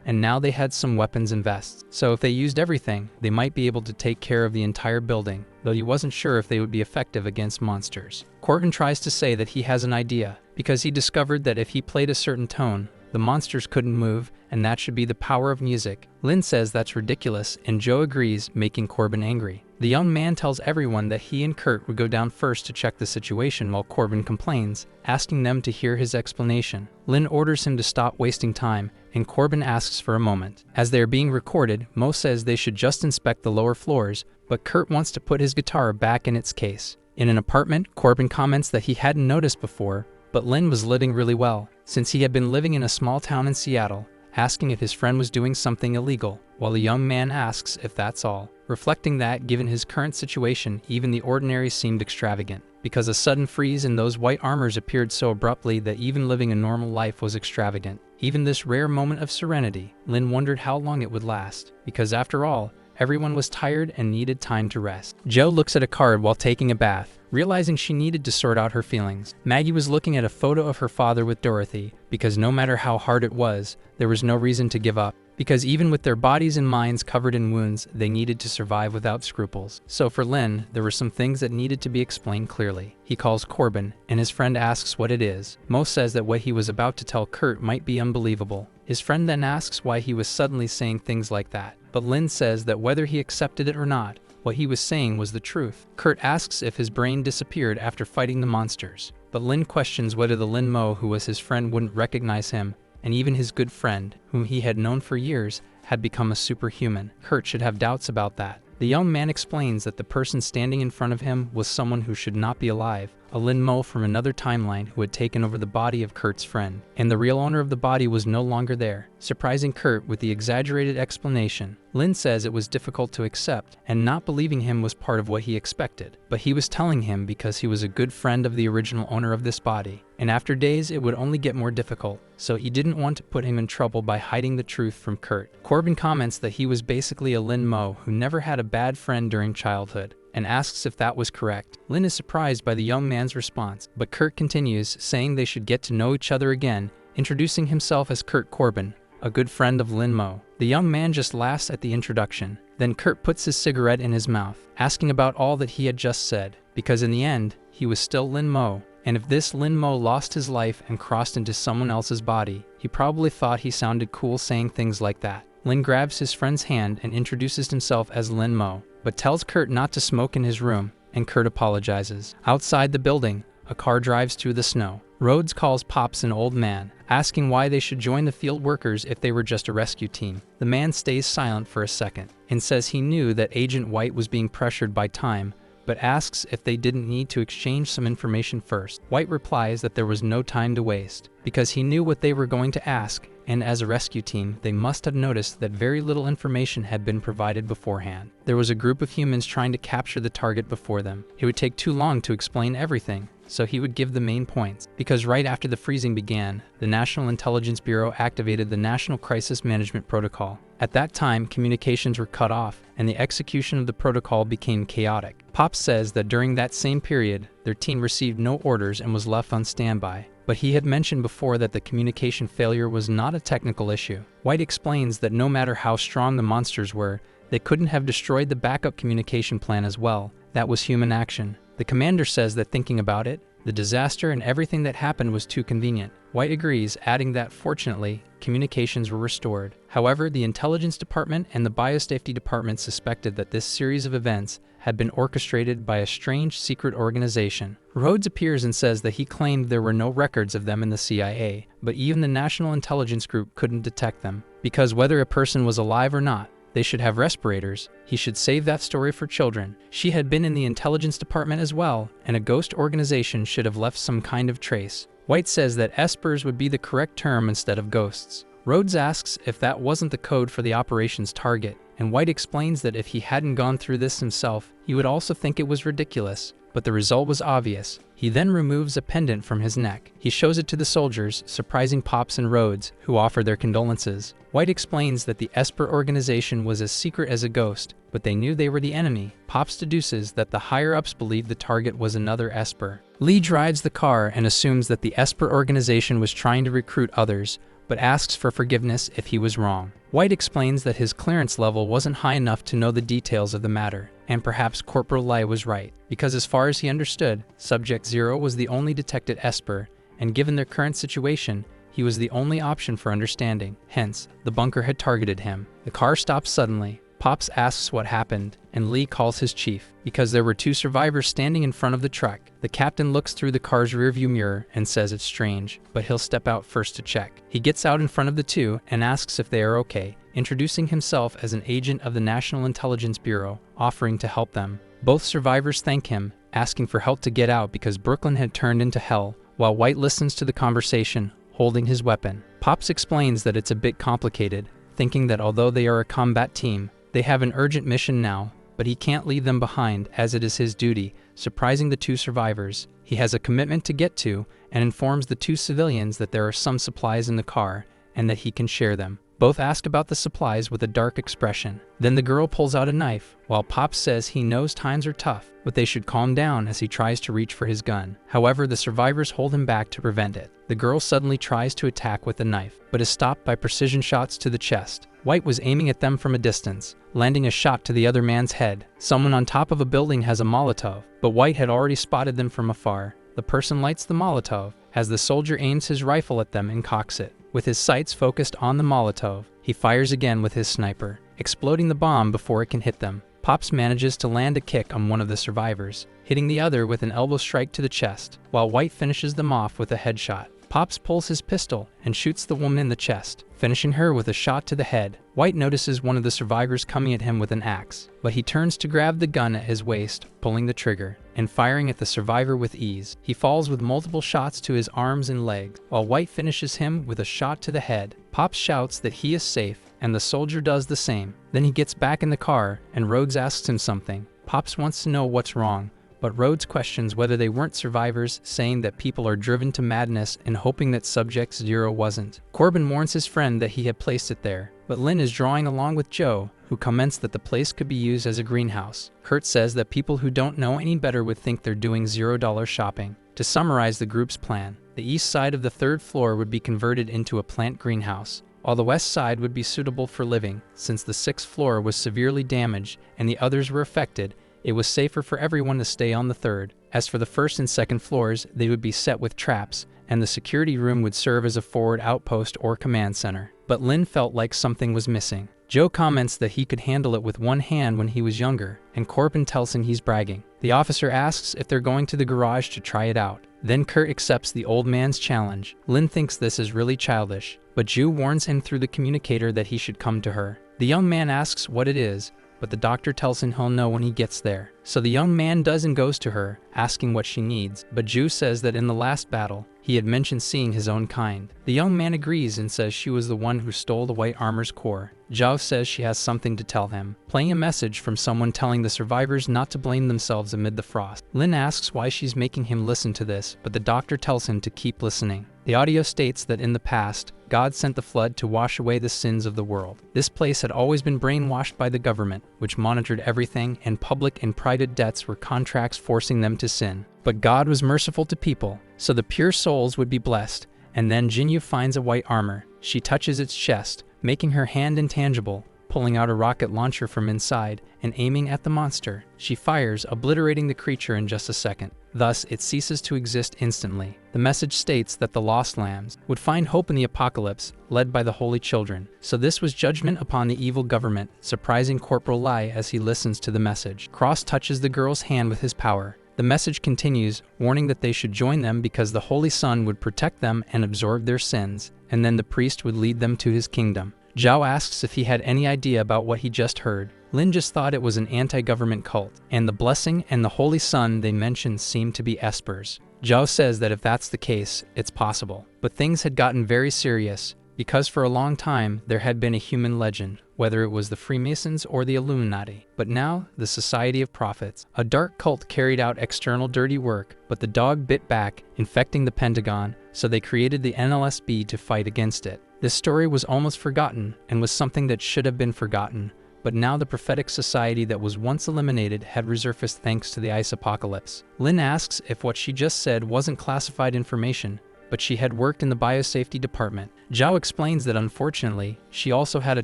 and now they had some weapons and vests. So if they used everything, they might be able to take care of the entire building, though he wasn't sure if they would be effective against monsters. Corbin tries to say that he has an idea, because he discovered that if he played a certain tone, the monsters couldn't move, and that should be the power of music. Lin says that's ridiculous, and Joe agrees, making Corbin angry. The young man tells everyone that he and Kurt would go down first to check the situation, while Corbin complains, asking them to hear his explanation. Lin orders him to stop wasting time, and Corbin asks for a moment. As they are being recorded, Mo says they should just inspect the lower floors, but Kurt wants to put his guitar back in its case. In an apartment, Corbin comments that he hadn't noticed before, but Lin was living really well, since he had been living in a small town in Seattle, asking if his friend was doing something illegal, while the young man asks if that's all, reflecting that, given his current situation, even the ordinary seemed extravagant, because a sudden freeze in those white armors appeared so abruptly that even living a normal life was extravagant. Even this rare moment of serenity, Lin wondered how long it would last, because after all, everyone was tired and needed time to rest. Joe looks at a card while taking a bath, realizing she needed to sort out her feelings. Maggie was looking at a photo of her father with Dorothy, because no matter how hard it was, there was no reason to give up. Because even with their bodies and minds covered in wounds, they needed to survive without scruples. So for Lin, there were some things that needed to be explained clearly. He calls Corbin, and his friend asks what it is. Mo says that what he was about to tell Kurt might be unbelievable. His friend then asks why he was suddenly saying things like that. But Lin says that whether he accepted it or not, what he was saying was the truth. Kurt asks if his brain disappeared after fighting the monsters. But Lin questions whether the Lin Mo who was his friend wouldn't recognize him, and even his good friend, whom he had known for years, had become a superhuman. Kurt should have doubts about that. The young man explains that the person standing in front of him was someone who should not be alive, a Lin Mo from another timeline who had taken over the body of Kurt's friend, and the real owner of the body was no longer there, surprising Kurt with the exaggerated explanation. Lin says it was difficult to accept, and not believing him was part of what he expected, but he was telling him because he was a good friend of the original owner of this body, and after days it would only get more difficult, so he didn't want to put him in trouble by hiding the truth from Kurt. Corbin comments that he was basically a Lin Mo who never had a bad friend during childhood, and asks if that was correct. Lin is surprised by the young man's response, but Kurt continues, saying they should get to know each other again, introducing himself as Kurt Corbin, a good friend of Lin Mo. The young man just laughs at the introduction. Then Kurt puts his cigarette in his mouth, asking about all that he had just said, because in the end, he was still Lin Mo, and if this Lin Mo lost his life and crossed into someone else's body, he probably thought he sounded cool saying things like that. Lin grabs his friend's hand and introduces himself as Lin Mo, but tells Kurt not to smoke in his room, and Kurt apologizes. Outside the building, a car drives through the snow. Rhodes calls Pops an old man, asking why they should join the field workers if they were just a rescue team. The man stays silent for a second and says he knew that Agent White was being pressured by time, but asks if they didn't need to exchange some information first. White replies that there was no time to waste, because he knew what they were going to ask, and as a rescue team, they must have noticed that very little information had been provided beforehand. There was a group of humans trying to capture the target before them. It would take too long to explain everything, so he would give the main points. Because right after the freezing began, the National Intelligence Bureau activated the National Crisis Management Protocol. At that time, communications were cut off, and the execution of the protocol became chaotic. Pops says that during that same period, their team received no orders and was left on standby. But he had mentioned before that the communication failure was not a technical issue. White explains that no matter how strong the monsters were, they couldn't have destroyed the backup communication plan as well. That was human action. The commander says that thinking about it, the disaster and everything that happened was too convenient. White agrees, adding that fortunately, communications were restored. However, the Intelligence Department and the Biosafety Department suspected that this series of events had been orchestrated by a strange secret organization. Rhodes appears and says that he claimed there were no records of them in the CIA, but even the National Intelligence Group couldn't detect them. Because whether a person was alive or not, they should have respirators. He should save that story for children. She had been in the Intelligence Department as well, and a ghost organization should have left some kind of trace. White says that espers would be the correct term instead of ghosts. Rhodes asks if that wasn't the code for the operation's target, and White explains that if he hadn't gone through this himself, he would also think it was ridiculous. But the result was obvious. He then removes a pendant from his neck. He shows it to the soldiers, surprising Pops and Rhodes, who offer their condolences. White explains that the Esper organization was as secret as a ghost, but they knew they were the enemy. Pops deduces that the higher-ups believed the target was another Esper. Lee drives the car and assumes that the Esper organization was trying to recruit others, but asks for forgiveness if he was wrong. White explains that his clearance level wasn't high enough to know the details of the matter, and perhaps Corporal Lai was right, because as far as he understood, Subject Zero was the only detected Esper, and given their current situation, he was the only option for understanding. Hence, the bunker had targeted him. The car stops suddenly. Pops asks what happened, and Lee calls his chief, because there were two survivors standing in front of the truck. The captain looks through the car's rearview mirror and says it's strange, but he'll step out first to check. He gets out in front of the two and asks if they are okay, introducing himself as an agent of the National Intelligence Bureau, offering to help them. Both survivors thank him, asking for help to get out because Brooklyn had turned into hell, while White listens to the conversation, holding his weapon. Pops explains that it's a bit complicated, thinking that although they are a combat team, they have an urgent mission now, but he can't leave them behind as it is his duty, surprising the two survivors. He has a commitment to get to and informs the two civilians that there are some supplies in the car and that he can share them. Both ask about the supplies with a dark expression. Then the girl pulls out a knife, while Pops says he knows times are tough, but they should calm down as he tries to reach for his gun. However, the survivors hold him back to prevent it. The girl suddenly tries to attack with the knife, but is stopped by precision shots to the chest. White was aiming at them from a distance, landing a shot to the other man's head. Someone on top of a building has a Molotov, but White had already spotted them from afar. The person lights the Molotov, as the soldier aims his rifle at them and cocks it. With his sights focused on the Molotov, he fires again with his sniper, exploding the bomb before it can hit them. Pops manages to land a kick on one of the survivors, hitting the other with an elbow strike to the chest, while White finishes them off with a headshot. Pops pulls his pistol and shoots the woman in the chest, finishing her with a shot to the head. White notices one of the survivors coming at him with an axe, but he turns to grab the gun at his waist, pulling the trigger, and firing at the survivor with ease. He falls with multiple shots to his arms and legs, while White finishes him with a shot to the head. Pops shouts that he is safe, and the soldier does the same. Then he gets back in the car, and Rhodes asks him something. Pops wants to know what's wrong, but Rhodes questions whether they weren't survivors, saying that people are driven to madness and hoping that Subject Zero wasn't. Corbin warns his friend that he had placed it there, but Lynn is drawing along with Joe, who comments that the place could be used as a greenhouse. Kurt says that people who don't know any better would think they're doing $0 shopping. To summarize the group's plan, the east side of the third floor would be converted into a plant greenhouse, while the west side would be suitable for living. Since the sixth floor was severely damaged and the others were affected, it was safer for everyone to stay on the third. As for the first and second floors, they would be set with traps, and the security room would serve as a forward outpost or command center. But Lynn felt like something was missing. Joe comments that he could handle it with one hand when he was younger, and Corbin tells him he's bragging. The officer asks if they're going to the garage to try it out. Then Kurt accepts the old man's challenge. Lin thinks this is really childish, but Ju warns him through the communicator that he should come to her. The young man asks what it is, but the doctor tells him he'll know when he gets there. So the young man does and goes to her, asking what she needs, but Ju says that in the last battle, he had mentioned seeing his own kind. The young man agrees and says she was the one who stole the white armor's core. Zhao says she has something to tell him, playing a message from someone telling the survivors not to blame themselves amid the frost. Lin asks why she's making him listen to this, but the doctor tells him to keep listening. The audio states that in the past, God sent the flood to wash away the sins of the world. This place had always been brainwashed by the government, which monitored everything, and public and private debts were contracts forcing them to sin. But God was merciful to people, so the pure souls would be blessed. And then Jinyu finds a white armor. She touches its chest, making her hand intangible, pulling out a rocket launcher from inside and aiming at the monster. She fires, obliterating the creature in just a second. Thus, it ceases to exist instantly. The message states that the lost lambs would find hope in the apocalypse, led by the holy children. So this was judgment upon the evil government, surprising Corporal Lai as he listens to the message. Cross touches the girl's hand with his power. The message continues, warning that they should join them because the Holy Sun would protect them and absorb their sins, and then the priest would lead them to his kingdom. Zhao asks if he had any idea about what he just heard. Lin just thought it was an anti-government cult, and the blessing and the Holy Sun they mentioned seemed to be espers. Zhao says that if that's the case, it's possible. But things had gotten very serious, because for a long time there had been a human legend, whether it was the Freemasons or the Illuminati. But now, the Society of Prophets. A dark cult carried out external dirty work, but the dog bit back, infecting the Pentagon, so they created the NLSB to fight against it. This story was almost forgotten, and was something that should have been forgotten, but now the prophetic society that was once eliminated had resurfaced thanks to the ice apocalypse. Lin asks if what she just said wasn't classified information, but she had worked in the biosafety department. Zhao explains that unfortunately, she also had a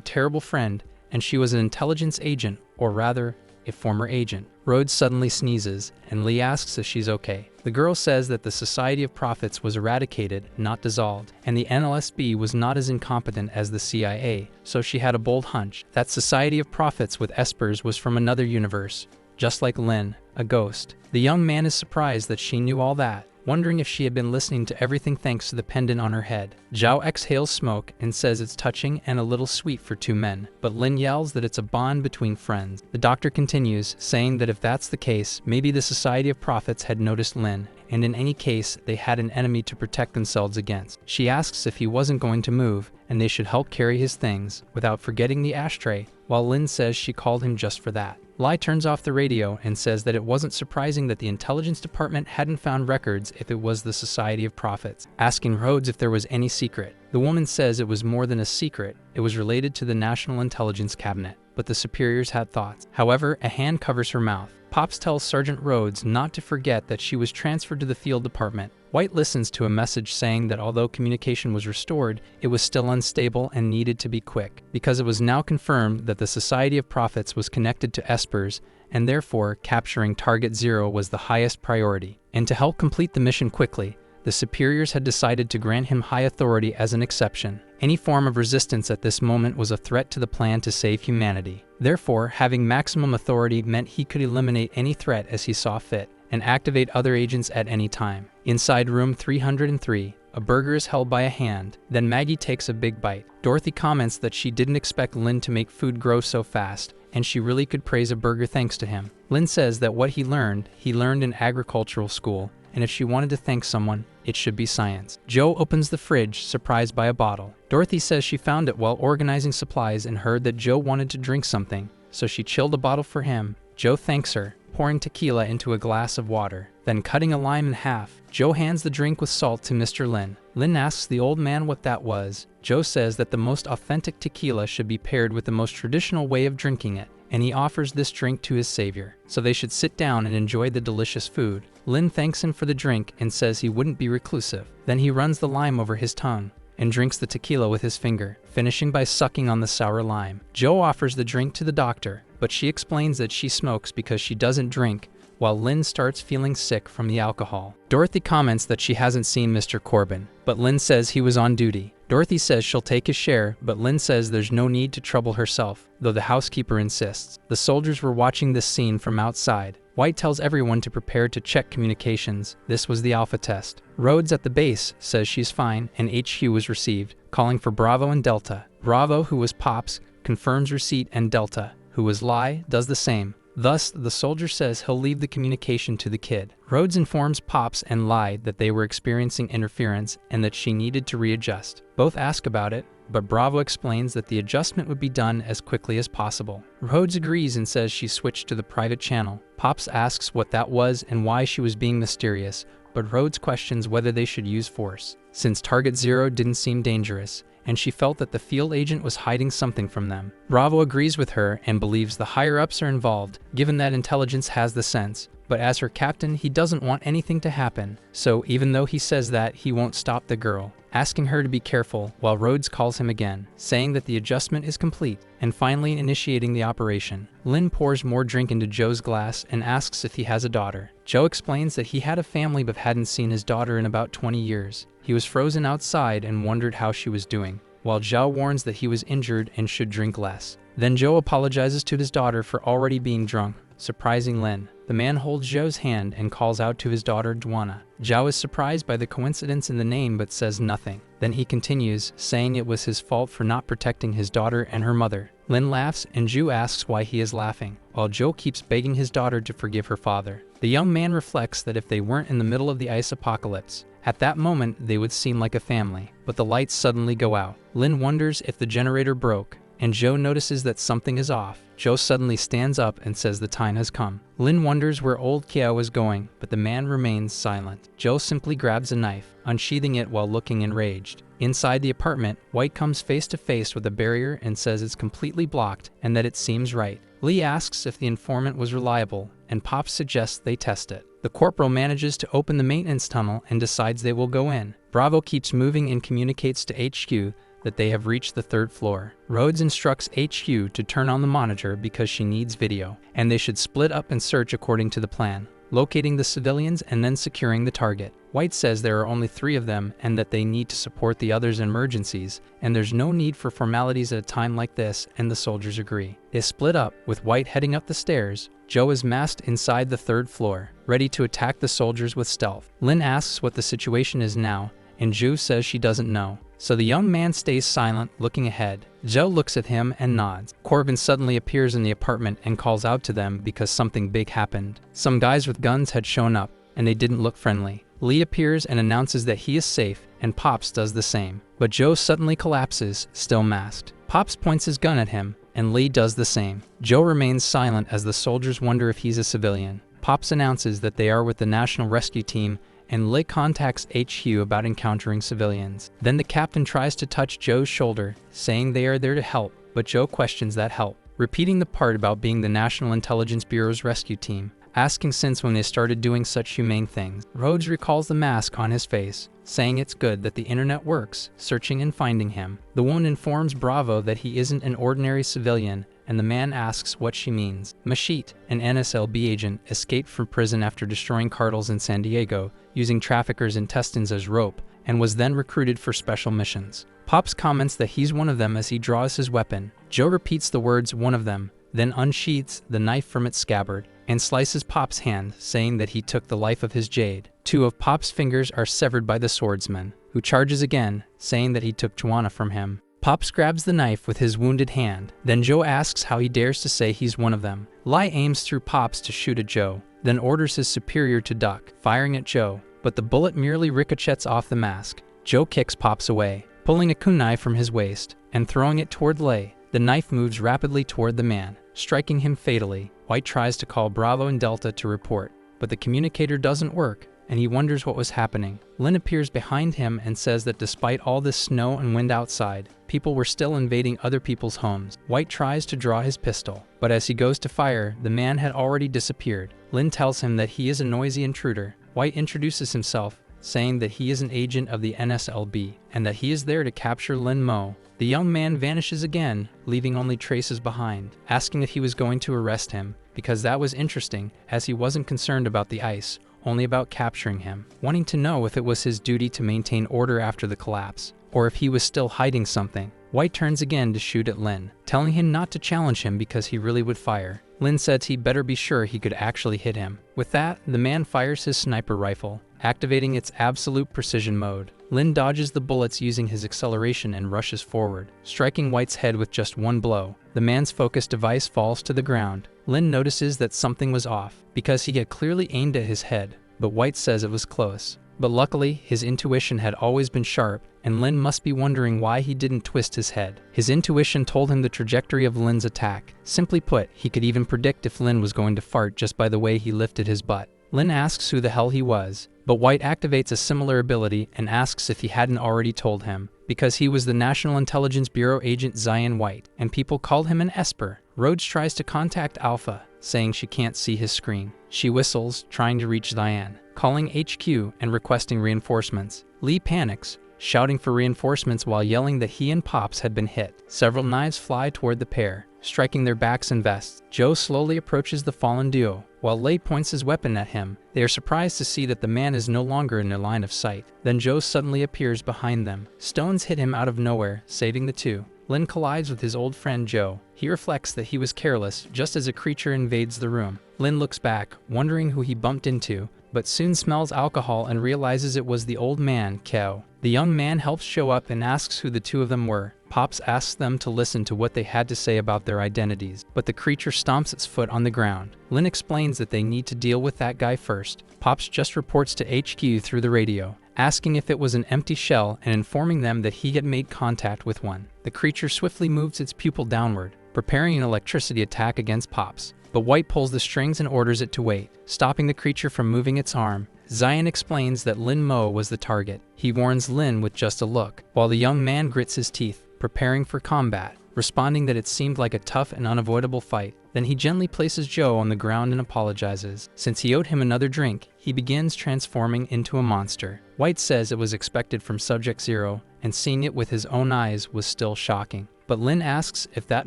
terrible friend, and she was an intelligence agent, or rather, a former agent. Rhodes suddenly sneezes, and Lee asks if she's okay. The girl says that the Society of Prophets was eradicated, not dissolved, and the NLSB was not as incompetent as the CIA, so she had a bold hunch. That Society of Prophets with espers was from another universe, just like Lin, a ghost. The young man is surprised that she knew all that, wondering if she had been listening to everything thanks to the pendant on her head. Zhao exhales smoke and says it's touching and a little sweet for two men, but Lin yells that it's a bond between friends. The doctor continues, saying that if that's the case, maybe the Society of Prophets had noticed Lin, and in any case, they had an enemy to protect themselves against. She asks if he wasn't going to move, and they should help carry his things, without forgetting the ashtray, while Lin says she called him just for that. Lai turns off the radio and says that it wasn't surprising that the intelligence department hadn't found records if it was the Society of Prophets, asking Rhodes if there was any secret. The woman says it was more than a secret, it was related to the National Intelligence Cabinet, but the superiors had thoughts. However, a hand covers her mouth. Pops tells Sergeant Rhodes not to forget that she was transferred to the field department. White listens to a message saying that although communication was restored, it was still unstable and needed to be quick, because it was now confirmed that the Society of Prophets was connected to espers, and therefore capturing Target Zero was the highest priority. And to help complete the mission quickly, the superiors had decided to grant him high authority as an exception. Any form of resistance at this moment was a threat to the plan to save humanity. Therefore, having maximum authority meant he could eliminate any threat as he saw fit, and activate other agents at any time. Inside room 303, a burger is held by a hand. Then Maggie takes a big bite. Dorothy comments that she didn't expect Lin to make food grow so fast, and she really could praise a burger thanks to him. Lin says that what he learned in agricultural school, and if she wanted to thank someone, it should be science. Joe opens the fridge, surprised by a bottle. Dorothy says she found it while organizing supplies and heard that Joe wanted to drink something, so she chilled a bottle for him. Joe thanks her, pouring tequila into a glass of water. Then cutting a lime in half, Joe hands the drink with salt to Mr. Lin. Lin asks the old man what that was. Joe says that the most authentic tequila should be paired with the most traditional way of drinking it, and he offers this drink to his savior, so they should sit down and enjoy the delicious food. Lin thanks him for the drink and says he wouldn't be reclusive. Then he runs the lime over his tongue and drinks the tequila with his finger, finishing by sucking on the sour lime. Joe offers the drink to the doctor, but she explains that she smokes because she doesn't drink, while Lin starts feeling sick from the alcohol. Dorothy comments that she hasn't seen Mr. Corbin, but Lin says he was on duty. Dorothy says she'll take his share, but Lin says there's no need to trouble herself, though the housekeeper insists. The soldiers were watching this scene from outside, White tells everyone to prepare to check communications. This was the alpha test. Rhodes at the base says she's fine, and HQ was received, calling for Bravo and Delta. Bravo, who was Pops, confirms receipt, and Delta, who was Lie, does the same. Thus, the soldier says he'll leave the communication to the kid. Rhodes informs Pops and Lie that they were experiencing interference and that she needed to readjust. Both ask about it, but Bravo explains that the adjustment would be done as quickly as possible. Rhodes agrees and says she switched to the private channel. Pops asks what that was and why she was being mysterious, but Rhodes questions whether they should use force, since Target Zero didn't seem dangerous, and she felt that the field agent was hiding something from them. Bravo agrees with her and believes the higher-ups are involved, given that intelligence has the sense. But as her captain, he doesn't want anything to happen, so even though he says that, he won't stop the girl, asking her to be careful while Rhodes calls him again, saying that the adjustment is complete, and finally initiating the operation. Lin pours more drink into Joe's glass and asks if he has a daughter. Joe explains that he had a family but hadn't seen his daughter in about 20 years. He was frozen outside and wondered how she was doing, while Zhao warns that he was injured and should drink less. Then Joe apologizes to his daughter for already being drunk, surprising Lin. The man holds Zhao's hand and calls out to his daughter Duana. Zhao is surprised by the coincidence in the name but says nothing. Then he continues, saying it was his fault for not protecting his daughter and her mother. Lin laughs and Zhu asks why he is laughing, while Zhou keeps begging his daughter to forgive her father. The young man reflects that if they weren't in the middle of the ice apocalypse, at that moment they would seem like a family, but the lights suddenly go out. Lin wonders if the generator broke, and Zhou notices that something is off. Zhou suddenly stands up and says the time has come. Lin wonders where old Kiao is going, but the man remains silent. Zhou simply grabs a knife, unsheathing it while looking enraged. Inside the apartment, White comes face to face with a barrier and says it's completely blocked and that it seems right. Lee asks if the informant was reliable, and Pop suggests they test it. The corporal manages to open the maintenance tunnel and decides they will go in. Bravo keeps moving and communicates to HQ that they have reached the 3rd floor. Rhodes instructs HQ to turn on the monitor because she needs video, and they should split up and search according to the plan, locating the civilians and then securing the target. White says there are only 3 of them and that they need to support the others in emergencies, and there's no need for formalities at a time like this, and the soldiers agree. They split up, with White heading up the stairs. Joe is masked inside the 3rd floor, ready to attack the soldiers with stealth. Lin asks what the situation is now, and Zhu says she doesn't know. So the young man stays silent, looking ahead. Joe looks at him and nods. Corbin suddenly appears in the apartment and calls out to them because something big happened. Some guys with guns had shown up, and they didn't look friendly. Lee appears and announces that he is safe, and Pops does the same. But Joe suddenly collapses, still masked. Pops points his gun at him, and Lee does the same. Joe remains silent as the soldiers wonder if he's a civilian. Pops announces that they are with the National Rescue Team, and Lee contacts HQ about encountering civilians. Then the captain tries to touch Joe's shoulder, saying they are there to help, but Joe questions that help, repeating the part about being the National Intelligence Bureau's rescue team, asking since when they started doing such humane things. Rhodes recalls the mask on his face, saying it's good that the internet works, searching and finding him. The woman informs Bravo that he isn't an ordinary civilian, and the man asks what she means. Mashit, an NSLB agent, escaped from prison after destroying cartels in San Diego, using traffickers' intestines as rope, and was then recruited for special missions. Pops comments that he's one of them as he draws his weapon. Joe repeats the words "one of them," then unsheaths the knife from its scabbard, and slices Pop's hand, saying that he took the life of his jade. 2 of Pop's fingers are severed by the swordsman, who charges again, saying that he took Juana from him. Pops grabs the knife with his wounded hand. Then Joe asks how he dares to say he's one of them. Lai aims through Pops to shoot at Joe, then orders his superior to duck, firing at Joe, but the bullet merely ricochets off the mask. Joe kicks Pops away, pulling a kunai from his waist, and throwing it toward Lai. The knife moves rapidly toward the man, striking him fatally. White tries to call Bravo and Delta to report, but the communicator doesn't work, and he wonders what was happening. Lin appears behind him and says that despite all this snow and wind outside, people were still invading other people's homes. White tries to draw his pistol, but as he goes to fire, the man had already disappeared. Lin tells him that he is a noisy intruder. White introduces himself, saying that he is an agent of the NSLB, and that he is there to capture Lin Mo. The young man vanishes again, leaving only traces behind, asking if he was going to arrest him, because that was interesting, as he wasn't concerned about the ice, only about capturing him, wanting to know if it was his duty to maintain order after the collapse, or if he was still hiding something. White turns again to shoot at Lin, telling him not to challenge him because he really would fire. Lin says he better be sure he could actually hit him. With that, the man fires his sniper rifle, activating its absolute precision mode. Lin dodges the bullets using his acceleration and rushes forward, striking White's head with just one blow. The man's focus device falls to the ground. Lin notices that something was off, because he had clearly aimed at his head, but White says it was close. But luckily, his intuition had always been sharp, and Lin must be wondering why he didn't twist his head. His intuition told him the trajectory of Lin's attack. Simply put, he could even predict if Lin was going to fart just by the way he lifted his butt. Lin asks who the hell he was, but White activates a similar ability and asks if he hadn't already told him, because he was the National Intelligence Bureau agent Zion White, and people called him an Esper. Rhodes tries to contact Alpha, saying she can't see his screen. She whistles, trying to reach Zion, calling HQ and requesting reinforcements. Lee panics, shouting for reinforcements while yelling that he and Pops had been hit. Several knives fly toward the pair, striking their backs and vests. Joe slowly approaches the fallen duo, while Lei points his weapon at him. They are surprised to see that the man is no longer in their line of sight. Then Joe suddenly appears behind them. Stones hit him out of nowhere, saving the two. Lin collides with his old friend Joe. He reflects that he was careless just as a creature invades the room. Lin looks back, wondering who he bumped into, but soon smells alcohol and realizes it was the old man, Keo. The young man helps show up and asks who the two of them were. Pops asks them to listen to what they had to say about their identities, but the creature stomps its foot on the ground. Lin explains that they need to deal with that guy first. Pops just reports to HQ through the radio, asking if it was an empty shell and informing them that he had made contact with one. The creature swiftly moves its pupil downward, preparing an electricity attack against Pops, but White pulls the strings and orders it to wait, stopping the creature from moving its arm. Zion explains that Lin Mo was the target. He warns Lin with just a look, while the young man grits his teeth, preparing for combat, responding that it seemed like a tough and unavoidable fight. Then he gently places Joe on the ground and apologizes. Since he owed him another drink, he begins transforming into a monster. White says it was expected from Subject Zero, and seeing it with his own eyes was still shocking. But Lin asks if that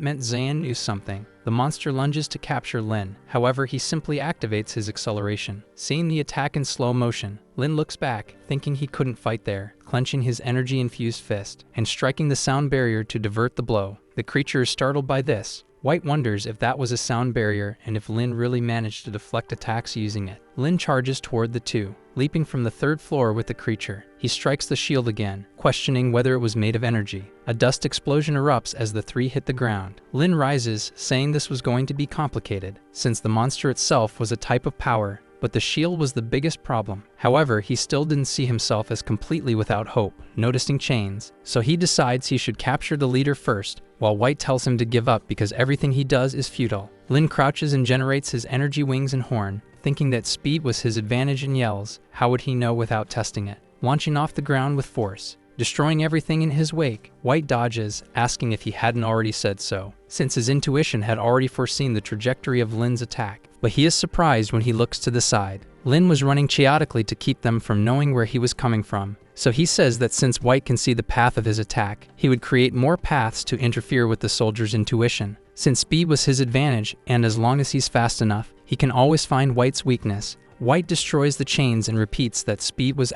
meant Zion knew something. The monster lunges to capture Lin. However, he simply activates his acceleration. Seeing the attack in slow motion, Lin looks back, thinking he couldn't fight there, clenching his energy-infused fist, and striking the sound barrier to divert the blow. The creature is startled by this. White wonders if that was a sound barrier and if Lin really managed to deflect attacks using it. Lin charges toward the two, leaping from the third floor with the creature. He strikes the shield again, questioning whether it was made of energy. A dust explosion erupts as the three hit the ground. Lin rises, saying this was going to be complicated, since the monster itself was a type of power, but the shield was the biggest problem. However, he still didn't see himself as completely without hope, noticing chains, so he decides he should capture the leader first, while White tells him to give up because everything he does is futile. Lin crouches and generates his energy wings and horn, thinking that speed was his advantage and yells, how would he know without testing it? Launching off the ground with force, destroying everything in his wake. White dodges, asking if he hadn't already said so, since his intuition had already foreseen the trajectory of Lin's attack. But he is surprised when he looks to the side. Lin was running chaotically to keep them from knowing where he was coming from, so he says that since White can see the path of his attack, he would create more paths to interfere with the soldier's intuition. Since speed was his advantage, and as long as he's fast enough, he can always find White's weakness. White destroys the chains and repeats that speed was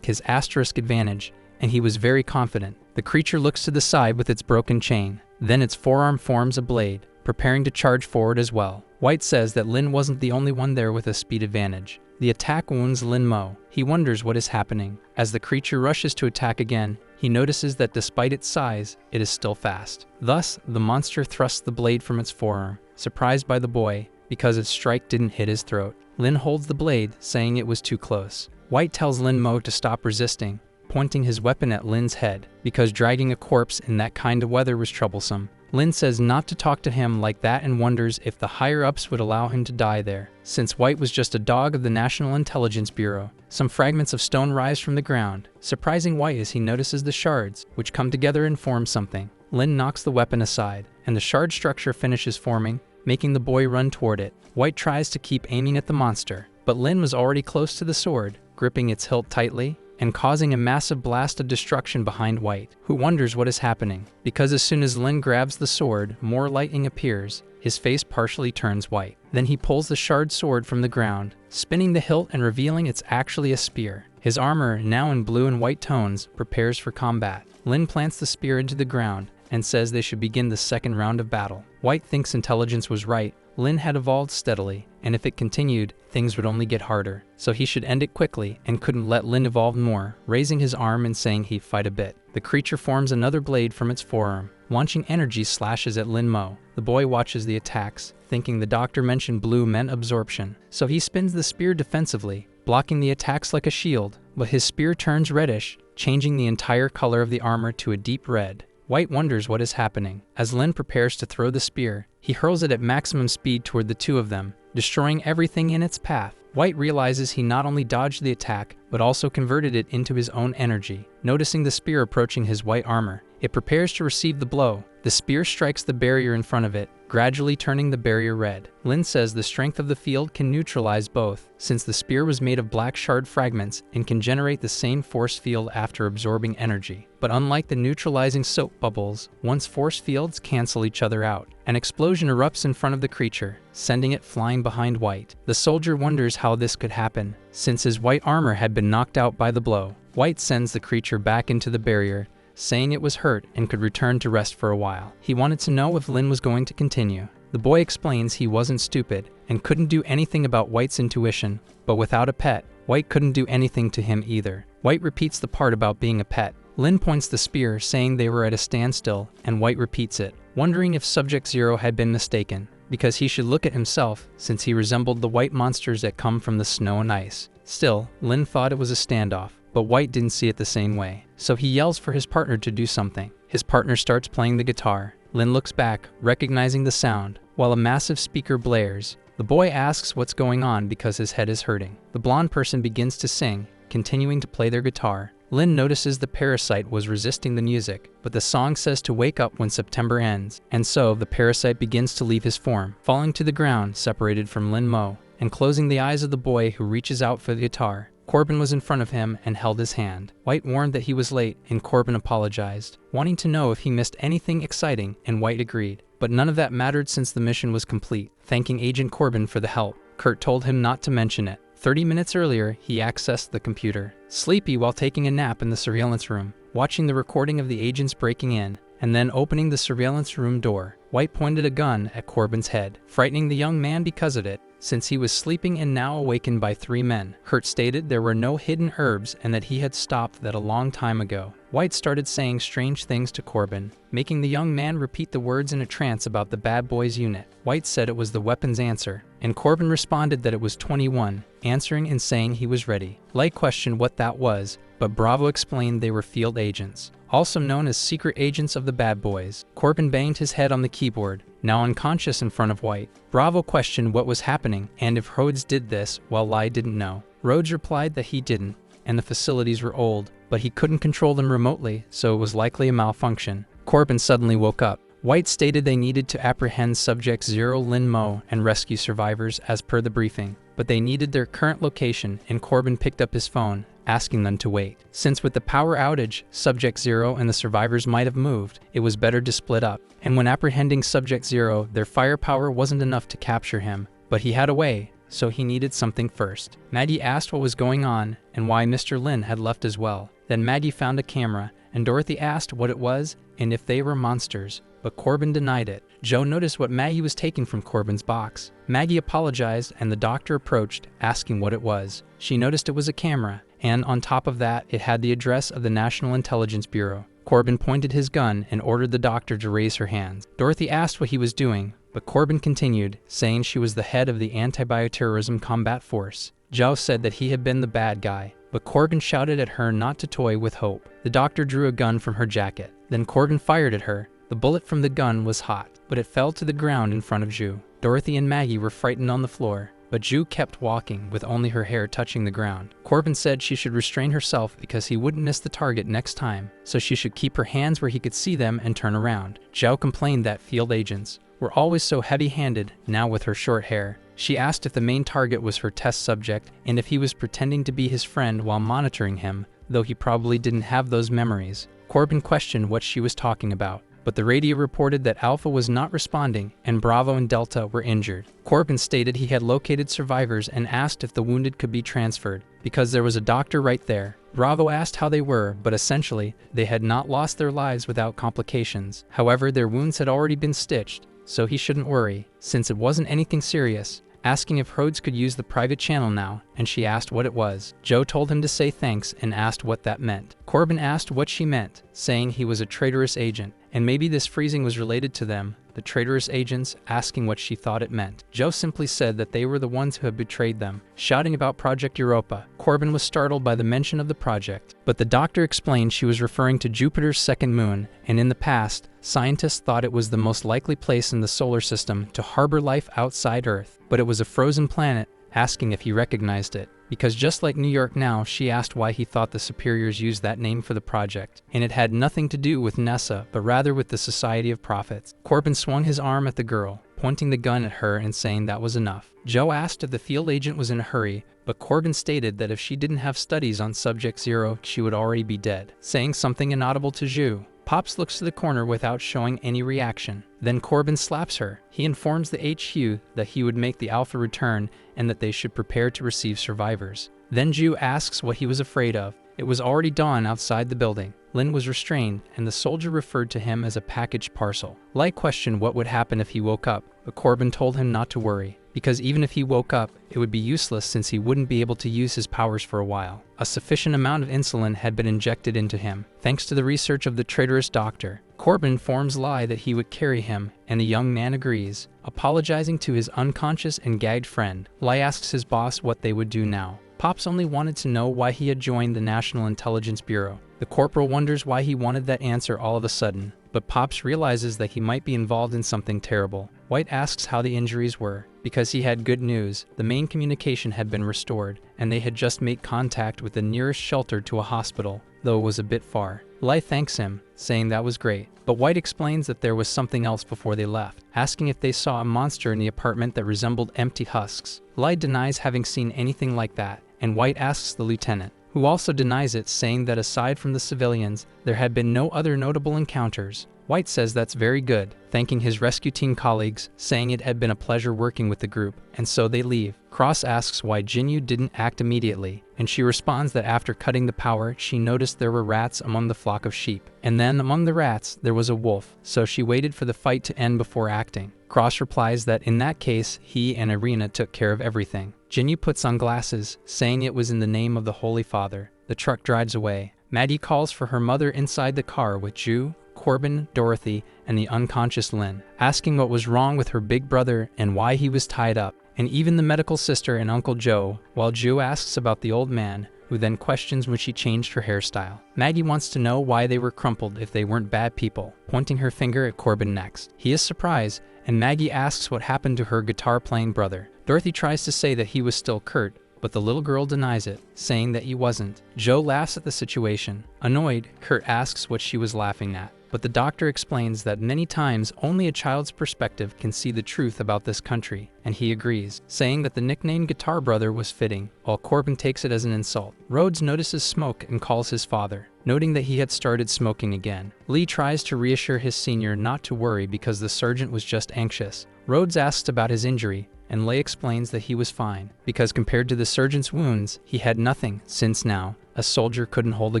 his asterisk advantage, and he was very confident. The creature looks to the side with its broken chain. Then its forearm forms a blade, preparing to charge forward as well. White says that Lin wasn't the only one there with a speed advantage. The attack wounds Lin Mo. He wonders what is happening. As the creature rushes to attack again, he notices that despite its size, it is still fast. Thus, the monster thrusts the blade from its forearm, surprised by the boy, because its strike didn't hit his throat. Lin holds the blade, saying it was too close. White tells Lin Mo to stop resisting, pointing his weapon at Lin's head, because dragging a corpse in that kind of weather was troublesome. Lin says not to talk to him like that and wonders if the higher-ups would allow him to die there. Since White was just a dog of the National Intelligence Bureau, some fragments of stone rise from the ground, surprising White as he notices the shards, which come together and form something. Lin knocks the weapon aside, and the shard structure finishes forming, making the boy run toward it. White tries to keep aiming at the monster, but Lin was already close to the sword, gripping its hilt tightly, and causing a massive blast of destruction behind White, who wonders what is happening, because as soon as Lin grabs the sword, more lightning appears. His face partially turns white. Then he pulls the shard sword from the ground, spinning the hilt and revealing it's actually a spear. His armor, now in blue and white tones, prepares for combat. Lin plants the spear into the ground, and says they should begin the second round of battle. White thinks intelligence was right. Lin had evolved steadily, and if it continued, things would only get harder. So he should end it quickly and couldn't let Lin evolve more, raising his arm and saying he'd fight a bit. The creature forms another blade from its forearm. Launching energy slashes at Lin Mo. The boy watches the attacks, thinking the doctor mentioned blue meant absorption. So he spins the spear defensively, blocking the attacks like a shield, but his spear turns reddish, changing the entire color of the armor to a deep red. White wonders what is happening. As Lin prepares to throw the spear, he hurls it at maximum speed toward the two of them, destroying everything in its path. White realizes he not only dodged the attack, but also converted it into his own energy. Noticing the spear approaching his white armor, it prepares to receive the blow. The spear strikes the barrier in front of it, gradually turning the barrier red. Lin says the strength of the field can neutralize both, since the spear was made of black shard fragments and can generate the same force field after absorbing energy. But unlike the neutralizing soap bubbles, once force fields cancel each other out. An explosion erupts in front of the creature, sending it flying behind White. The soldier wonders how this could happen, since his white armor had been knocked out by the blow. White sends the creature back into the barrier, saying it was hurt and could return to rest for a while. He wanted to know if Lin was going to continue. The boy explains he wasn't stupid and couldn't do anything about White's intuition, but without a pet, White couldn't do anything to him either. White repeats the part about being a pet. Lin points the spear, saying they were at a standstill, and White repeats it, wondering if Subject Zero had been mistaken, because he should look at himself, since he resembled the white monsters that come from the snow and ice. Still, Lin thought it was a standoff, but White didn't see it the same way, so he yells for his partner to do something. His partner starts playing the guitar. Lin looks back, recognizing the sound, while a massive speaker blares. The boy asks what's going on because his head is hurting. The blonde person begins to sing, continuing to play their guitar. Lin notices the parasite was resisting the music, but the song says to wake up when September ends, and so the parasite begins to leave his form, falling to the ground separated from Lin Mo, and closing the eyes of the boy who reaches out for the guitar. Corbin was in front of him and held his hand. White warned that he was late, and Corbin apologized, wanting to know if he missed anything exciting, and White agreed. But none of that mattered since the mission was complete. Thanking Agent Corbin for the help, Kurt told him not to mention it. 30 minutes earlier, he accessed the computer, sleepy while taking a nap in the surveillance room, watching the recording of the agents breaking in, and then opening the surveillance room door. White pointed a gun at Corbin's head, frightening the young man because of it, since he was sleeping and now awakened by 3 men. Kurt stated there were no hidden herbs and that he had stopped that a long time ago. White started saying strange things to Corbin, making the young man repeat the words in a trance about the bad boys unit. White said it was the weapon's answer, and Corbin responded that it was 21, answering and saying he was ready. Light questioned what that was, but Bravo explained they were field agents, also known as secret agents of the bad boys. Corbin banged his head on the keyboard, now unconscious in front of White. Bravo questioned what was happening and if Rhodes did this, while Lai didn't know. Rhodes replied that he didn't, and the facilities were old, but he couldn't control them remotely, so it was likely a malfunction. Corbin suddenly woke up. White stated they needed to apprehend Subject Zero Lin Mo and rescue survivors as per the briefing, but they needed their current location, and Corbin picked up his phone, asking them to wait. Since with the power outage, Subject Zero and the survivors might have moved, it was better to split up. And when apprehending Subject Zero, their firepower wasn't enough to capture him, but he had a way, so he needed something first. Maggie asked what was going on and why Mr. Lin had left as well. Then Maggie found a camera, and Dorothy asked what it was and if they were monsters, but Corbin denied it. Joe noticed what Maggie was taking from Corbin's box. Maggie apologized and the doctor approached, asking what it was. She noticed it was a camera, and on top of that, it had the address of the National Intelligence Bureau. Corbin pointed his gun and ordered the doctor to raise her hands. Dorothy asked what he was doing, but Corbin continued, saying she was the head of the Anti-Bioterrorism Combat Force. Zhao said that he had been the bad guy, but Corbin shouted at her not to toy with hope. The doctor drew a gun from her jacket. Then Corbin fired at her. The bullet from the gun was hot, but it fell to the ground in front of Zhu. Dorothy and Maggie were frightened on the floor, but Zhu kept walking with only her hair touching the ground. Corbin said she should restrain herself because he wouldn't miss the target next time, so she should keep her hands where he could see them and turn around. Zhao complained that field agents were always so heavy-handed, now with her short hair. She asked if the main target was her test subject and if he was pretending to be his friend while monitoring him, though he probably didn't have those memories. Corbin questioned what she was talking about, but the radio reported that Alpha was not responding and Bravo and Delta were injured. Corbin stated he had located survivors and asked if the wounded could be transferred, because there was a doctor right there. Bravo asked how they were, but essentially, they had not lost their lives without complications. However, their wounds had already been stitched, so he shouldn't worry, since it wasn't anything serious. Asking if Rhodes could use the private channel now, and she asked what it was. Joe told him to say thanks and asked what that meant. Corbin asked what she meant, saying he was a traitorous agent, and maybe this freezing was related to them, the traitorous agents, asking what she thought it meant. Joe simply said that they were the ones who had betrayed them, shouting about Project Europa. Corbin was startled by the mention of the project, but the doctor explained she was referring to Jupiter's second moon, and in the past, scientists thought it was the most likely place in the solar system to harbor life outside Earth, but it was a frozen planet, asking if he recognized it. Because just like New York now, she asked why he thought the superiors used that name for the project, and it had nothing to do with NASA, but rather with the Society of Prophets. Corbin swung his arm at the girl, pointing the gun at her and saying that was enough. Joe asked if the field agent was in a hurry, but Corbin stated that if she didn't have studies on Subject Zero, she would already be dead, saying something inaudible to Zhu. Pops looks to the corner without showing any reaction. Then Corbin slaps her. He informs the HQ that he would make the Alpha return and that they should prepare to receive survivors. Then Zhu asks what he was afraid of. It was already dawn outside the building. Lin was restrained, and the soldier referred to him as a packaged parcel. Light questioned what would happen if he woke up, but Corbin told him not to worry, because even if he woke up, it would be useless since he wouldn't be able to use his powers for a while. A sufficient amount of insulin had been injected into him, thanks to the research of the traitorous doctor. Corbin informs Lai that he would carry him, and the young man agrees, apologizing to his unconscious and gagged friend. Lai asks his boss what they would do now. Pops only wanted to know why he had joined the National Intelligence Bureau. The corporal wonders why he wanted that answer all of a sudden, but Pops realizes that he might be involved in something terrible. White asks how the injuries were. Because he had good news, the main communication had been restored, and they had just made contact with the nearest shelter to a hospital, though it was a bit far. Lai thanks him, saying that was great, but White explains that there was something else before they left, asking if they saw a monster in the apartment that resembled empty husks. Lai denies having seen anything like that, and White asks the lieutenant, who also denies it, saying that aside from the civilians, there had been no other notable encounters. White says that's very good, thanking his rescue team colleagues, saying it had been a pleasure working with the group, and so they leave. Cross asks why Jinyu didn't act immediately, and she responds that after cutting the power, she noticed there were rats among the flock of sheep. And then among the rats, there was a wolf, so she waited for the fight to end before acting. Cross replies that in that case, he and Irina took care of everything. Jinyu puts on glasses, saying it was in the name of the Holy Father. The truck drives away. Maddie calls for her mother inside the car with Zhu, Corbin, Dorothy, and the unconscious Lin, asking what was wrong with her big brother and why he was tied up, and even the medical sister and Uncle Joe, while Zhu asks about the old man, who then questions when she changed her hairstyle. Maggie wants to know why they were crumpled if they weren't bad people, pointing her finger at Corbin next. He is surprised, and Maggie asks what happened to her guitar-playing brother. Dorothy tries to say that he was still Kurt, but the little girl denies it, saying that he wasn't. Joe laughs at the situation. Annoyed, Kurt asks what she was laughing at, but the doctor explains that many times only a child's perspective can see the truth about this country, and he agrees, saying that the nickname Guitar Brother was fitting, while Corbin takes it as an insult. Rhodes notices smoke and calls his father, noting that he had started smoking again. Lee tries to reassure his senior not to worry because the sergeant was just anxious. Rhodes asks about his injury, and Lei explains that he was fine, because compared to the surgeon's wounds, he had nothing, since now, a soldier couldn't hold a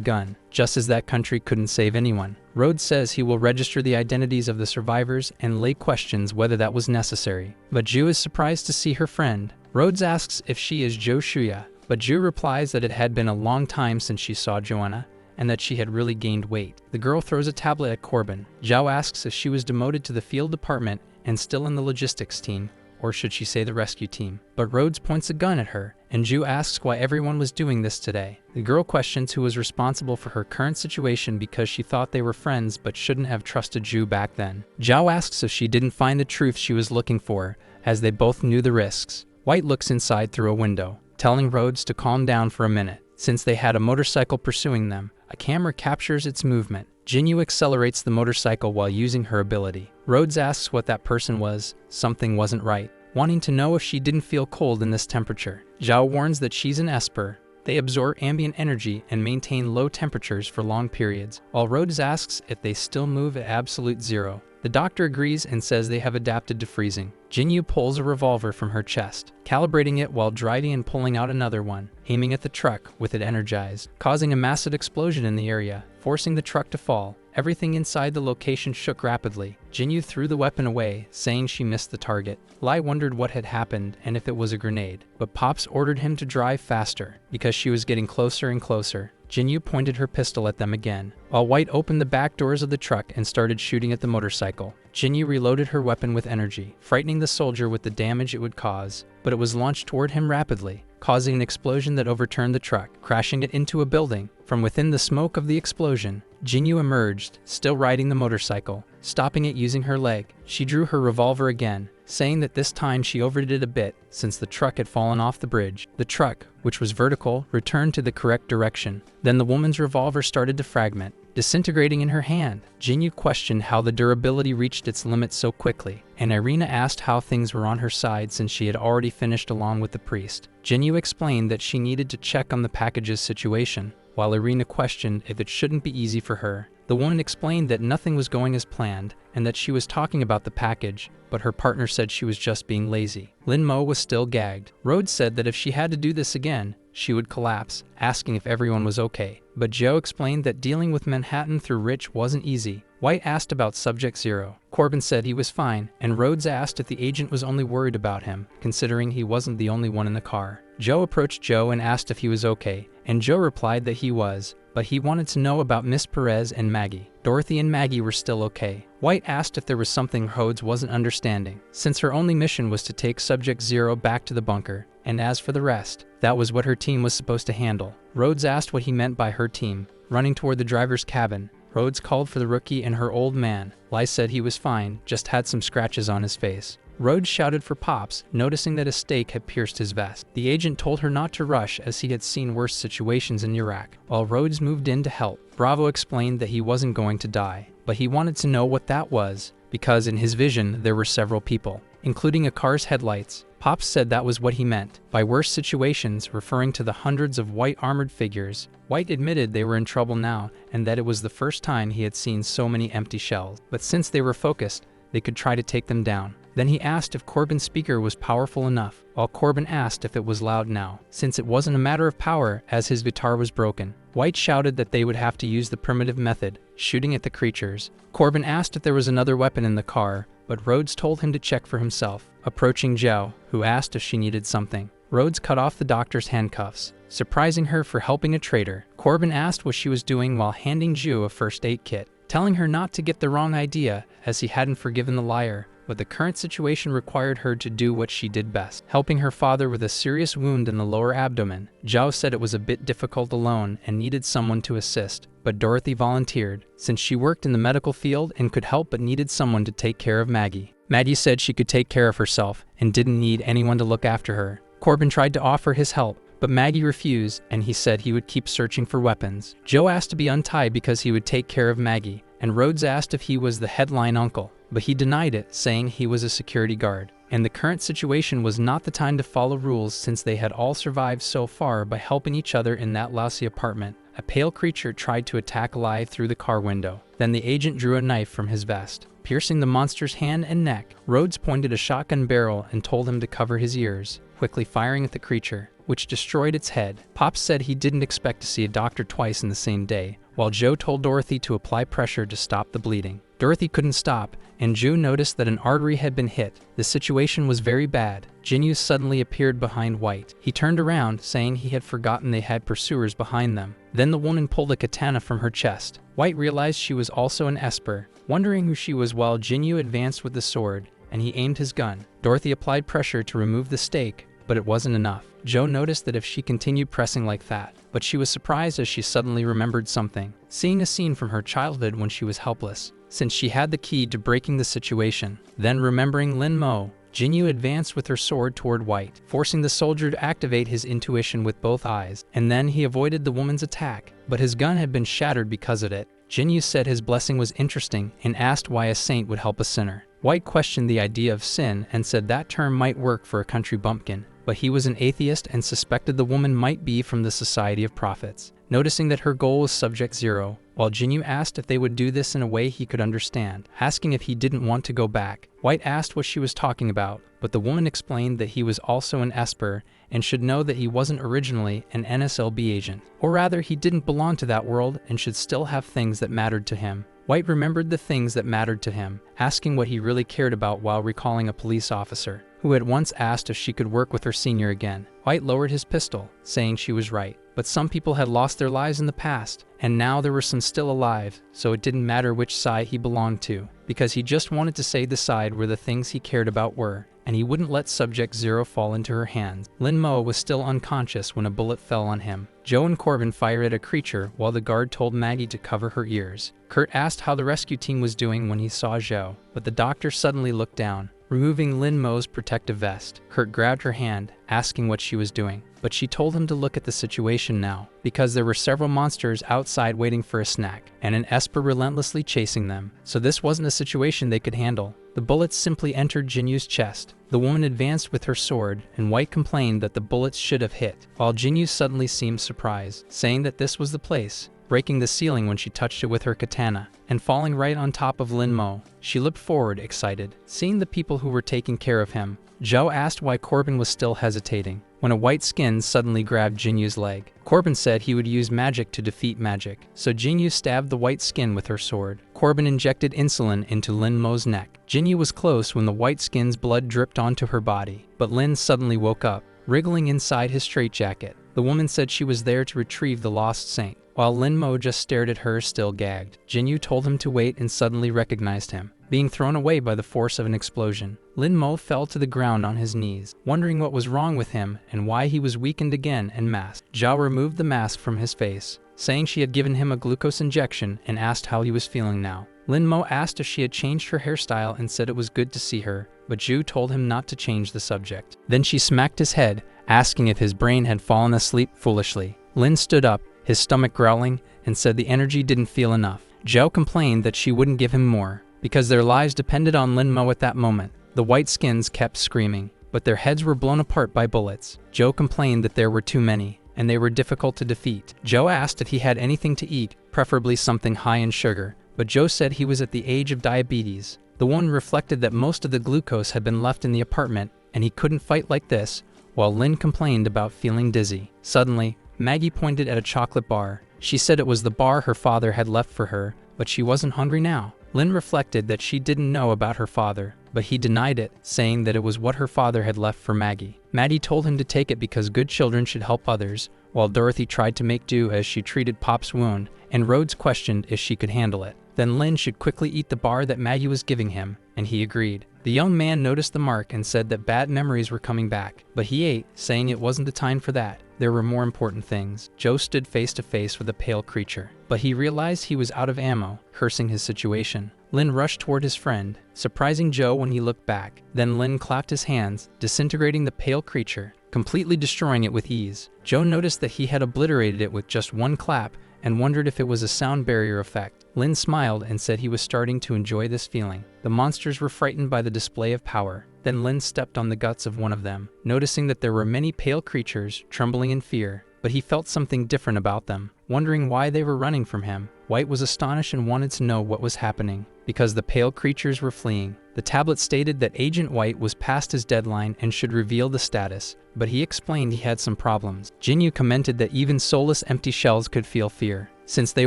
gun, just as that country couldn't save anyone. Rhodes says he will register the identities of the survivors, and Lei questions whether that was necessary. But Ju is surprised to see her friend. Rhodes asks if she is Jo Shuya, but Ju replies that it had been a long time since she saw Joanna, and that she had really gained weight. The girl throws a tablet at Corbin. Zhao asks if she was demoted to the field department and still in the logistics team, or should she say the rescue team? But Rhodes points a gun at her, and Ju asks why everyone was doing this today. The girl questions who was responsible for her current situation because she thought they were friends but shouldn't have trusted Ju back then. Zhao asks if she didn't find the truth she was looking for, as they both knew the risks. White looks inside through a window, telling Rhodes to calm down for a minute. Since they had a motorcycle pursuing them, a camera captures its movement. Jinyu accelerates the motorcycle while using her ability. Rhodes asks what that person was. Something wasn't right, wanting to know if she didn't feel cold in this temperature. Zhao warns that she's an Esper, They absorb ambient energy and maintain low temperatures for long periods, while Rhodes asks if they still move at absolute zero. The doctor agrees and says they have adapted to freezing. Jinyu pulls a revolver from her chest, calibrating it while driving and pulling out another one, aiming at the truck with it energized, causing a massive explosion in the area, forcing the truck to fall. Everything inside the location shook rapidly. Jinyu threw the weapon away, saying she missed the target. Lai wondered what had happened and if it was a grenade, but Pops ordered him to drive faster because she was getting closer and closer. Jinyu pointed her pistol at them again, while White opened the back doors of the truck and started shooting at the motorcycle. Jinyu reloaded her weapon with energy, frightening the soldier with the damage it would cause, but it was launched toward him rapidly, causing an explosion that overturned the truck, crashing it into a building. From within the smoke of the explosion, Jinyu emerged, still riding the motorcycle, stopping it using her leg. She drew her revolver again, saying that this time she overdid it a bit since the truck had fallen off the bridge. The truck, which was vertical, returned to the correct direction. Then the woman's revolver started to fragment, disintegrating in her hand. Jinyu questioned how the durability reached its limit so quickly, and Irina asked how things were on her side since she had already finished along with the priest. Jinyu explained that she needed to check on the package's situation, while Irina questioned if it shouldn't be easy for her. The woman explained that nothing was going as planned and that she was talking about the package, but her partner said she was just being lazy. Lin Mo was still gagged. Rhodes said that if she had to do this again, she would collapse, asking if everyone was okay. But Joe explained that dealing with Manhattan through Rich wasn't easy. White asked about Subject Zero. Corbin said he was fine, and Rhodes asked if the agent was only worried about him, considering he wasn't the only one in the car. Joe approached Joe and asked if he was okay, and Joe replied that he was, but he wanted to know about Miss Perez and Maggie. Dorothy and Maggie were still okay. White asked if there was something Rhodes wasn't understanding, since her only mission was to take Subject Zero back to the bunker, and as for the rest, that was what her team was supposed to handle. Rhodes asked what he meant by her team. Running toward the driver's cabin, Rhodes called for the rookie and her old man. Lai said he was fine, just had some scratches on his face. Rhodes shouted for Pops, noticing that a stake had pierced his vest. The agent told her not to rush as he had seen worse situations in Iraq, while Rhodes moved in to help. Bravo explained that he wasn't going to die, but he wanted to know what that was, because in his vision there were several people, including a car's headlights. Pops said that was what he meant by worse situations, referring to the hundreds of white armored figures. White admitted they were in trouble now and that it was the first time he had seen so many empty shells, but since they were focused, they could try to take them down. Then he asked if Corbin's speaker was powerful enough, while Corbin asked if it was loud now, since it wasn't a matter of power as his guitar was broken. White shouted that they would have to use the primitive method, shooting at the creatures. Corbin asked if there was another weapon in the car, but Rhodes told him to check for himself, approaching Zhao, who asked if she needed something. Rhodes cut off the doctor's handcuffs, surprising her for helping a traitor. Corbin asked what she was doing while handing Zhu a first aid kit, telling her not to get the wrong idea as he hadn't forgiven the liar, but the current situation required her to do what she did best, helping her father with a serious wound in the lower abdomen. Zhao said it was a bit difficult alone and needed someone to assist, but Dorothy volunteered, since she worked in the medical field and could help but needed someone to take care of Maggie. Maggie said she could take care of herself and didn't need anyone to look after her. Corbin tried to offer his help, but Maggie refused, and he said he would keep searching for weapons. Joe asked to be untied because he would take care of Maggie, and Rhodes asked if he was the headline uncle, but he denied it, saying he was a security guard. And the current situation was not the time to follow rules since they had all survived so far by helping each other in that lousy apartment. A pale creature tried to attack Lai through the car window. Then the agent drew a knife from his vest, piercing the monster's hand and neck. Rhodes pointed a shotgun barrel and told him to cover his ears, quickly firing at the creature, which destroyed its head. Pops said he didn't expect to see a doctor twice in the same day, while Joe told Dorothy to apply pressure to stop the bleeding. Dorothy couldn't stop, and Joe noticed that an artery had been hit. The situation was very bad. Jinyu suddenly appeared behind White. He turned around, saying he had forgotten they had pursuers behind them. Then the woman pulled a katana from her chest. White realized she was also an Esper, wondering who she was while Jinyu advanced with the sword, and he aimed his gun. Dorothy applied pressure to remove the stake, but it wasn't enough. Joe noticed that if she continued pressing like that, but she was surprised as she suddenly remembered something, seeing a scene from her childhood when she was helpless, since she had the key to breaking the situation. Then remembering Lin Mo, Jinyu advanced with her sword toward White, forcing the soldier to activate his intuition with both eyes, and then he avoided the woman's attack, but his gun had been shattered because of it. Jinyu said his blessing was interesting and asked why a saint would help a sinner. White questioned the idea of sin and said that term might work for a country bumpkin, but he was an atheist and suspected the woman might be from the Society of Prophets. Noticing that her goal was Subject Zero, while Jinyu asked if they would do this in a way he could understand, asking if he didn't want to go back. White asked what she was talking about, but the woman explained that he was also an Esper and should know that he wasn't originally an NSLB agent. Or rather, he didn't belong to that world and should still have things that mattered to him. White remembered the things that mattered to him, asking what he really cared about while recalling a police officer who had once asked if she could work with her senior again. White lowered his pistol, saying she was right. But some people had lost their lives in the past, and now there were some still alive, so it didn't matter which side he belonged to, because he just wanted to say the side where the things he cared about were, and he wouldn't let Subject Zero fall into her hands. Lin Mo was still unconscious when a bullet fell on him. Joe and Corbin fired at a creature while the guard told Maggie to cover her ears. Kurt asked how the rescue team was doing when he saw Joe, but the doctor suddenly looked down, removing Lin Mo's protective vest. Kurt grabbed her hand, asking what she was doing, but she told him to look at the situation now, because there were several monsters outside waiting for a snack, and an Esper relentlessly chasing them, so this wasn't a situation they could handle. The bullets simply entered Jinyu's chest. The woman advanced with her sword, and White complained that the bullets should have hit, while Jinyu suddenly seemed surprised, saying that this was the place, breaking the ceiling when she touched it with her katana, and falling right on top of Lin Mo. She looked forward, excited, seeing the people who were taking care of him. Joe asked why Corbin was still hesitating, when a white skin suddenly grabbed Jinyu's leg. Corbin said he would use magic to defeat magic, so Jinyu stabbed the white skin with her sword. Corbin injected insulin into Lin Mo's neck. Jinyu was close when the white skin's blood dripped onto her body, but Lin suddenly woke up, wriggling inside his straitjacket. The woman said she was there to retrieve the lost saint, while Lin Mo just stared at her, still gagged. Jinyu told him to wait and suddenly recognized him, being thrown away by the force of an explosion. Lin Mo fell to the ground on his knees, wondering what was wrong with him and why he was weakened again and masked. Zhao removed the mask from his face, saying she had given him a glucose injection, and asked how he was feeling now. Lin Mo asked if she had changed her hairstyle and said it was good to see her, but Zhu told him not to change the subject. Then she smacked his head, asking if his brain had fallen asleep foolishly. Lin stood up, his stomach growling, and said the energy didn't feel enough. Zhao complained that she wouldn't give him more, because their lives depended on Lin Mo at that moment. The white skins kept screaming, but their heads were blown apart by bullets. Joe complained that there were too many, and they were difficult to defeat. Joe asked if he had anything to eat, preferably something high in sugar, but Joe said he was at the age of diabetes. The woman reflected that most of the glucose had been left in the apartment, and he couldn't fight like this, while Lin complained about feeling dizzy. Suddenly, Maggie pointed at a chocolate bar. She said it was the bar her father had left for her, but she wasn't hungry now. Lin reflected that she didn't know about her father, but he denied it, saying that it was what her father had left for Maggie. Maddie told him to take it because good children should help others, while Dorothy tried to make do as she treated Pop's wound, and Rhodes questioned if she could handle it. Then Lin should quickly eat the bar that Maggie was giving him, and he agreed. The young man noticed the mark and said that bad memories were coming back, but he ate, saying it wasn't the time for that. There were more important things. Joe stood face to face with a pale creature, but he realized he was out of ammo, cursing his situation. Lin rushed toward his friend, surprising Joe when he looked back. Then Lin clapped his hands, disintegrating the pale creature, completely destroying it with ease. Joe noticed that he had obliterated it with just one clap, and wondered if it was a sound barrier effect. Lin smiled and said he was starting to enjoy this feeling. The monsters were frightened by the display of power. Then Lin stepped on the guts of one of them, noticing that there were many pale creatures, trembling in fear, but he felt something different about them, wondering why they were running from him. White was astonished and wanted to know what was happening, because the pale creatures were fleeing. The tablet stated that Agent White was past his deadline and should reveal the status, but he explained he had some problems. Jinyu commented that even soulless empty shells could feel fear. Since they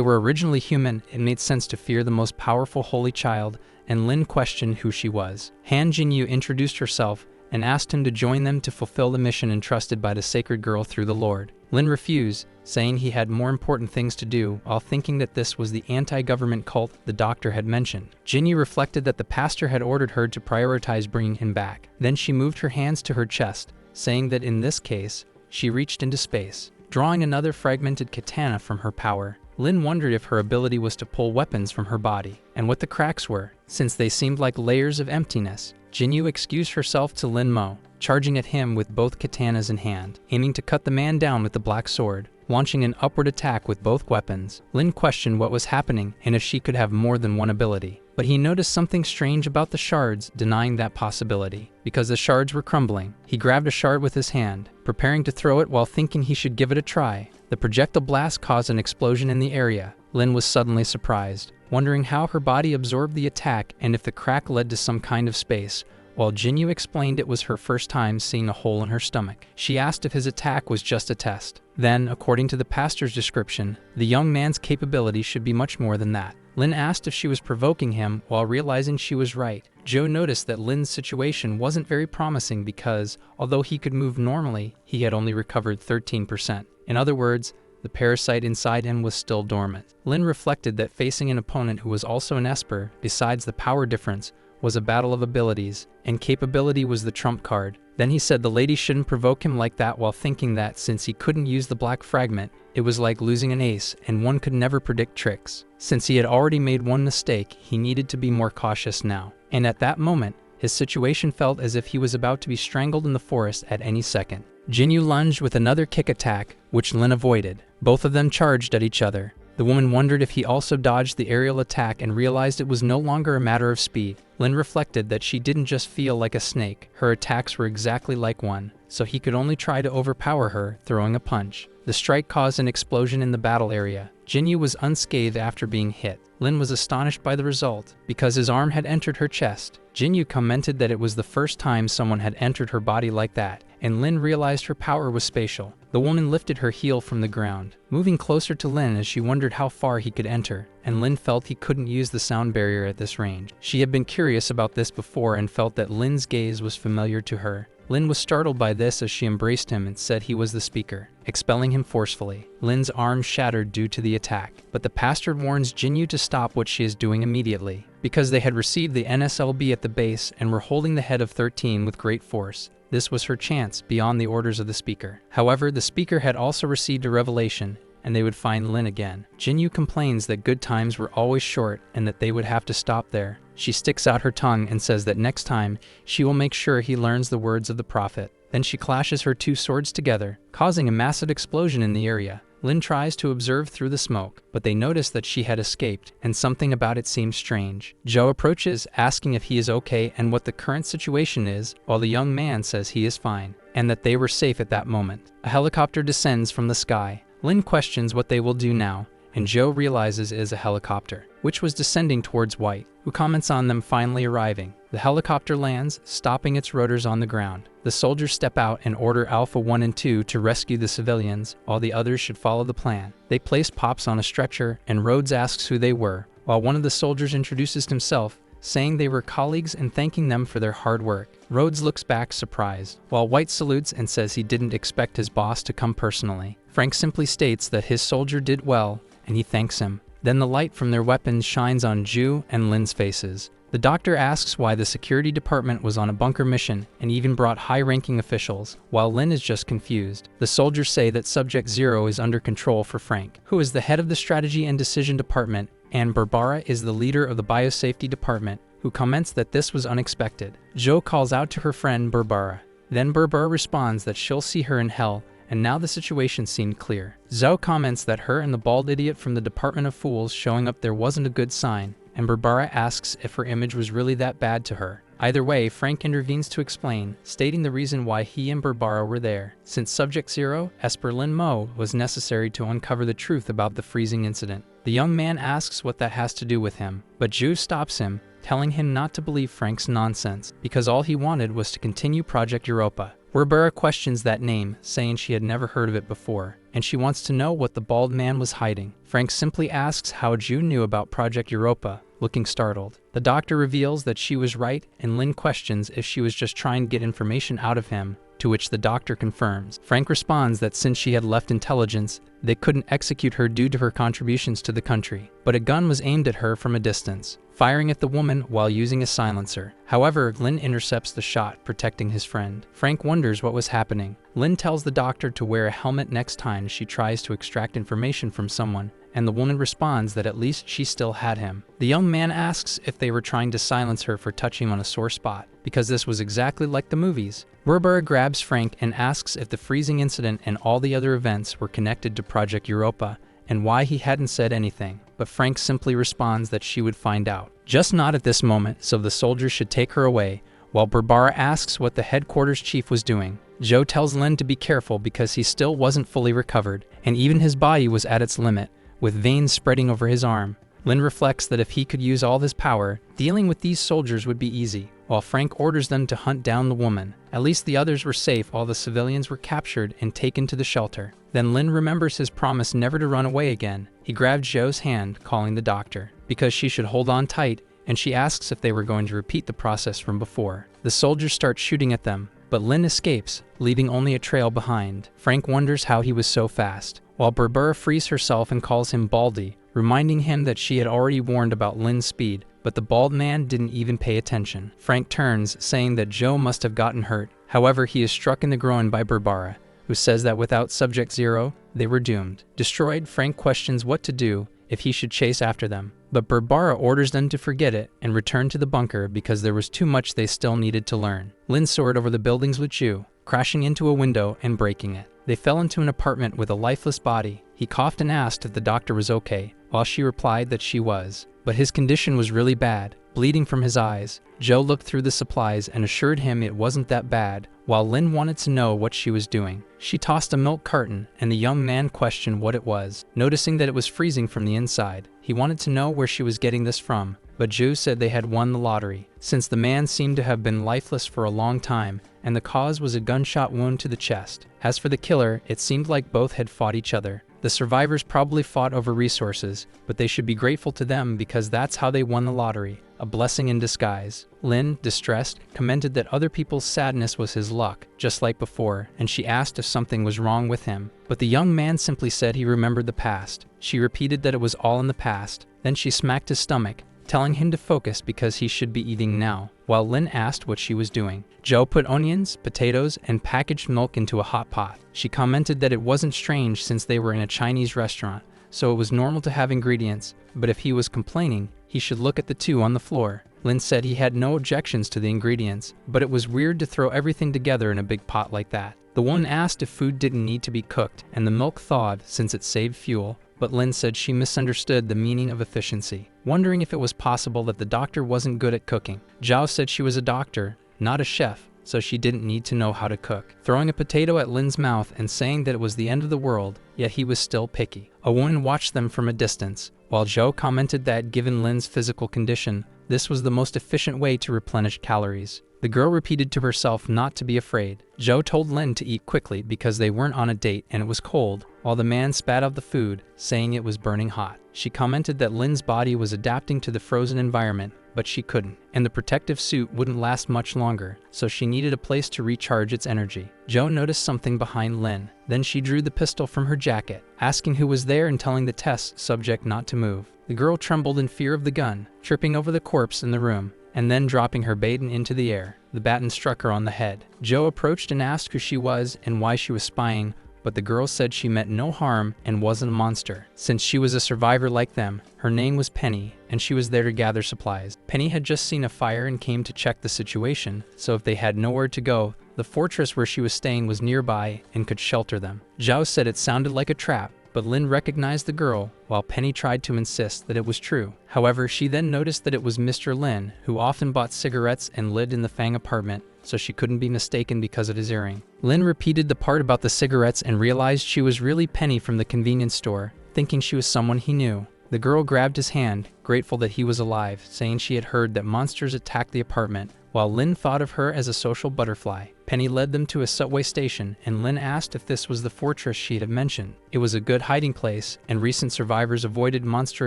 were originally human, it made sense to fear the most powerful holy child, and Lin questioned who she was. Han Jinyu introduced herself and asked him to join them to fulfill the mission entrusted by the sacred girl through the Lord. Lin refused, saying he had more important things to do, while thinking that this was the anti-government cult the doctor had mentioned. Jinyu reflected that the pastor had ordered her to prioritize bringing him back. Then she moved her hands to her chest, saying that in this case, she reached into space, drawing another fragmented katana from her power. Lin wondered if her ability was to pull weapons from her body, and what the cracks were, since they seemed like layers of emptiness. Jinyu excused herself to Lin Mo, charging at him with both katanas in hand, aiming to cut the man down with the black sword. launching an upward attack with both weapons. Lin questioned what was happening and if she could have more than one ability. But he noticed something strange about the shards, denying that possibility. Because the shards were crumbling, he grabbed a shard with his hand, preparing to throw it while thinking he should give it a try. The projectile blast caused an explosion in the area. Lin was suddenly surprised, wondering how her body absorbed the attack and if the crack led to some kind of space, while Jinyu explained it was her first time seeing a hole in her stomach. She asked if his attack was just a test. Then, according to the pastor's description, the young man's capability should be much more than that. Lin asked if she was provoking him while realizing she was right. Joe noticed that Lin's situation wasn't very promising because, although he could move normally, he had only recovered 13%. In other words, the parasite inside him was still dormant. Lin reflected that facing an opponent who was also an Esper, besides the power difference, was a battle of abilities, and capability was the trump card. Then he said the lady shouldn't provoke him like that while thinking that since he couldn't use the black fragment, it was like losing an ace and one could never predict tricks. Since he had already made one mistake, he needed to be more cautious now. And at that moment, his situation felt as if he was about to be strangled in the forest at any second. Jinyu lunged with another kick attack, which Lin avoided. Both of them charged at each other. The woman wondered if he also dodged the aerial attack and realized it was no longer a matter of speed. Lin reflected that she didn't just feel like a snake, her attacks were exactly like one, so he could only try to overpower her, throwing a punch. The strike caused an explosion in the battle area. Jinyu was unscathed after being hit. Lin was astonished by the result, because his arm had entered her chest. Jinyu commented that it was the first time someone had entered her body like that, and Lin realized her power was spatial. The woman lifted her heel from the ground, moving closer to Lin as she wondered how far he could enter, and Lin felt he couldn't use the sound barrier at this range. She had been curious about this before and felt that Lin's gaze was familiar to her. Lin was startled by this as she embraced him and said he was the speaker, expelling him forcefully. Lin's arm shattered due to the attack, but the pastor warns Jinyu to stop what she is doing immediately. Because they had received the NSLB at the base and were holding the head of 13 with great force, this was her chance beyond the orders of the speaker. However, the speaker had also received a revelation, and they would find Lin again. Jinyu complains that good times were always short and that they would have to stop there. She sticks out her tongue and says that next time, she will make sure he learns the words of the prophet. Then she clashes her two swords together, causing a massive explosion in the area. Lin tries to observe through the smoke, but they notice that she had escaped, and something about it seems strange. Joe approaches, asking if he is okay and what the current situation is, while the young man says he is fine, and that they were safe at that moment. A helicopter descends from the sky. Lin questions what they will do now, and Joe realizes it is a helicopter, which was descending towards White, who comments on them finally arriving. The helicopter lands, stopping its rotors on the ground. The soldiers step out and order Alpha 1 and 2 to rescue the civilians, while the others should follow the plan. They place Pops on a stretcher, and Rhodes asks who they were, while one of the soldiers introduces himself, saying they were colleagues and thanking them for their hard work. Rhodes looks back surprised, while White salutes and says he didn't expect his boss to come personally. Frank simply states that his soldier did well, and he thanks him. Then the light from their weapons shines on Ju and Lin's faces. The doctor asks why the security department was on a bunker mission and even brought high-ranking officials, while Lin is just confused. The soldiers say that Subject Zero is under control for Frank, who is the head of the strategy and decision department, and Barbara is the leader of the biosafety department, who comments that this was unexpected. Jo calls out to her friend Barbara. Then Barbara responds that she'll see her in hell, and now the situation seemed clear. Zhao comments that her and the bald idiot from the Department of Fools showing up there wasn't a good sign, and Barbara asks if her image was really that bad to her. Either way, Frank intervenes to explain, stating the reason why he and Barbara were there. Since Subject Zero, Esper Lin Mo, was necessary to uncover the truth about the freezing incident. The young man asks what that has to do with him, but Ju stops him, telling him not to believe Frank's nonsense, because all he wanted was to continue Project Europa. Barbara questions that name, saying she had never heard of it before, and she wants to know what the bald man was hiding. Frank simply asks how Ju knew about Project Europa, looking startled. The doctor reveals that she was right, and Lin questions if she was just trying to get information out of him, to which the doctor confirms. Frank responds that since she had left intelligence, they couldn't execute her due to her contributions to the country, but a gun was aimed at her from a distance, firing at the woman while using a silencer. However, Lin intercepts the shot, protecting his friend. Frank wonders what was happening. Lin tells the doctor to wear a helmet next time she tries to extract information from someone, and the woman responds that at least she still had him. The young man asks if they were trying to silence her for touching on a sore spot, because this was exactly like the movies. Barbara grabs Frank and asks if the freezing incident and all the other events were connected to Project Europa and why he hadn't said anything, but Frank simply responds that she would find out. Just not at this moment, so the soldiers should take her away, while Barbara asks what the headquarters chief was doing. Joe tells Lin to be careful because he still wasn't fully recovered, and even his body was at its limit, with veins spreading over his arm. Lin reflects that if he could use all his power, dealing with these soldiers would be easy, while Frank orders them to hunt down the woman. At least the others were safe while the civilians were captured and taken to the shelter. Then Lin remembers his promise never to run away again. He grabs Joe's hand, calling the doctor, because she should hold on tight, and she asks if they were going to repeat the process from before. The soldiers start shooting at them, but Lin escapes, leaving only a trail behind. Frank wonders how he was so fast, while Barbara frees herself and calls him Baldy, reminding him that she had already warned about Lin's speed, but the bald man didn't even pay attention. Frank turns, saying that Joe must have gotten hurt. However, he is struck in the groin by Barbara, who says that without Subject Zero, they were doomed. Destroyed, Frank questions what to do if he should chase after them, but Barbara orders them to forget it and return to the bunker because there was too much they still needed to learn. Lin soared over the buildings with Ju, crashing into a window and breaking it. They fell into an apartment with a lifeless body. He coughed and asked if the doctor was okay, while she replied that she was, but his condition was really bad, bleeding from his eyes. Joe looked through the supplies and assured him it wasn't that bad, while Lin wanted to know what she was doing. She tossed a milk carton, and the young man questioned what it was, noticing that it was freezing from the inside. He wanted to know where she was getting this from, but Joe said they had won the lottery, since the man seemed to have been lifeless for a long time, and the cause was a gunshot wound to the chest. As for the killer, it seemed like both had fought each other. The survivors probably fought over resources, but they should be grateful to them because that's how they won the lottery, a blessing in disguise. Lin, distressed, commented that other people's sadness was his luck, just like before, and she asked if something was wrong with him. But the young man simply said he remembered the past. She repeated that it was all in the past. Then she smacked his stomach, telling him to focus because he should be eating now, while Lin asked what she was doing. Joe put onions, potatoes, and packaged milk into a hot pot. She commented that it wasn't strange since they were in a Chinese restaurant, so it was normal to have ingredients, but if he was complaining, he should look at the two on the floor. Lin said he had no objections to the ingredients, but it was weird to throw everything together in a big pot like that. The woman asked if food didn't need to be cooked, and the milk thawed since it saved fuel, but Lin said she misunderstood the meaning of efficiency, wondering if it was possible that the doctor wasn't good at cooking. Zhao said she was a doctor, not a chef, so she didn't need to know how to cook, throwing a potato at Lin's mouth and saying that it was the end of the world, yet he was still picky. A woman watched them from a distance, while Zhou commented that given Lin's physical condition, this was the most efficient way to replenish calories. The girl repeated to herself not to be afraid. Zhou told Lin to eat quickly because they weren't on a date and it was cold, while the man spat out the food, saying it was burning hot. She commented that Lin's body was adapting to the frozen environment, but she couldn't, and the protective suit wouldn't last much longer, so she needed a place to recharge its energy. Zhou noticed something behind Lin. Then she drew the pistol from her jacket, asking who was there and telling the test subject not to move. The girl trembled in fear of the gun, tripping over the corpse in the room, and then dropping her baton into the air. The baton struck her on the head. Zhou approached and asked who she was and why she was spying, but the girl said she meant no harm and wasn't a monster. Since she was a survivor like them, her name was Penny, and she was there to gather supplies. Penny had just seen a fire and came to check the situation, so if they had nowhere to go, the fortress where she was staying was nearby and could shelter them. Zhao said it sounded like a trap, but Lin recognized the girl, while Penny tried to insist that it was true. However, she then noticed that it was Mr. Lin, who often bought cigarettes and lived in the Fang apartment, so she couldn't be mistaken because of his earring. Lin repeated the part about the cigarettes and realized she was really Penny from the convenience store, thinking she was someone he knew. The girl grabbed his hand, grateful that he was alive, saying she had heard that monsters attacked the apartment, while Lin thought of her as a social butterfly. Penny led them to a subway station, and Lin asked if this was the fortress she had mentioned. It was a good hiding place, and recent survivors avoided monster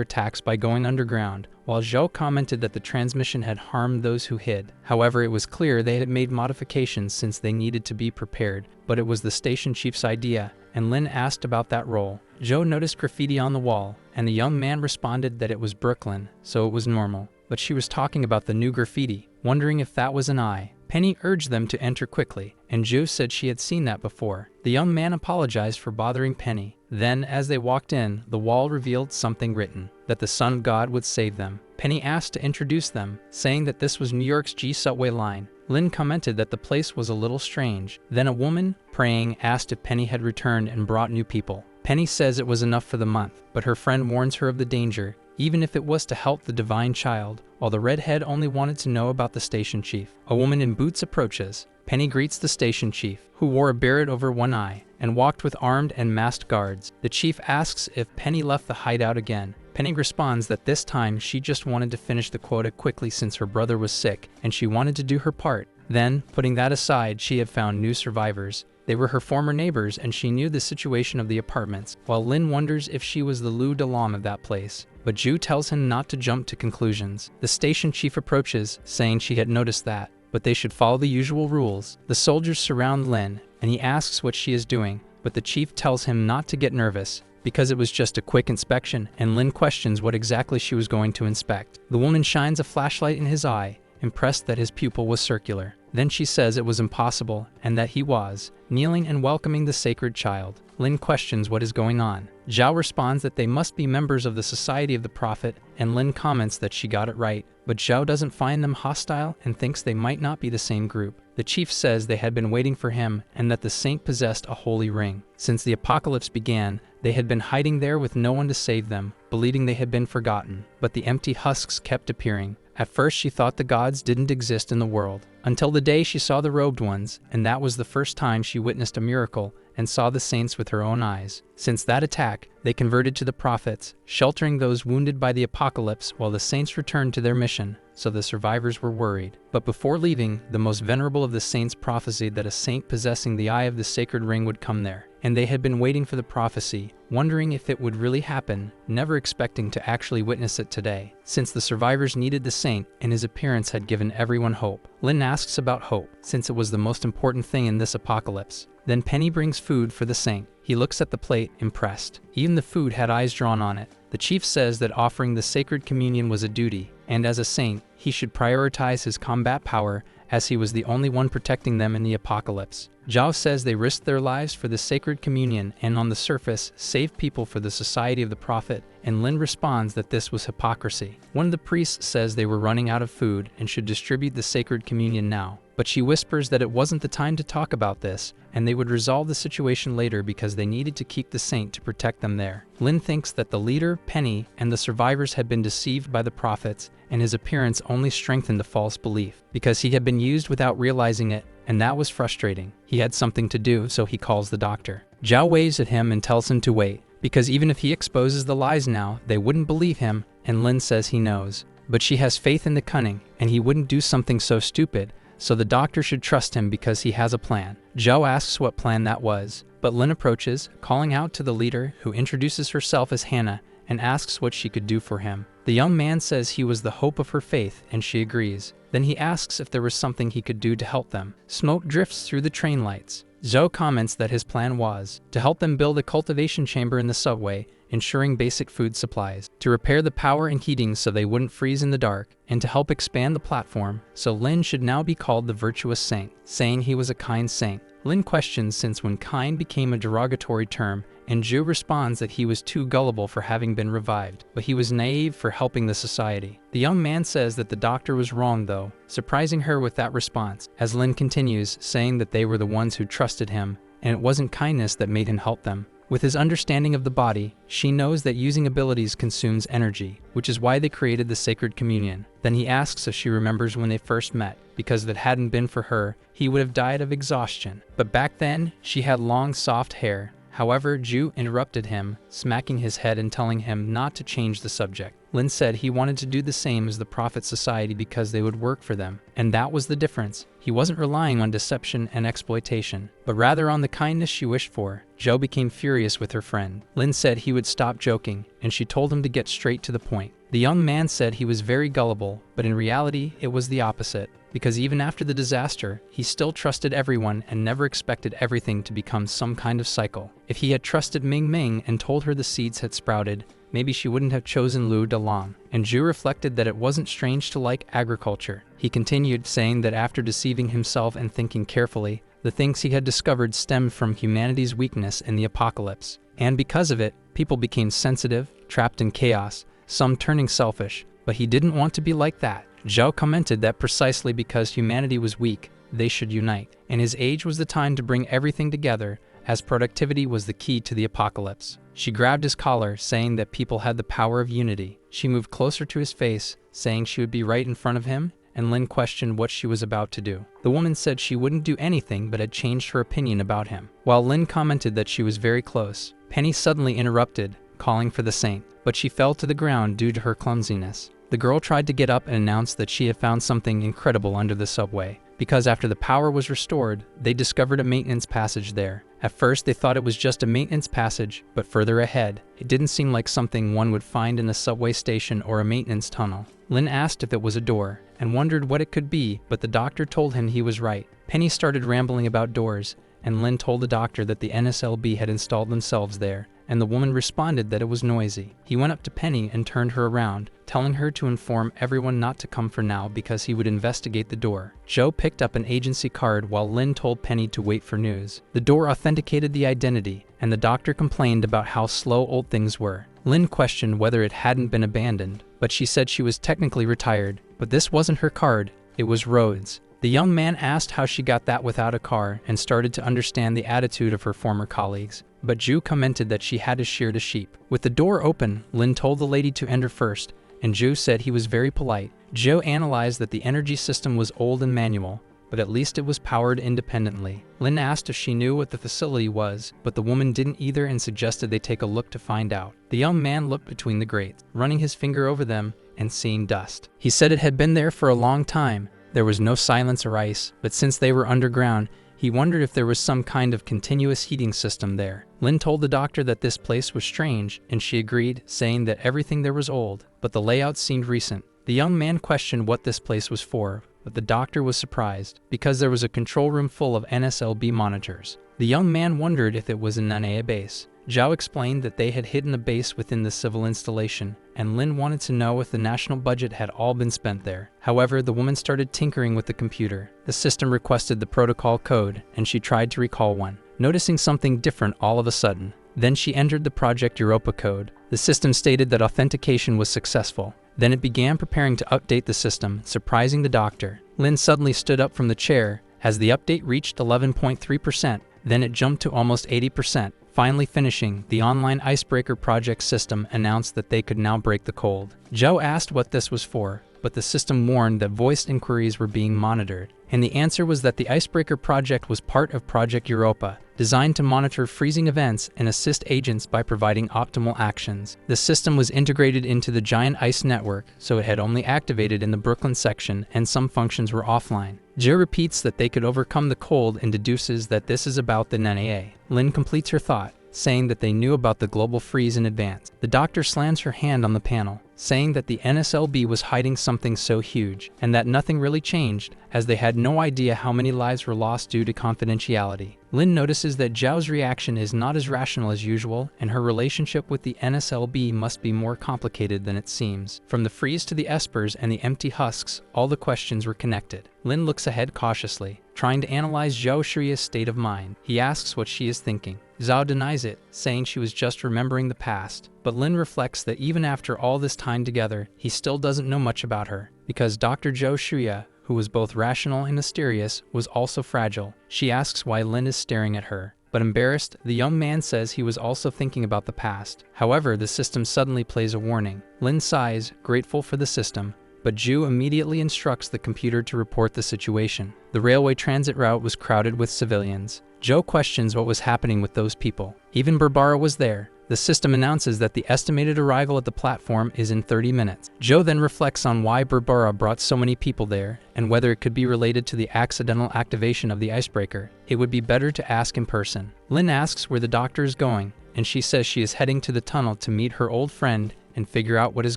attacks by going underground, while Zhou commented that the transmission had harmed those who hid. However, it was clear they had made modifications since they needed to be prepared, but it was the station chief's idea, and Lin asked about that role. Zhou noticed graffiti on the wall, and the young man responded that it was Brooklyn, so it was normal. But she was talking about the new graffiti, wondering if that was an eye. Penny urged them to enter quickly, and Zhou said she had seen that before. The young man apologized for bothering Penny. Then, as they walked in, the wall revealed something written, that the sun god would save them. Penny asked to introduce them, saying that this was New York's G subway line. Lin commented that the place was a little strange. Then a woman, praying, asked if Penny had returned and brought new people. Penny says it was enough for the month, but her friend warns her of the danger, even if it was to help the divine child, while the redhead only wanted to know about the station chief. A woman in boots approaches. Penny greets the station chief, who wore a beret over one eye and walked with armed and masked guards. The chief asks if Penny left the hideout again. Penny responds that this time she just wanted to finish the quota quickly since her brother was sick and she wanted to do her part. Then, putting that aside, she had found new survivors. They were her former neighbors and she knew the situation of the apartments, while Lin wonders if she was the Lou Dalam of that place. But Ju tells him not to jump to conclusions. The station chief approaches, saying she had noticed that, but they should follow the usual rules. The soldiers surround Lin, and he asks what she is doing, but the chief tells him not to get nervous, because it was just a quick inspection, and Lin questions what exactly she was going to inspect. The woman shines a flashlight in his eye, impressed that his pupil was circular. Then she says it was impossible, and that he was, kneeling and welcoming the sacred child. Lin questions what is going on. Zhao responds that they must be members of the Society of the Prophet, and Lin comments that she got it right, but Zhao doesn't find them hostile and thinks they might not be the same group. The chief says they had been waiting for him and that the saint possessed a holy ring. Since the apocalypse began, they had been hiding there with no one to save them, believing they had been forgotten. But the empty husks kept appearing. At first she thought the gods didn't exist in the world, until the day she saw the robed ones, and that was the first time she witnessed a miracle and saw the saints with her own eyes. Since that attack, they converted to the prophets, sheltering those wounded by the apocalypse while the saints returned to their mission, so the survivors were worried. But before leaving, the most venerable of the saints prophesied that a saint possessing the eye of the sacred ring would come there, and they had been waiting for the prophecy, wondering if it would really happen, never expecting to actually witness it today, since the survivors needed the saint and his appearance had given everyone hope. Lin asks about hope, since it was the most important thing in this apocalypse. Then Penny brings food for the saint. He looks at the plate, impressed. Even the food had eyes drawn on it. The chief says that offering the sacred communion was a duty, and as a saint, he should prioritize his combat power as he was the only one protecting them in the apocalypse. Zhao says they risked their lives for the sacred communion and on the surface saved people for the Society of the Prophet, and Lin responds that this was hypocrisy. One of the priests says they were running out of food and should distribute the sacred communion now, but she whispers that it wasn't the time to talk about this, and they would resolve the situation later because they needed to keep the saint to protect them there. Lin thinks that the leader, Penny, and the survivors had been deceived by the prophets, and his appearance only strengthened the false belief, because he had been used without realizing it, and that was frustrating. He had something to do, so he calls the doctor. Zhao waves at him and tells him to wait, because even if he exposes the lies now, they wouldn't believe him, and Lin says he knows. But she has faith in the cunning, and he wouldn't do something so stupid, so the doctor should trust him because he has a plan. Zhao asks what plan that was, but Lin approaches, calling out to the leader, who introduces herself as Hannah, and asks what she could do for him. The young man says he was the hope of her faith, and she agrees. Then he asks if there was something he could do to help them. Smoke drifts through the train lights. Zhou comments that his plan was to help them build a cultivation chamber in the subway, ensuring basic food supplies, to repair the power and heating so they wouldn't freeze in the dark, and to help expand the platform, so Lin should now be called the virtuous saint, saying he was a kind saint. Lin questions since when kind became a derogatory term, and Zhu responds that he was too gullible for having been revived, but he was naive for helping the society. The young man says that the doctor was wrong though, surprising her with that response, as Lin continues, saying that they were the ones who trusted him, and it wasn't kindness that made him help them. With his understanding of the body, she knows that using abilities consumes energy, which is why they created the sacred communion. Then he asks if she remembers when they first met, because if it hadn't been for her, he would have died of exhaustion. But back then, she had long, soft hair. However, Ju interrupted him, smacking his head and telling him not to change the subject. Lin said he wanted to do the same as the Prophet Society because they would work for them, and that was the difference. He wasn't relying on deception and exploitation, but rather on the kindness she wished for. Zhou became furious with her friend. Lin said he would stop joking, and she told him to get straight to the point. The young man said he was very gullible, but in reality, it was the opposite. Because even after the disaster, he still trusted everyone and never expected everything to become some kind of cycle. If he had trusted Ming Ming and told her the seeds had sprouted, maybe she wouldn't have chosen Lu Dalong. And Zhu reflected that it wasn't strange to like agriculture. He continued, saying that after deceiving himself and thinking carefully, the things he had discovered stemmed from humanity's weakness in the apocalypse. And because of it, people became sensitive, trapped in chaos, some turning selfish. But he didn't want to be like that. Zhao commented that precisely because humanity was weak, they should unite, and his age was the time to bring everything together, as productivity was the key to the apocalypse. She grabbed his collar, saying that people had the power of unity. She moved closer to his face, saying she would be right in front of him, and Lin questioned what she was about to do. The woman said she wouldn't do anything but had changed her opinion about him. While Lin commented that she was very close, Penny suddenly interrupted, calling for the saint, but she fell to the ground due to her clumsiness. The girl tried to get up and announced that she had found something incredible under the subway, because after the power was restored, they discovered a maintenance passage there. At first, they thought it was just a maintenance passage, but further ahead, it didn't seem like something one would find in a subway station or a maintenance tunnel. Lin asked if it was a door, and wondered what it could be, but the doctor told him he was right. Penny started rambling about doors, and Lin told the doctor that the NSLB had installed themselves there, and the woman responded that it was noisy. He went up to Penny and turned her around, telling her to inform everyone not to come for now because he would investigate the door. Zhou picked up an agency card while Lin told Penny to wait for news. The door authenticated the identity, and the doctor complained about how slow old things were. Lin questioned whether it hadn't been abandoned, but she said she was technically retired. But this wasn't her card, it was Rhodes. The young man asked how she got that without a car and started to understand the attitude of her former colleagues. But Zhu commented that she had to shear the sheep. With the door open, Lin told the lady to enter first, and Zhu said he was very polite. Zhou analyzed that the energy system was old and manual, but at least it was powered independently. Lin asked if she knew what the facility was, but the woman didn't either and suggested they take a look to find out. The young man looked between the grates, running his finger over them and seeing dust. He said it had been there for a long time. There was no silence or ice, but since they were underground, he wondered if there was some kind of continuous heating system there. Lin told the doctor that this place was strange, and she agreed, saying that everything there was old, but the layout seemed recent. The young man questioned what this place was for, but the doctor was surprised, because there was a control room full of NSLB monitors. The young man wondered if it was an NAA base. Zhao explained that they had hidden a base within the civil installation, and Lin wanted to know if the national budget had all been spent there. However, the woman started tinkering with the computer. The system requested the protocol code, and she tried to recall one, noticing something different all of a sudden. Then she entered the Project Europa code. The system stated that authentication was successful. Then it began preparing to update the system, surprising the doctor. Lin suddenly stood up from the chair as the update reached 11.3%. Then it jumped to almost 80%. Finally finishing, the online icebreaker project system announced that they could now break the cold. Zhou asked what this was for, but the system warned that voiced inquiries were being monitored. And the answer was that the icebreaker project was part of Project Europa, designed to monitor freezing events and assist agents by providing optimal actions. The system was integrated into the giant ice network, so it had only activated in the Brooklyn section and some functions were offline. Zhou repeats that they could overcome the cold and deduces that this is about the NAA. Lin completes her thought, saying that they knew about the global freeze in advance. The doctor slams her hand on the panel, saying that the NSLB was hiding something so huge, and that nothing really changed, as they had no idea how many lives were lost due to confidentiality. Lin notices that Zhao's reaction is not as rational as usual, and her relationship with the NSLB must be more complicated than it seems. From the freeze to the espers and the empty husks, all the questions were connected. Lin looks ahead cautiously, trying to analyze Zhao Shriya's state of mind. He asks what she is thinking. Zhao denies it, saying she was just remembering the past. But Lin reflects that even after all this time together, he still doesn't know much about her, because Dr. Zhao Shriya, who was both rational and mysterious, was also fragile. She asks why Lin is staring at her. But embarrassed, the young man says he was also thinking about the past. However, the system suddenly plays a warning. Lin sighs, grateful for the system, but Zhu immediately instructs the computer to report the situation. The railway transit route was crowded with civilians. Zhou questions what was happening with those people. Even Barbara was there. The system announces that the estimated arrival at the platform is in 30 minutes. Zhou then reflects on why Barbara brought so many people there, and whether it could be related to the accidental activation of the icebreaker. It would be better to ask in person. Lin asks where the doctor is going, and she says she is heading to the tunnel to meet her old friend and figure out what is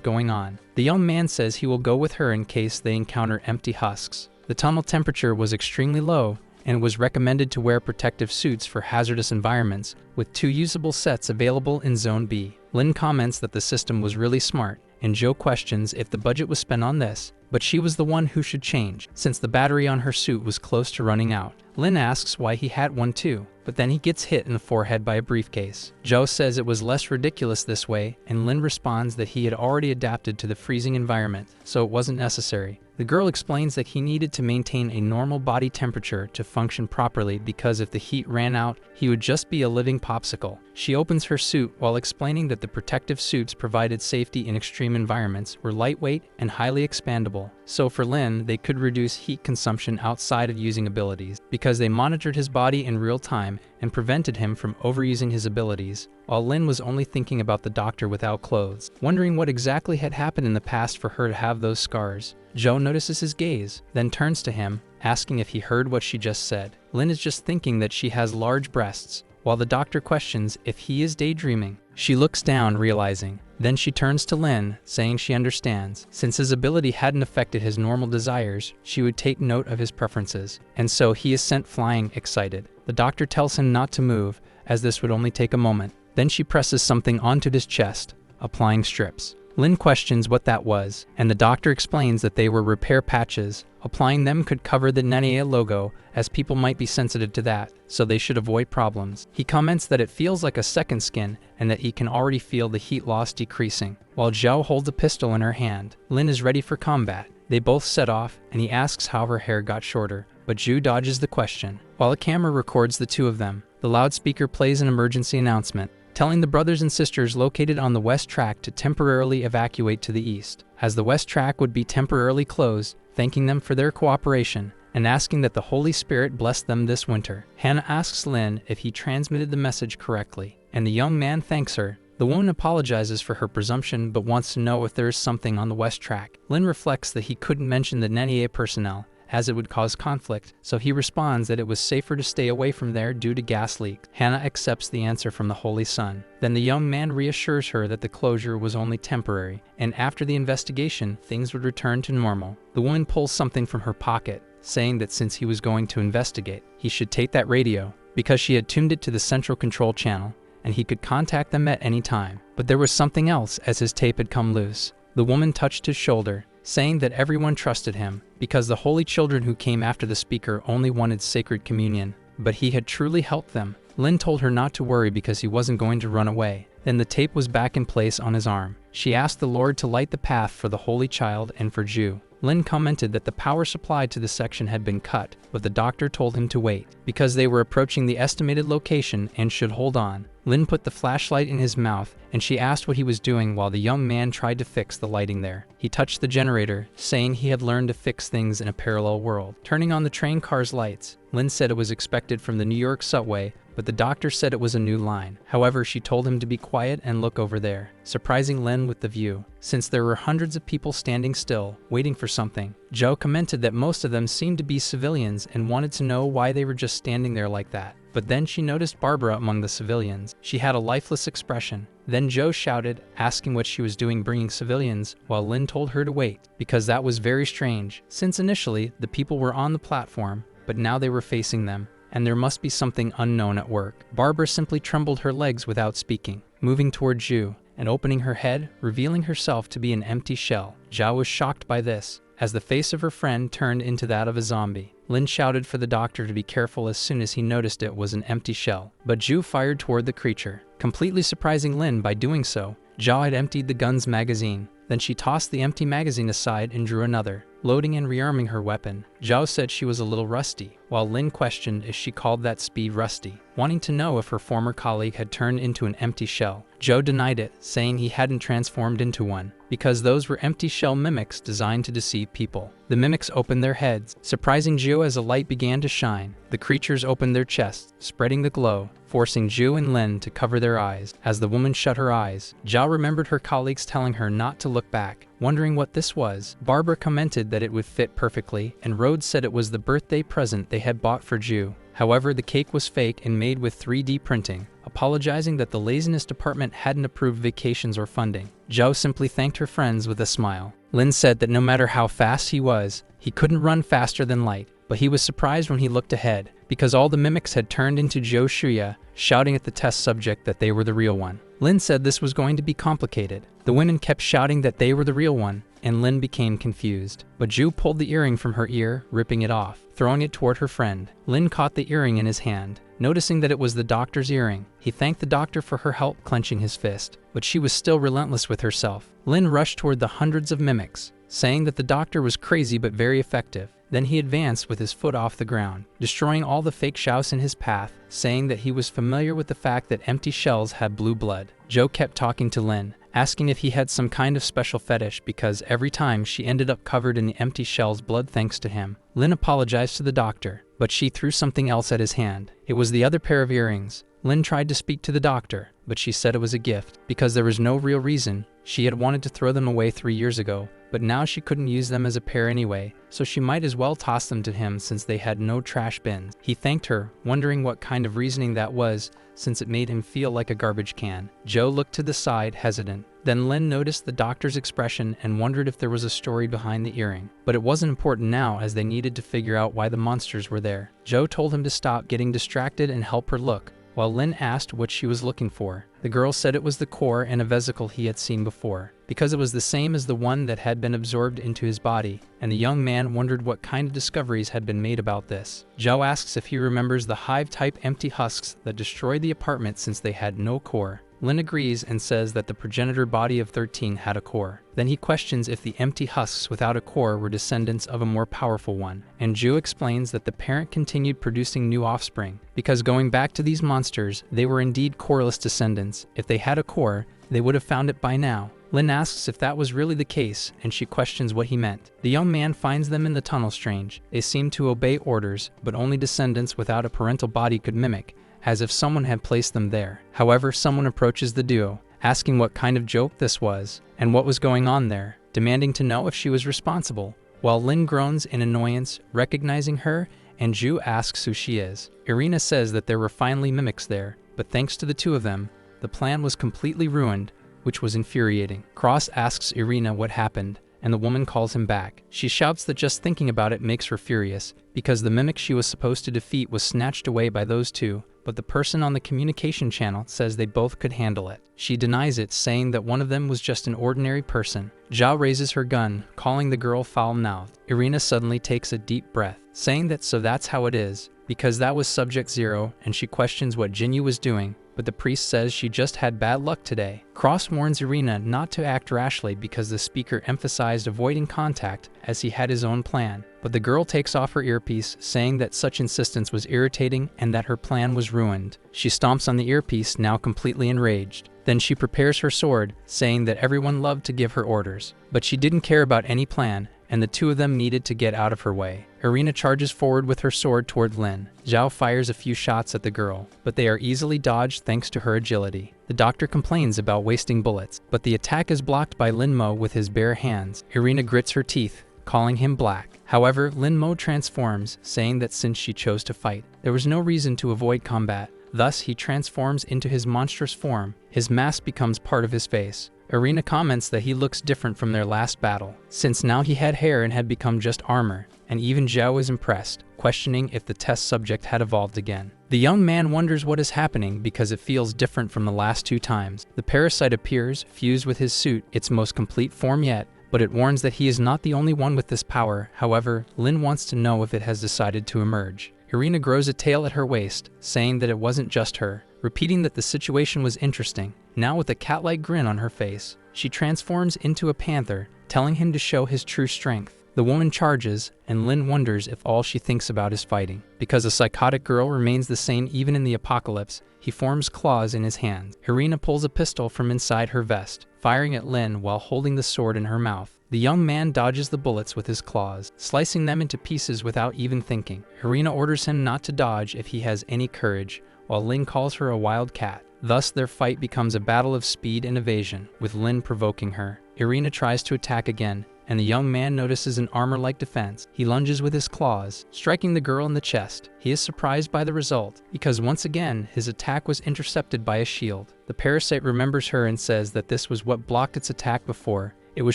going on. The young man says he will go with her in case they encounter empty husks. The tunnel temperature was extremely low, and was recommended to wear protective suits for hazardous environments, with 2 usable sets available in Zone B. Lin comments that the system was really smart, and Zhou questions if the budget was spent on this, but she was the one who should change, since the battery on her suit was close to running out. Lin asks why he had one too, but then he gets hit in the forehead by a briefcase. Zhou says it was less ridiculous this way, and Lin responds that he had already adapted to the freezing environment, so it wasn't necessary. The girl explains that he needed to maintain a normal body temperature to function properly because if the heat ran out, he would just be a living popsicle. She opens her suit while explaining that the protective suits provided safety in extreme environments, were lightweight and highly expandable. So for Lin, they could reduce heat consumption outside of using abilities because they monitored his body in real time and prevented him from overusing his abilities, while Lin was only thinking about the doctor without clothes, wondering what exactly had happened in the past for her to have those scars. Joe notices his gaze, then turns to him, asking if he heard what she just said. Lin is just thinking that she has large breasts, while the doctor questions if he is daydreaming. She looks down, realizing. Then she turns to Lin, saying she understands. Since his ability hadn't affected his normal desires, she would take note of his preferences, and so he is sent flying, excited. The doctor tells him not to move, as this would only take a moment. Then she presses something onto his chest, applying strips. Lin questions what that was, and the doctor explains that they were repair patches. Applying them could cover the Nania logo, as people might be sensitive to that, so they should avoid problems. He comments that it feels like a second skin, and that he can already feel the heat loss decreasing. While Zhao holds a pistol in her hand, Lin is ready for combat. They both set off, and he asks how her hair got shorter, but Zhu dodges the question. While a camera records the two of them, the loudspeaker plays an emergency announcement, telling the brothers and sisters located on the west track to temporarily evacuate to the east, as the west track would be temporarily closed, thanking them for their cooperation and asking that the Holy Spirit bless them this winter. Hannah asks Lin if he transmitted the message correctly, and the young man thanks her. The woman apologizes for her presumption but wants to know if there is something on the west track. Lin reflects that he couldn't mention the Nenia personnel, as it would cause conflict, so he responds that it was safer to stay away from there due to gas leaks. Hannah accepts the answer from the Holy Son. Then the young man reassures her that the closure was only temporary, and after the investigation, things would return to normal. The woman pulls something from her pocket, saying that since he was going to investigate, he should take that radio, because she had tuned it to the central control channel, and he could contact them at any time. But there was something else, as his tape had come loose. The woman touched his shoulder, saying that everyone trusted him, because the holy children who came after the speaker only wanted sacred communion, but he had truly helped them. Lin told her not to worry because he wasn't going to run away. Then the tape was back in place on his arm. She asked the Lord to light the path for the Holy Child and for Zhu. Lin commented that the power supply to the section had been cut, but the doctor told him to wait, because they were approaching the estimated location and should hold on. Lin put the flashlight in his mouth, and she asked what he was doing while the young man tried to fix the lighting there. He touched the generator, saying he had learned to fix things in a parallel world. Turning on the train car's lights, Lin said it was expected from the New York subway, but the doctor said it was a new line. However, she told him to be quiet and look over there, surprising Lin with the view, since there were hundreds of people standing still, waiting for something. Joe commented that most of them seemed to be civilians and wanted to know why they were just standing there like that. But then she noticed Barbara among the civilians. She had a lifeless expression. Then Joe shouted, asking what she was doing bringing civilians, while Lin told her to wait, because that was very strange, since initially the people were on the platform, but now they were facing them, and there must be something unknown at work. Barbara simply trembled her legs without speaking, moving toward Zhu, and opening her head, revealing herself to be an empty shell. Zhao was shocked by this, as the face of her friend turned into that of a zombie. Lin shouted for the doctor to be careful as soon as he noticed it was an empty shell, but Zhu fired toward the creature, completely surprising Lin by doing so. Zhao had emptied the gun's magazine. Then she tossed the empty magazine aside and drew another, loading and rearming her weapon. Zhao said she was a little rusty, while Lin questioned if she called that speed rusty, wanting to know if her former colleague had turned into an empty shell. Zhou denied it, saying he hadn't transformed into one, because those were empty shell mimics designed to deceive people. The mimics opened their heads, surprising Zhu as a light began to shine. The creatures opened their chests, spreading the glow, forcing Zhu and Lin to cover their eyes. As the woman shut her eyes, Zhao remembered her colleagues telling her not to look back. Wondering what this was, Barbara commented that it would fit perfectly, and Rhodes said it was the birthday present they had bought for Zhu. However, the cake was fake and made with 3D printing, apologizing that the laziness department hadn't approved vacations or funding. Zhao simply thanked her friends with a smile. Lin said that no matter how fast he was, he couldn't run faster than light, but he was surprised when he looked ahead, because all the mimics had turned into Zhou Shuya, shouting at the test subject that they were the real one. Lin said this was going to be complicated. The women kept shouting that they were the real one, and Lin became confused. But Zhu pulled the earring from her ear, ripping it off, throwing it toward her friend. Lin caught the earring in his hand, noticing that it was the doctor's earring. He thanked the doctor for her help, clenching his fist, but she was still relentless with herself. Lin rushed toward the hundreds of mimics, saying that the doctor was crazy but very effective. Then he advanced with his foot off the ground, destroying all the fake Xiaos in his path, saying that he was familiar with the fact that empty shells had blue blood. Joe kept talking to Lin, asking if he had some kind of special fetish because every time she ended up covered in the empty shell's blood thanks to him. Lin apologized to the doctor, but she threw something else at his hand. It was the other pair of earrings. Lin tried to speak to the doctor, but she said it was a gift because there was no real reason. She had wanted to throw them away 3 years ago, but now she couldn't use them as a pair anyway, so she might as well toss them to him since they had no trash bins. He thanked her, wondering what kind of reasoning that was, since it made him feel like a garbage can. Joe looked to the side, hesitant. Then Lin noticed the doctor's expression and wondered if there was a story behind the earring. But it wasn't important now as they needed to figure out why the monsters were there. Joe told him to stop getting distracted and help her look, while Lin asked what she was looking for. The girl said it was the core and a vesicle he had seen before, because it was the same as the one that had been absorbed into his body, and the young man wondered what kind of discoveries had been made about this. Joe asks if he remembers the hive-type empty husks that destroyed the apartment since they had no core. Lin agrees and says that the progenitor body of 13 had a core. Then he questions if the empty husks without a core were descendants of a more powerful one, and Ju explains that the parent continued producing new offspring, because going back to these monsters, they were indeed coreless descendants. If they had a core, they would have found it by now. Lin asks if that was really the case, and she questions what he meant. The young man finds them in the tunnel strange. They seem to obey orders, but only descendants without a parental body could mimic, as if someone had placed them there. However, someone approaches the duo, asking what kind of joke this was, and what was going on there, demanding to know if she was responsible, while Lin groans in annoyance, recognizing her, and Ju asks who she is. Irina says that there were finally mimics there, but thanks to the two of them, the plan was completely ruined, which was infuriating. Cross asks Irina what happened, and the woman calls him back. She shouts that just thinking about it makes her furious, because the mimic she was supposed to defeat was snatched away by those two, but the person on the communication channel says they both could handle it. She denies it, saying that one of them was just an ordinary person. Zhao raises her gun, calling the girl foul-mouthed. Irina suddenly takes a deep breath, saying that so that's how it is, because that was Subject Zero, and she questions what Jinyu was doing, but the priest says she just had bad luck today. Cross warns Irina not to act rashly because the speaker emphasized avoiding contact as he had his own plan, but the girl takes off her earpiece, saying that such insistence was irritating and that her plan was ruined. She stomps on the earpiece, now completely enraged. Then she prepares her sword, saying that everyone loved to give her orders, but she didn't care about any plan, and the two of them needed to get out of her way. Irina charges forward with her sword toward Lin. Zhao fires a few shots at the girl, but they are easily dodged thanks to her agility. The doctor complains about wasting bullets, but the attack is blocked by Lin Mo with his bare hands. Irina grits her teeth, calling him black. However, Lin Mo transforms, saying that since she chose to fight, there was no reason to avoid combat. Thus, he transforms into his monstrous form. His mask becomes part of his face. Irina comments that he looks different from their last battle, since now he had hair and had become just armor, and even Zhao is impressed, questioning if the test subject had evolved again. The young man wonders what is happening because it feels different from the last two times. The parasite appears, fused with his suit, its most complete form yet, but it warns that he is not the only one with this power. However, Lin wants to know if it has decided to emerge. Irina grows a tail at her waist, saying that it wasn't just her, repeating that the situation was interesting. Now with a cat-like grin on her face, she transforms into a panther, telling him to show his true strength. The woman charges, and Lin wonders if all she thinks about is fighting. Because a psychotic girl remains the same even in the apocalypse, he forms claws in his hands. Irina pulls a pistol from inside her vest, firing at Lin while holding the sword in her mouth. The young man dodges the bullets with his claws, slicing them into pieces without even thinking. Irina orders him not to dodge if he has any courage, while Lin calls her a wild cat. Thus, their fight becomes a battle of speed and evasion, with Lin provoking her. Irina tries to attack again, and the young man notices an armor-like defense. He lunges with his claws, striking the girl in the chest. He is surprised by the result, because once again, his attack was intercepted by a shield. The parasite remembers her and says that this was what blocked its attack before. It was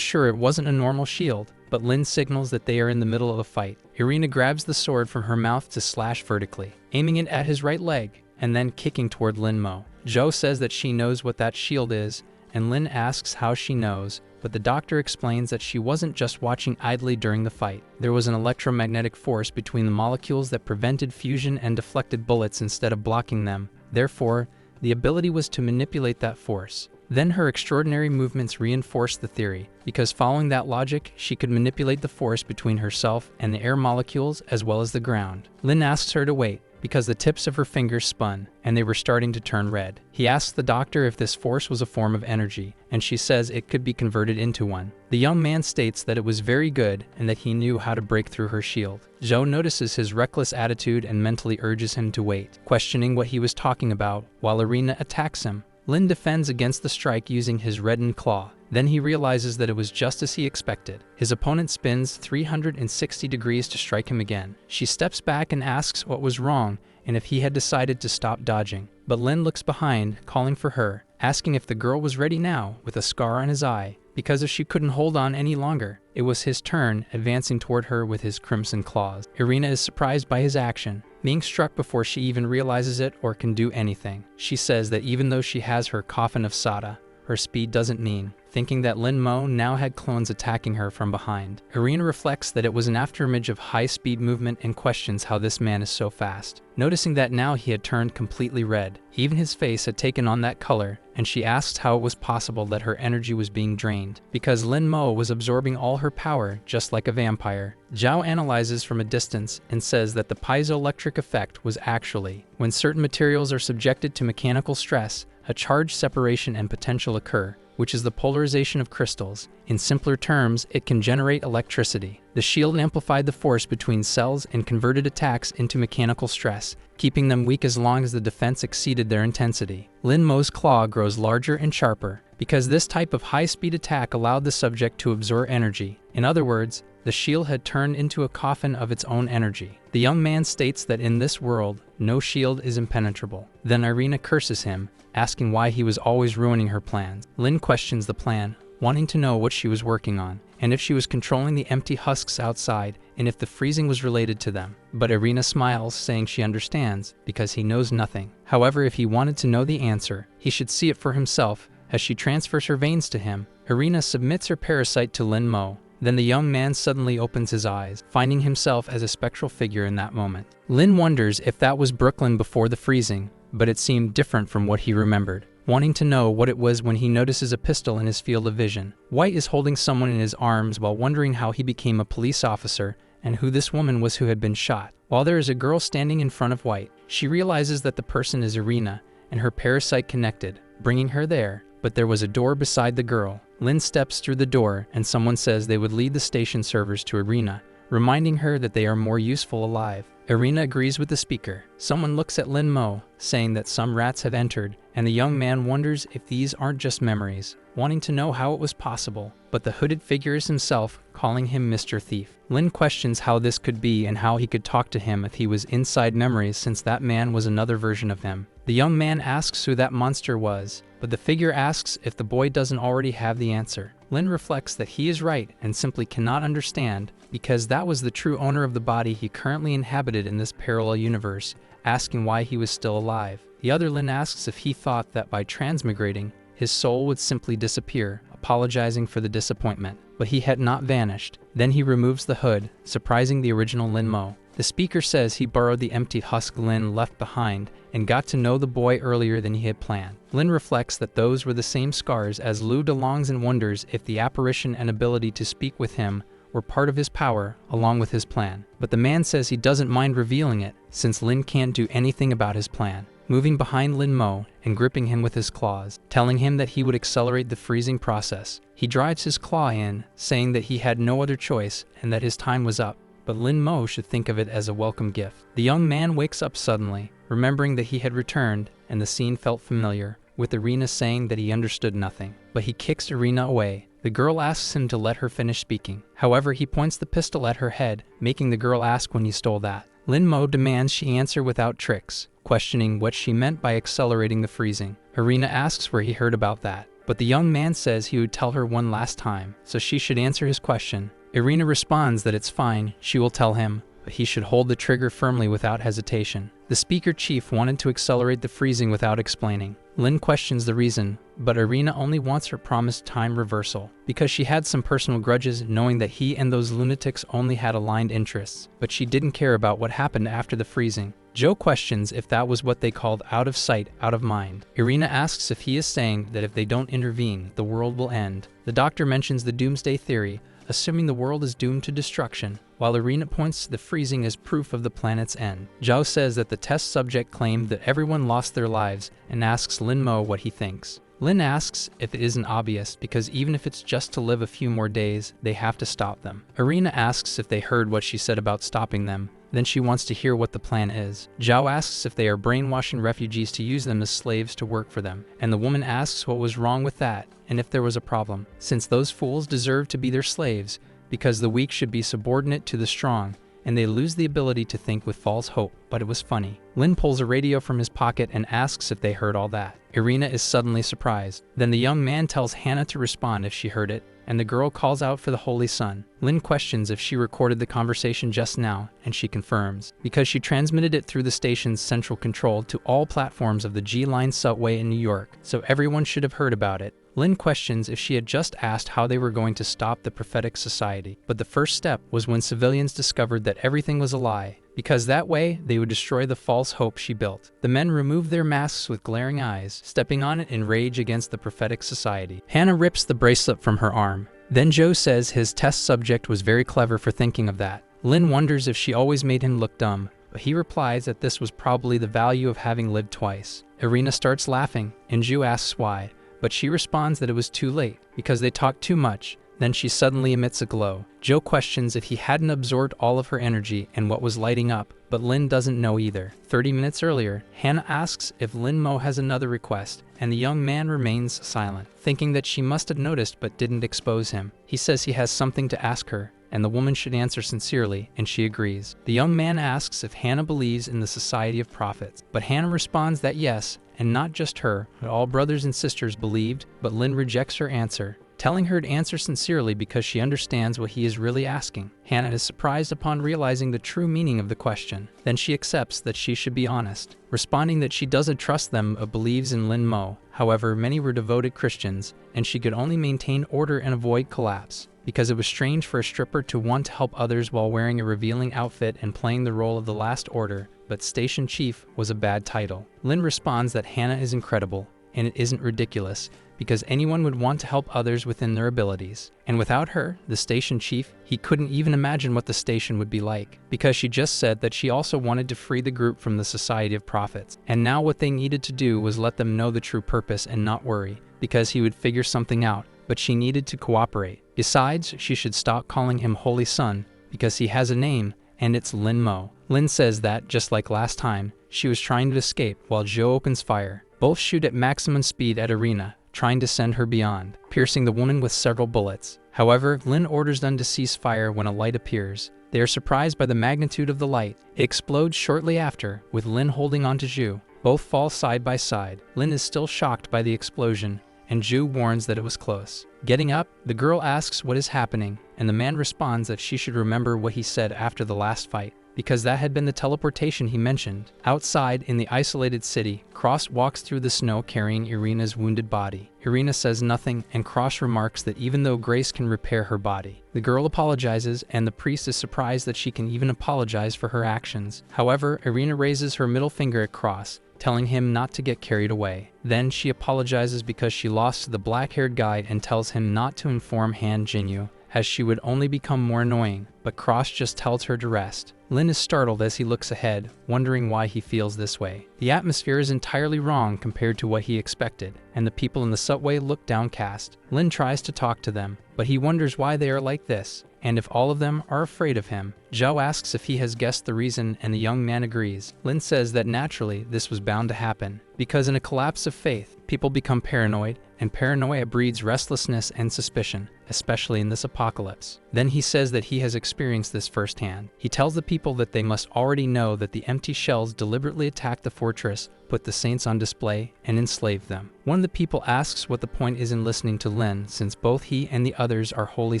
sure it wasn't a normal shield, but Lin signals that they are in the middle of a fight. Irina grabs the sword from her mouth to slash vertically, aiming it at his right leg, and then kicking toward Lin Mo. Zhou says that she knows what that shield is, and Lin asks how she knows, but the doctor explains that she wasn't just watching idly during the fight. There was an electromagnetic force between the molecules that prevented fusion and deflected bullets instead of blocking them. Therefore, the ability was to manipulate that force. Then her extraordinary movements reinforced the theory, because following that logic, she could manipulate the force between herself and the air molecules as well as the ground. Lin asks her to wait, because the tips of her fingers spun, and they were starting to turn red. He asks the doctor if this force was a form of energy, and she says it could be converted into one. The young man states that it was very good and that he knew how to break through her shield. Zhou notices his reckless attitude and mentally urges him to wait, questioning what he was talking about, while Irina attacks him. Lin defends against the strike using his reddened claw. Then he realizes that it was just as he expected. His opponent spins 360 degrees to strike him again. She steps back and asks what was wrong and if he had decided to stop dodging. But Lin looks behind, calling for her, asking if the girl was ready now, with a scar on his eye, because if she couldn't hold on any longer. It was his turn, advancing toward her with his crimson claws. Irina is surprised by his action, being struck before she even realizes it or can do anything. She says that even though she has her coffin of Sada, her speed doesn't mean, thinking that Lin Mo now had clones attacking her from behind. Irina reflects that it was an afterimage of high-speed movement and questions how this man is so fast. Noticing that now he had turned completely red, even his face had taken on that color, and she asks how it was possible that her energy was being drained, because Lin Mo was absorbing all her power just like a vampire. Zhao analyzes from a distance and says that the piezoelectric effect was actually, when certain materials are subjected to mechanical stress, a charge separation and potential occur, which is the polarization of crystals. In simpler terms, it can generate electricity. The shield amplified the force between cells and converted attacks into mechanical stress, keeping them weak as long as the defense exceeded their intensity. Lin Mo's claw grows larger and sharper, because this type of high-speed attack allowed the subject to absorb energy. In other words, the shield had turned into a coffin of its own energy. The young man states that in this world, no shield is impenetrable. Then Irina curses him, asking why he was always ruining her plans. Lin questions the plan, wanting to know what she was working on, and if she was controlling the empty husks outside, and if the freezing was related to them. But Irina smiles, saying she understands, because he knows nothing. However, if he wanted to know the answer, he should see it for himself. As she transfers her veins to him, Irina submits her parasite to Lin Mo. Then the young man suddenly opens his eyes, finding himself as a spectral figure in that moment. Lin wonders if that was Brooklyn before the freezing, but it seemed different from what he remembered, wanting to know what it was when he notices a pistol in his field of vision. White is holding someone in his arms while wondering how he became a police officer and who this woman was who had been shot. While there is a girl standing in front of White, she realizes that the person is Irina and her parasite connected, bringing her there. But there was a door beside the girl. Lin steps through the door and someone says they would lead the station servers to Irina, reminding her that they are more useful alive. Irina agrees with the speaker. Someone looks at Lin Mo, saying that some rats have entered, and the young man wonders if these aren't just memories, wanting to know how it was possible. But the hooded figure is himself, calling him Mr. Thief. Lin questions how this could be and how he could talk to him if he was inside memories, since that man was another version of him. The young man asks who that monster was, but the figure asks if the boy doesn't already have the answer. Lin reflects that he is right and simply cannot understand, because that was the true owner of the body he currently inhabited in this parallel universe, asking why he was still alive. The other Lin asks if he thought that by transmigrating, his soul would simply disappear, apologizing for the disappointment. But he had not vanished. Then he removes the hood, surprising the original Lin Mo. The speaker says he borrowed the empty husk Lin left behind and got to know the boy earlier than he had planned. Lin reflects that those were the same scars as Lu DeLongs and wonders if the apparition and ability to speak with him were part of his power, along with his plan. But the man says he doesn't mind revealing it, since Lin can't do anything about his plan. Moving behind Lin Mo and gripping him with his claws, telling him that he would accelerate the freezing process. He drives his claw in, saying that he had no other choice and that his time was up. But Lin Mo should think of it as a welcome gift. The young man wakes up suddenly, remembering that he had returned, and the scene felt familiar, with Irina saying that he understood nothing. But he kicks Irina away. The girl asks him to let her finish speaking. However, he points the pistol at her head, making the girl ask when he stole that. Lin Mo demands she answer without tricks, questioning what she meant by accelerating the freezing. Irina asks where he heard about that, but the young man says he would tell her one last time, so she should answer his question. Irina responds that it's fine, she will tell him, but he should hold the trigger firmly without hesitation. The speaker chief wanted to accelerate the freezing without explaining. Lin questions the reason, but Irina only wants her promised time reversal, because she had some personal grudges knowing that he and those lunatics only had aligned interests, but she didn't care about what happened after the freezing. Joe questions if that was what they called out of sight, out of mind. Irina asks if he is saying that if they don't intervene, the world will end. The doctor mentions the doomsday theory, assuming the world is doomed to destruction, while Irina points to the freezing as proof of the planet's end. Zhao says that the test subject claimed that everyone lost their lives and asks Lin Mo what he thinks. Lin asks if it isn't obvious because even if it's just to live a few more days, they have to stop them. Irina asks if they heard what she said about stopping them. Then she wants to hear what the plan is. Zhao asks if they are brainwashing refugees to use them as slaves to work for them, and the woman asks what was wrong with that and if there was a problem, since those fools deserve to be their slaves because the weak should be subordinate to the strong, and they lose the ability to think with false hope. But it was funny. Lin pulls a radio from his pocket and asks if they heard all that. Irina is suddenly surprised. Then the young man tells Hannah to respond if she heard it, and the girl calls out for the Holy Sun. Lin questions if she recorded the conversation just now, and she confirms, because she transmitted it through the station's central control to all platforms of the G-Line subway in New York, so everyone should have heard about it. Lin questions if she had just asked how they were going to stop the prophetic society, but the first step was when civilians discovered that everything was a lie, because that way they would destroy the false hope she built. The men removed their masks with glaring eyes, stepping on it in rage against the prophetic society. Hannah rips the bracelet from her arm. Then Joe says his test subject was very clever for thinking of that. Lin wonders if she always made him look dumb, but he replies that this was probably the value of having lived twice. Irina starts laughing, and Ju asks why, but she responds that it was too late, because they talked too much. Then she suddenly emits a glow. Joe questions if he hadn't absorbed all of her energy and what was lighting up, but Lin doesn't know either. 30 minutes earlier, Hannah asks if Lin Mo has another request, and the young man remains silent, thinking that she must have noticed but didn't expose him. He says he has something to ask her, and the woman should answer sincerely, and she agrees. The young man asks if Hannah believes in the Society of Prophets, but Hannah responds that yes, and not just her, but all brothers and sisters believed, but Lin rejects her answer, telling her to answer sincerely because she understands what he is really asking. Hannah is surprised upon realizing the true meaning of the question. Then she accepts that she should be honest, responding that she doesn't trust them but believes in Lin Mo. However, many were devoted Christians, and she could only maintain order and avoid collapse, because it was strange for a stripper to want to help others while wearing a revealing outfit and playing the role of the last order, but Station Chief was a bad title. Lin responds that Hannah is incredible, and it isn't ridiculous, because anyone would want to help others within their abilities. And without her, the station chief, he couldn't even imagine what the station would be like, because she just said that she also wanted to free the group from the Society of Prophets. And now what they needed to do was let them know the true purpose and not worry, because he would figure something out, but she needed to cooperate. Besides, she should stop calling him Holy Sun, because he has a name, and it's Lin Mo. Lin says that, just like last time, she was trying to escape while Joe opens fire. Both shoot at maximum speed at Irina, trying to send her beyond, piercing the woman with several bullets. However, Lin orders them to cease fire when a light appears. They are surprised by the magnitude of the light. It explodes shortly after, with Lin holding onto Ju. Both fall side by side. Lin is still shocked by the explosion, and Ju warns that it was close. Getting up, the girl asks what is happening, and the man responds that she should remember what he said after the last fight, because that had been the teleportation he mentioned. Outside, in the isolated city, Cross walks through the snow carrying Irina's wounded body. Irina says nothing, and Cross remarks that even though Grace can repair her body, the girl apologizes, and the priest is surprised that she can even apologize for her actions. However, Irina raises her middle finger at Cross, telling him not to get carried away. Then she apologizes because she lost to the black-haired guide and tells him not to inform Han Jinyu, as she would only become more annoying, but Cross just tells her to rest. Lin is startled as he looks ahead, wondering why he feels this way. The atmosphere is entirely wrong compared to what he expected, and the people in the subway look downcast. Lin tries to talk to them, but he wonders why they are like this, and if all of them are afraid of him. Zhao asks if he has guessed the reason, and the young man agrees. Lin says that naturally this was bound to happen, because in a collapse of faith, people become paranoid, and paranoia breeds restlessness and suspicion, especially in this apocalypse. Then he says that he has experienced this firsthand. He tells the people that they must already know that the empty shells deliberately attacked the fortress, put the saints on display, and enslaved them. One of the people asks what the point is in listening to Lin, since both he and the others are holy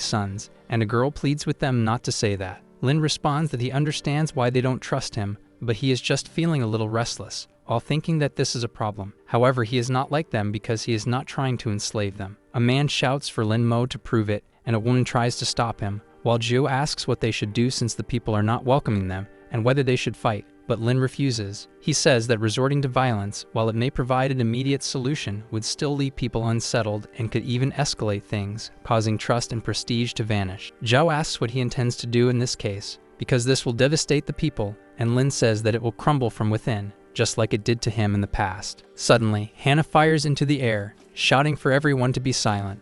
sons, and a girl pleads with them not to say that. Lin responds that he understands why they don't trust him, but he is just feeling a little restless, while thinking that this is a problem. However, he is not like them because he is not trying to enslave them. A man shouts for Lin Mo to prove it, and a woman tries to stop him, while Jiu asks what they should do since the people are not welcoming them, and whether they should fight, but Lin refuses. He says that resorting to violence, while it may provide an immediate solution, would still leave people unsettled and could even escalate things, causing trust and prestige to vanish. Zhao asks what he intends to do in this case, because this will devastate the people, and Lin says that it will crumble from within, just like it did to him in the past. Suddenly, Hannah fires into the air, shouting for everyone to be silent.